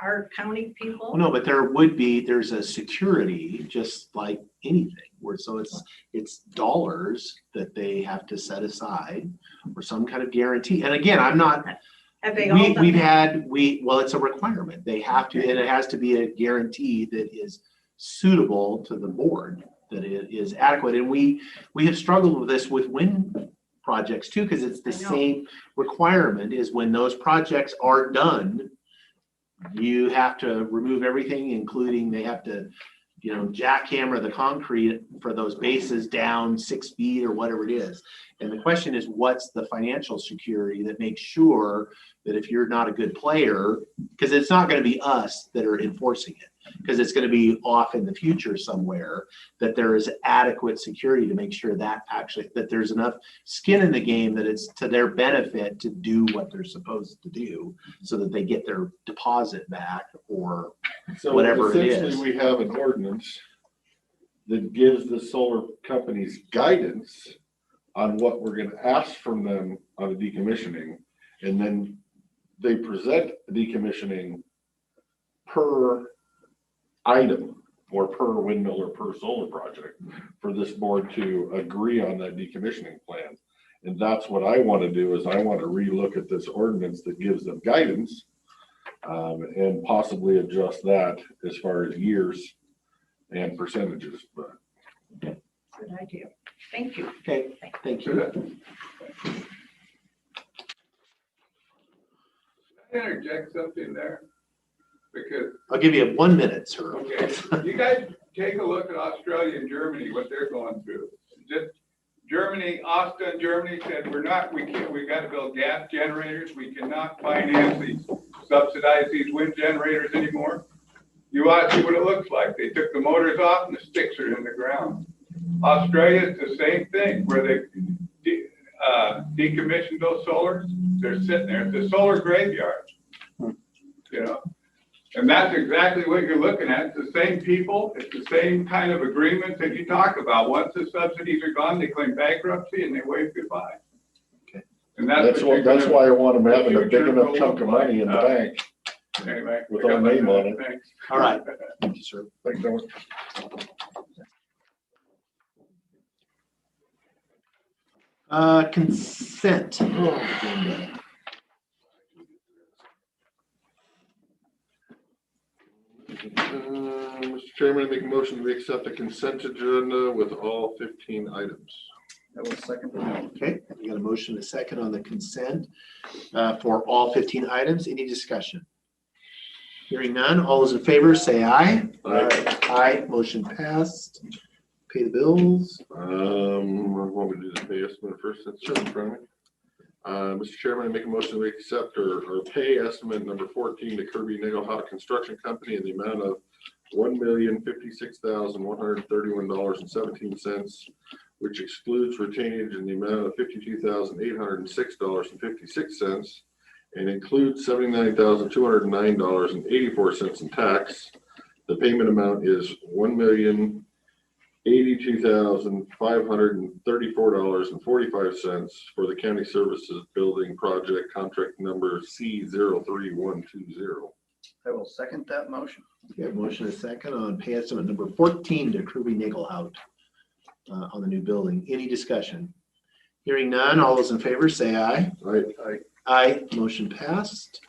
our county people? No, but there's a security just like anything where, so it's dollars that they have to set aside or some kind of guarantee. And again, I'm not, Have they all done that? well, it's a requirement. They have to, and it has to be a guarantee that is suitable to the board, that it is adequate. And we have struggled with this with wind projects too, because it's the same requirement is when those projects are done, you have to remove everything, including they have to, jackhammer the concrete for those bases down 6 feet or whatever it is. And the question is, what's the financial security that makes sure that if you're not a good player, because it's not going to be us that are enforcing it, because it's going to be off in the future somewhere, that there is adequate security to make sure that there's enough skin in the game that it's to their benefit to do what they're supposed to do so that they get their deposit back or whatever it is. Essentially, we have an ordinance that gives the solar companies guidance on what we're going to ask from them on a decommissioning, and then they present decommissioning per item or per windmill or per solar project for this board to agree on that decommissioning plan. And that's what I want to do, is I want to relook at this ordinance that gives them guidance and possibly adjust that as far as years and percentages. But Good idea. Thank you. Okay, thank you. Can I interject something there? Because, I'll give you 1 minute, sir. okay, you guys take a look at Australia and Germany, what they're going through. Just Germany, Austin, Germany said, we got to build gas generators. We cannot subsidize these wind generators anymore. You ought to see what it looks like. They took the motors off and the sticks are in the ground. Australia is the same thing, where they decommissioned those solars. They're sitting there. It's a solar graveyard, and that's exactly what you're looking at. It's the same people. It's the same kind of agreement that you talk about. Once the subsidies are gone, they claim bankruptcy and they wave goodbye. Okay. And that's why I want them having a big enough chunk of money in the bank. Anyway, with our name on it. Thanks. All right. Thank you, sir. Thanks so much. Consent. Mr. Chairman, I make a motion to accept the consent agenda with all 15 items. I will second that. Okay, we got a motion and a second on the consent for all 15 items. Any discussion? Hearing none, all those in favor say aye. Aye. Aye, motion passed. Pay the bills. I want me to do the pay estimate first, that's in front of me. Mr. Chairman, I make a motion to accept or pay estimate number 14 to Kirby Nagelhout Construction Company in the amount of $1,056,131.17 which excludes retainage in the amount of $52,806.56 and includes $79,209.84 in tax. The payment amount is $1,082,534.45 for the County Services Building Project Contract Number C03120. I will second that motion. We have motion and a second on pay estimate number 14 to Kruby Nagelhout on the new building. Any discussion? Hearing none, all those in favor say aye. Aye. Aye, motion passed.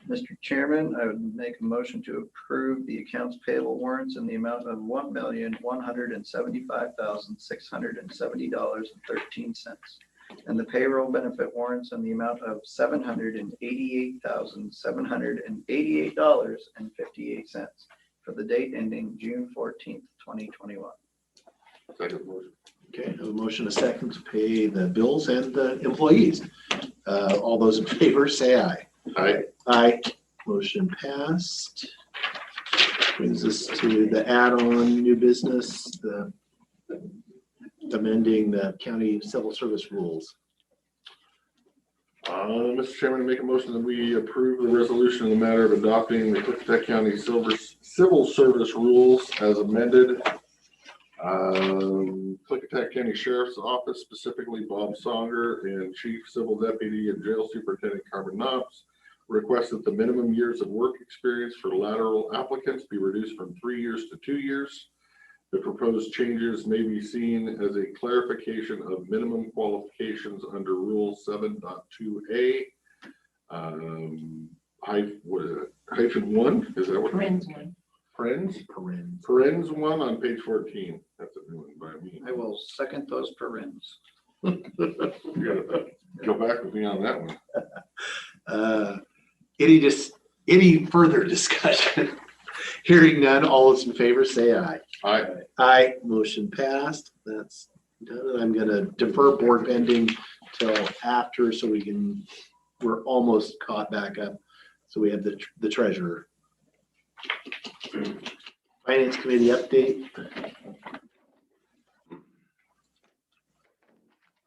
Mr. Chairman, I would make a motion to approve the accounts payable warrants in the amount of $1,175,670.13 and the payroll benefit warrants in the amount of $788,788.58 for the date ending June 14th, 2021. Second motion. Okay, I have a motion and a second to pay the bills and the employees. All those in favor say aye. Aye. Aye, motion passed. Brings us to the add-on new business, the amending the county civil service rules. Mr. Chairman, I make a motion that we approve the resolution in the matter of adopting the Klickitat County Civil Service Rules as amended. Klickitat County Sheriff's Office, specifically Bob Songer and Chief Civil Deputy and Jail Superintendent Carmen Knopf, request that the minimum years of work experience for lateral applicants be reduced from 3 years to 2 years. The proposed changes may be seen as a clarification of minimum qualifications under Rule 7.2A. -1, is that what? Parens 1 on page 14. That's a new one by me. I will second those parens. You gotta go back with me on that one. Any further discussion? Hearing none, all those in favor say aye. Aye. Aye, motion passed. That's done. I'm gonna defer board pending till after so we're almost caught back up. So we have the treasurer. Finance committee update.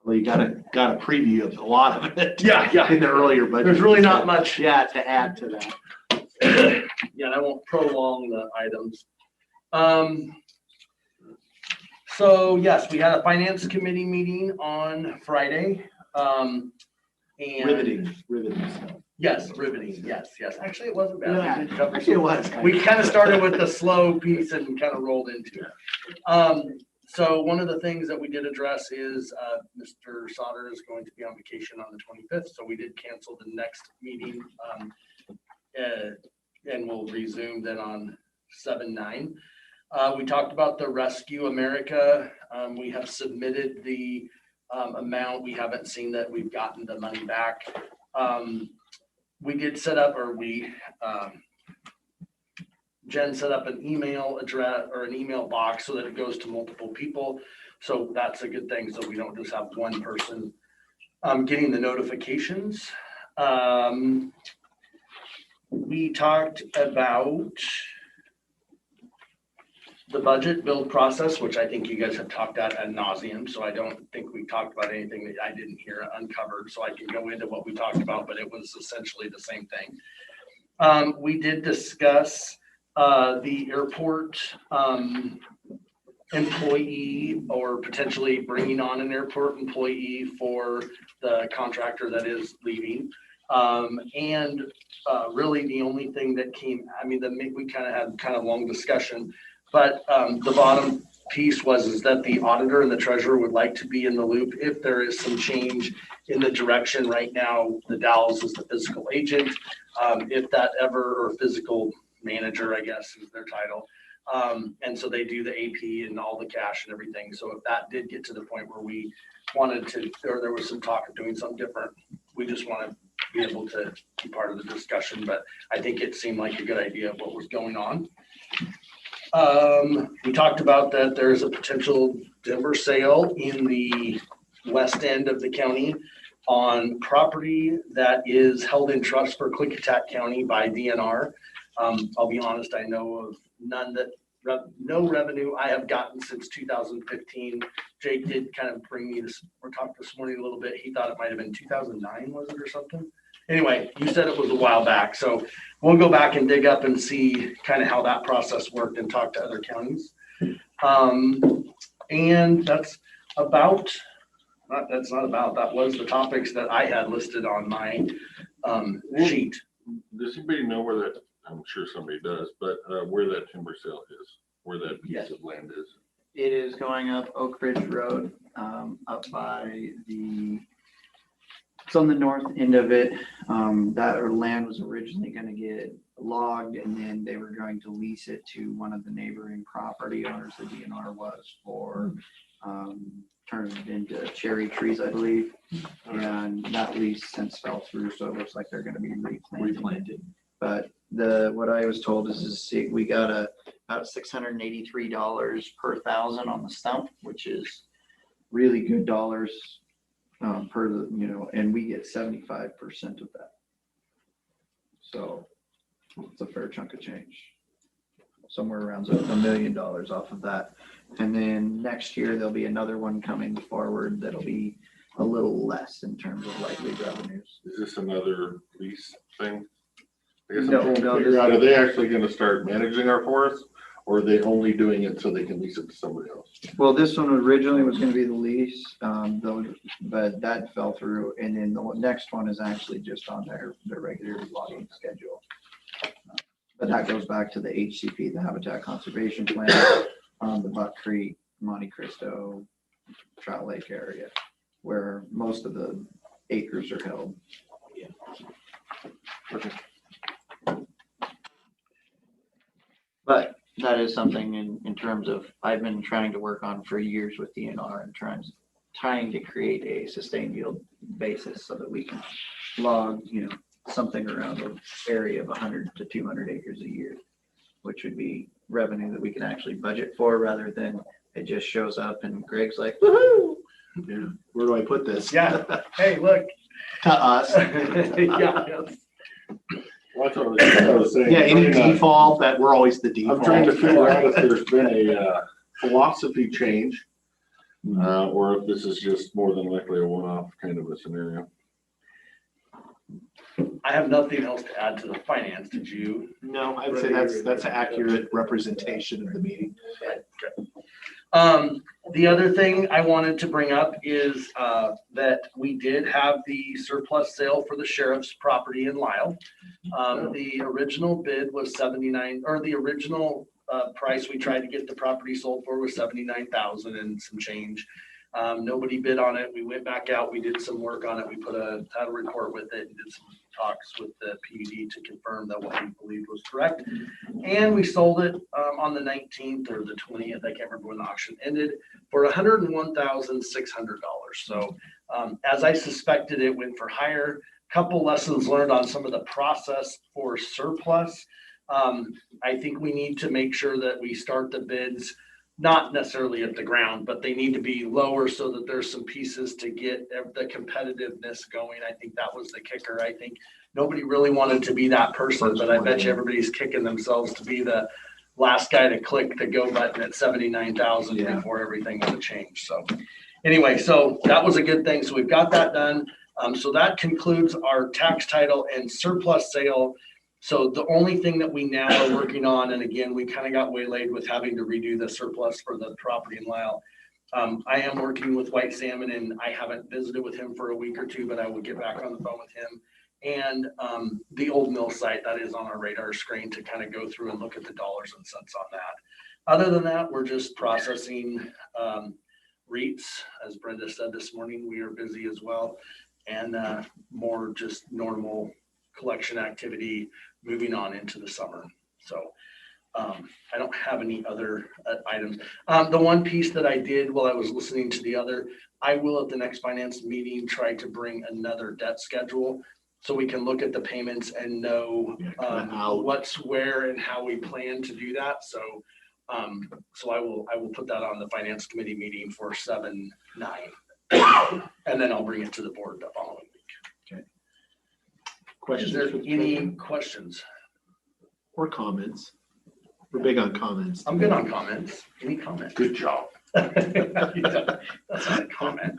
Well, you got a preview of a lot of it. Yeah. In the earlier budget. There's really not much. Yeah, to add to that. Yeah, and I won't prolong the items. So yes, we had a finance committee meeting on Friday. And Riveting. yes, riveting. Yes. Actually, it wasn't bad. Yeah, We did cover actually it some- was. We kind of started with the slow piece and kind of rolled into it. So one of the things that we did address is Mr. Sauter is going to be on vacation on the 25th. So we did cancel the next meeting. And we'll resume then on 7/9. We talked about the Rescue America. We have submitted the amount. We haven't seen that we've gotten the money back. We did set up, Jen set up an email address or an email box so that it goes to multiple people. So that's a good thing. So we don't just have one person getting the notifications. We talked about the budget build process, which I think you guys have talked about ad nauseum. So I don't think we talked about anything that I didn't hear uncovered. So I can go into what we talked about, but it was essentially the same thing. We did discuss the airport employee or potentially bringing on an airport employee for the contractor that is leaving. Really the only thing that came, we kind of had a long discussion, but the bottom piece is that the auditor and the treasurer would like to be in the loop if there is some change in the direction. Right now, the Dallas is the physical agent. If that ever, or physical manager, I guess is their title. And so they do the AP and all the cash and everything. So if that did get to the point where we wanted to, or there was some talk of doing something different, we just want to be able to be part of the discussion. But I think it seemed like a good idea of what was going on. We talked about that there's a potential timber sale in the west end of the county on property that is held in trust for Klickitat County by DNR. I'll be honest, I know of none that no revenue I have gotten since 2015. Jake did kind of bring me this, we talked this morning a little bit. He thought it might have been 2009, was it, or something? Anyway, you said it was a while back. So we'll go back and dig up and see kind of how that process worked and talk to other counties. And that was the topics that I had listed on my sheet. Does anybody know where that, I'm sure somebody does, but where that timber sale is, where that piece of land is? It is going up Oak Ridge Road, up by it's on the north end of it. That land was originally going to get logged, and then they were going to lease it to one of the neighboring property owners. The DNR was for turned it into cherry trees, I believe. And that lease since fell through, so it looks like they're going to be replanted. But what I was told is we got about $683 per thousand on the stump, which is really good dollars per the, and we get 75% of that. So it's a fair chunk of change. Somewhere around $1 million off of that. And then next year, there'll be another one coming forward that'll be a little less in terms of likely revenues. Is this another lease thing? I guess No, I'm trying to no, figure out, are they actually going to start managing our forests, or are they only doing it so they can lease it to somebody else? Well, this one originally was going to be the lease, but that fell through. And then the next one is actually just on their regular logging schedule. But that goes back to the HCP, the Habitat Conservation Plan, the Buck Creek, Monte Cristo, Trout Lake area, where most of the acres are held. Yeah. Okay. But that is something in terms of I've been trying to work on for years with DNR and trying to create a sustained yield basis so that we can log, something around an area of 100 to 200 acres a year, which would be revenue that we can actually budget for rather than it just shows up and Greg's like, woohoo! Yeah. Where do I put this? Yeah. Hey, look. To us. Yeah. Well, that's what I was saying. Yeah, any default that we're always the default. I'm trying to figure out if there's been a philosophy change, or if this is just more than likely a one-off kind of a scenario. I have nothing else to add to the finance. Did you? No, I'd say that's an accurate representation of the meeting. The other thing I wanted to bring up is that we did have the surplus sale for the sheriff's property in Lyle. The original bid was 79, or the original price we tried to get the property sold for was 79,000 and some change. Nobody bid on it. We went back out. We did some work on it. We put a title report with it and did some talks with the PUD to confirm that what we believed was correct. And we sold it on the 19th or the 20th. I can't remember when the auction ended, for $101,600. So as I suspected, it went for higher. Couple lessons learned on some of the process for surplus. I think we need to make sure that we start the bids not necessarily at the ground, but they need to be lower so that there's some pieces to get the competitiveness going. I think that was the kicker. I think nobody really wanted to be that person, but I bet you everybody's kicking themselves to be the last guy to click the go button at 79,000 before everything would have changed. So anyway, so that was a good thing. So we've got that done. So that concludes our tax title and surplus sale. So the only thing that we now are working on, and again, we kind of got waylaid with having to redo the surplus for the property in Lyle. I am working with White Salmon, and I haven't visited with him for a week or two, but I will get back on the phone with him. And the old mill site, that is on our radar screen to kind of go through and look at the dollars and cents on that. Other than that, we're just processing REITs. As Brenda said this morning, we are busy as well. And more just normal collection activity moving on into the summer. So I don't have any other items. The one piece that I did while I was listening to the other, I will at the next finance meeting try to bring another debt schedule so we can look at the payments and know what's where and how we plan to do that. So so I will put that on the finance committee meeting for 7/9, and then I'll bring it to the board the following week. Questions? Is there any questions or comments? We're big on comments. I'm good on comments. Any comment? Good job. That's not a comment.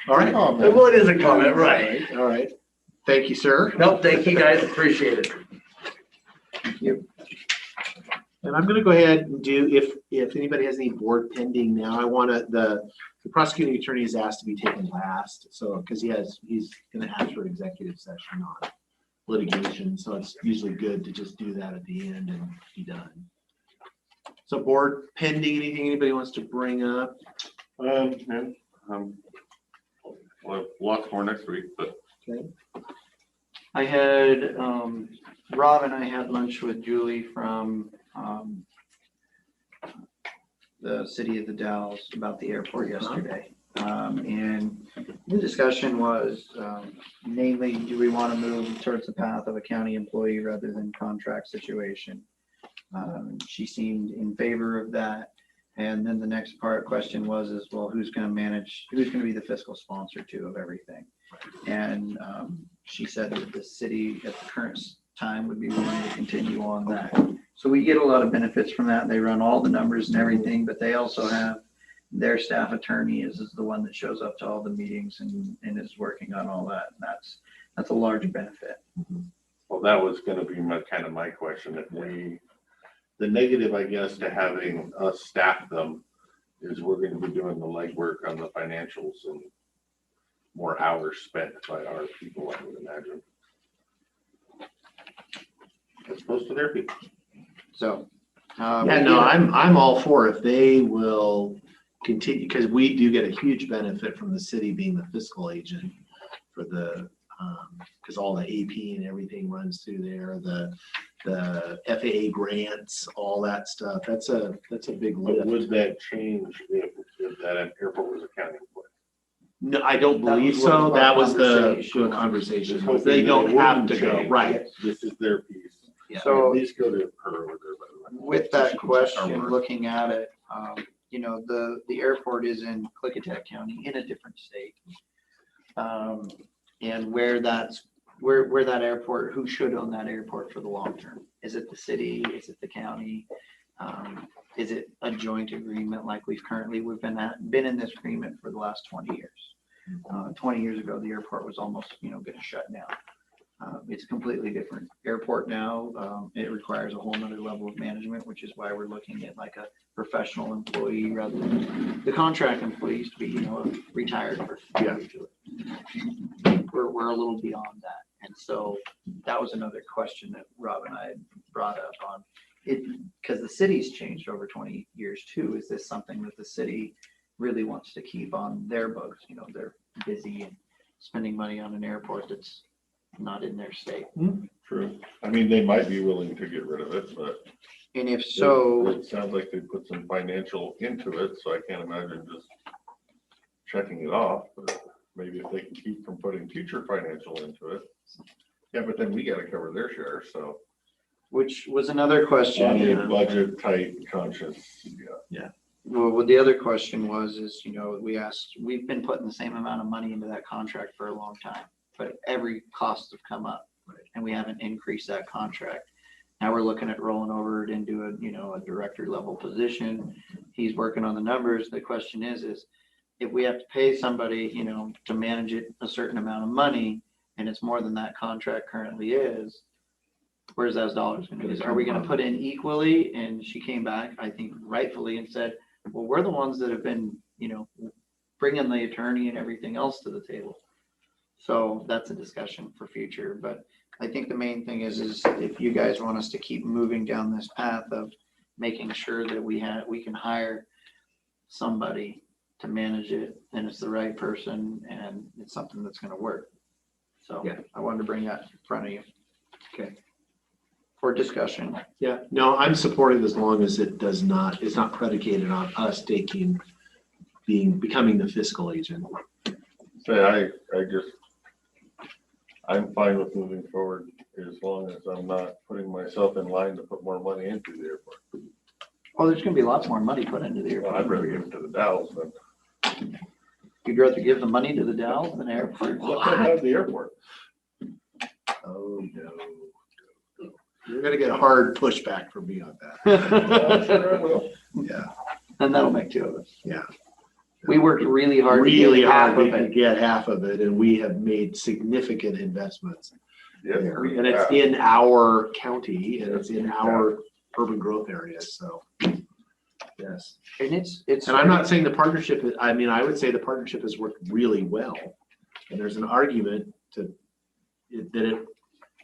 All right. Well, it is a comment, right? All right. Thank you, sir. Nope, thank you guys, appreciate it. And I'm gonna go ahead and do, if anybody has any board pending now, I wanna, the prosecuting attorney is asked to be taken last, so, because he's gonna ask for executive session on litigation, so it's usually good to just do that at the end and be done. So board pending, anything anybody wants to bring up? We'll have lots more next week, but. Okay. I had, Rob and I had lunch with Julie from the city of the Dalles about the airport yesterday. And the discussion was namely, do we want to move towards the path of a county employee rather than contract situation? She seemed in favor of that. And then the next question was, well, who's going to be the fiscal sponsor too of everything? And she said that the city at the current time would be willing to continue on that. So we get a lot of benefits from that. They run all the numbers and everything, but they also have their staff attorney is the one that shows up to all the meetings and is working on all that. And that's a large benefit. Well, that was gonna be my question. If the negative, I guess, to having us staff them is we're gonna be doing the legwork on the financials and more hours spent by our people, I would imagine. As opposed to their people. So. Yeah, no, I'm all for if they will continue, because we do get a huge benefit from the city being the fiscal agent for the, because all the AP and everything runs through there, the FAA grants, all that stuff. That's a big But lift. would that change if that airport was a county employee? No, I don't That believe was so. what That was the conversation. conversation. Just hoping They that don't it have wouldn't to go, change. right. This is their piece. So- At least go to her with their. With that question, looking at it, the airport is in Klickitat County in a different state. And where that airport, who should own that airport for the long term? Is it the city? Is it the county? Is it a joint agreement like we've been in this agreement for the last 20 years? 20 years ago, the airport was almost, going to shut down. It's a completely different airport now. It requires a whole nother level of management, which is why we're looking at like a professional employee rather than the contract employees to be, retired for. Yeah. We're a little beyond that. And so that was another question that Rob and I had brought up on it, because the city's changed over 20 years too. Is this something that the city really wants to keep on their books? They're busy and spending money on an airport that's not in their state. True. I mean, they might be willing to get rid of it, but. And if so. It sounds like they put some financial into it, so I can't imagine just checking it off, but maybe if they can keep from putting future financial into it. Yeah, but then we gotta cover their share, so. Which was another question. On a budget tight conscious, yeah. Well, the other question was, we've been putting the same amount of money into that contract for a long time, but every cost have come up and we haven't increased that contract. Now we're looking at rolling over it into a director level position. He's working on the numbers. The question is if we have to pay somebody, to manage it a certain amount of money and it's more than that contract currently is, where's those dollars going to be? Are we going to put in equally? And she came back, I think rightfully, and said, well, we're the ones that have been, bringing the attorney and everything else to the table. So that's a discussion for future. But I think the main thing is if you guys want us to keep moving down this path of making sure that we can hire somebody to manage it and it's the right person and it's something that's going to work. So Yeah. I wanted to bring that in front of you. Okay. For discussion. Yeah, no, I'm supportive as long as it's not predicated on us becoming the fiscal agent. So I'm fine with moving forward as long as I'm not putting myself in line to put more money into the airport. Oh, there's gonna be lots more money put into the Well, airport. I'd rather give it to the Dalles than. You'd rather give the money to the Dalles than airport? Let them have the airport. Oh, no. You're gonna get a hard pushback from me on that. I'm sure I will. Yeah, And that'll make two of us. yeah. We worked really hard. to get Really half hard of to it. get half of it, and we have made significant investments Yes, there. we And it's have. in our county, and it's in our urban growth areas, so. Yes, And it's. and I'm not saying the partnership, I mean, I would say the partnership has worked really well. And there's an argument that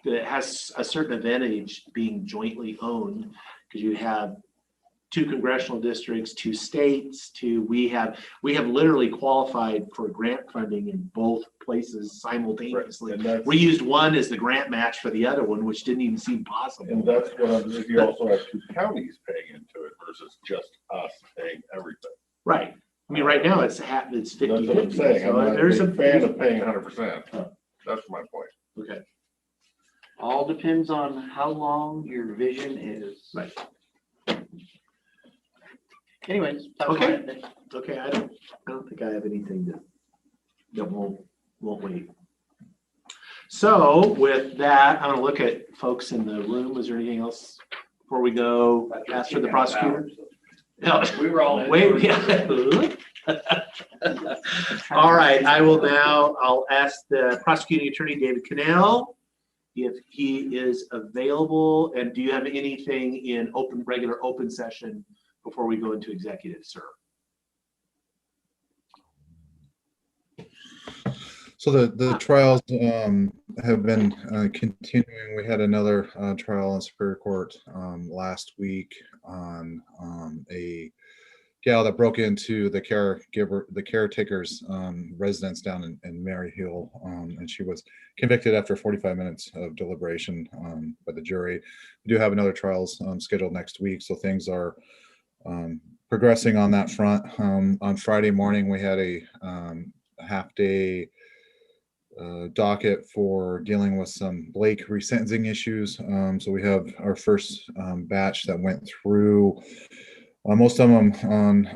it has a certain advantage being jointly owned, because you have 2 congressional districts, 2 states, we have literally qualified for grant funding in both places simultaneously. And that's, We used one as the grant match for the other one, which didn't even seem possible. and that's what I'm, you also have 2 counties paying into it versus just us paying everything. Right. I mean, right now it's 50. That's what I'm saying. I'm not a There's big fan of paying 100%. That's my point. Okay. All depends on how long your vision is. Right. Anyways. that was Okay. my- Okay, I don't think I have anything that won't wait. So with that, I'm gonna look at folks in the room. Is there anything else before we go ask for the prosecutor? No. We were all in. Wait, yeah. All right, I'll ask the prosecuting attorney, David Cannell, if he is available, and do you have anything in regular open session before we go into executive, sir? So the trials have been continuing. We had another trial in Superior Court last week on a gal that broke into the caretaker's residence down in Mary Hill, and she was convicted after 45 minutes of deliberation by the jury. We do have another trials scheduled next week, so things are progressing on that front. On Friday morning, we had a half-day docket for dealing with some Blake resentencing issues. So we have our first batch that went through. Most of them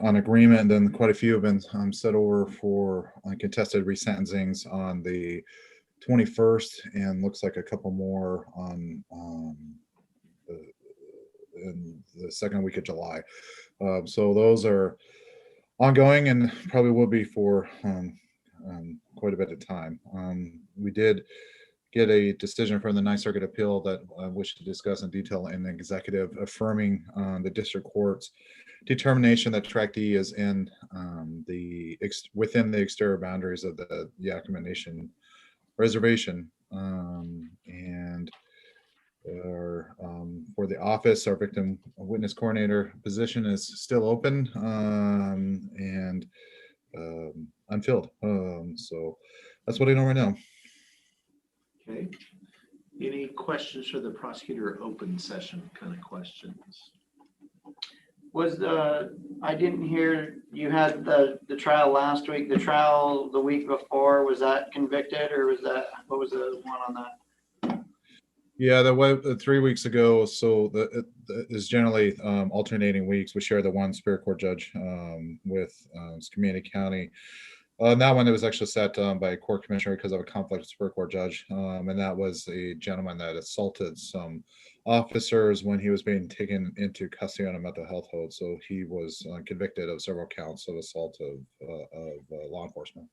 on agreement, and then quite a few have been set over for contested resentencings on the 21st, and looks like a couple more on in the second week of July. So those are ongoing and probably will be for quite a bit of time. We did get a decision from the Ninth Circuit Appeal that I wish to discuss in detail in the executive, affirming the district court's determination that Tract D is in within the exterior boundaries of the Yakima Nation Reservation, and for the office, our victim witness coordinator position is still open and unfilled. So that's what I know right now. Okay. Any questions for the prosecutor? Open session kind of questions. I didn't hear, you had the trial last week, the trial the week before, was that convicted, or what was the one on that? Yeah, that was 3 weeks ago. So it is generally alternating weeks. We share the one Superior Court judge with Community County. That one, it was actually set by a court commissioner because of a conflict with Superior Court judge. And that was a gentleman that assaulted some officers when he was being taken into custody on a mental health hold. So he was convicted of several counts of assault of law enforcement.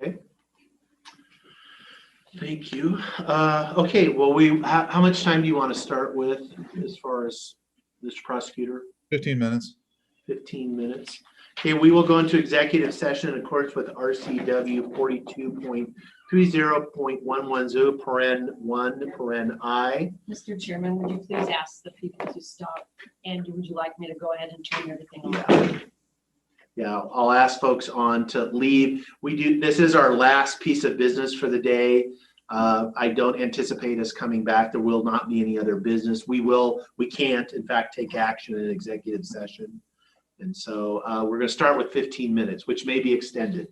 Okay. Thank you. Okay, well, how much time do you want to start with as far as Mr. Prosecutor? 15 minutes. 15 minutes. Okay, we will go into executive session in accordance with RCW 42.30.110, paren 1, paren I. Mr. Chairman, would you please ask the people to stop? And would you like me to go ahead and turn everything off? Yeah, I'll ask folks on to leave. This is our last piece of business for the day. I don't anticipate us coming back. There will not be any other business. We can't, in fact, take action in an executive session. And so we're going to start with 15 minutes, which may be extended.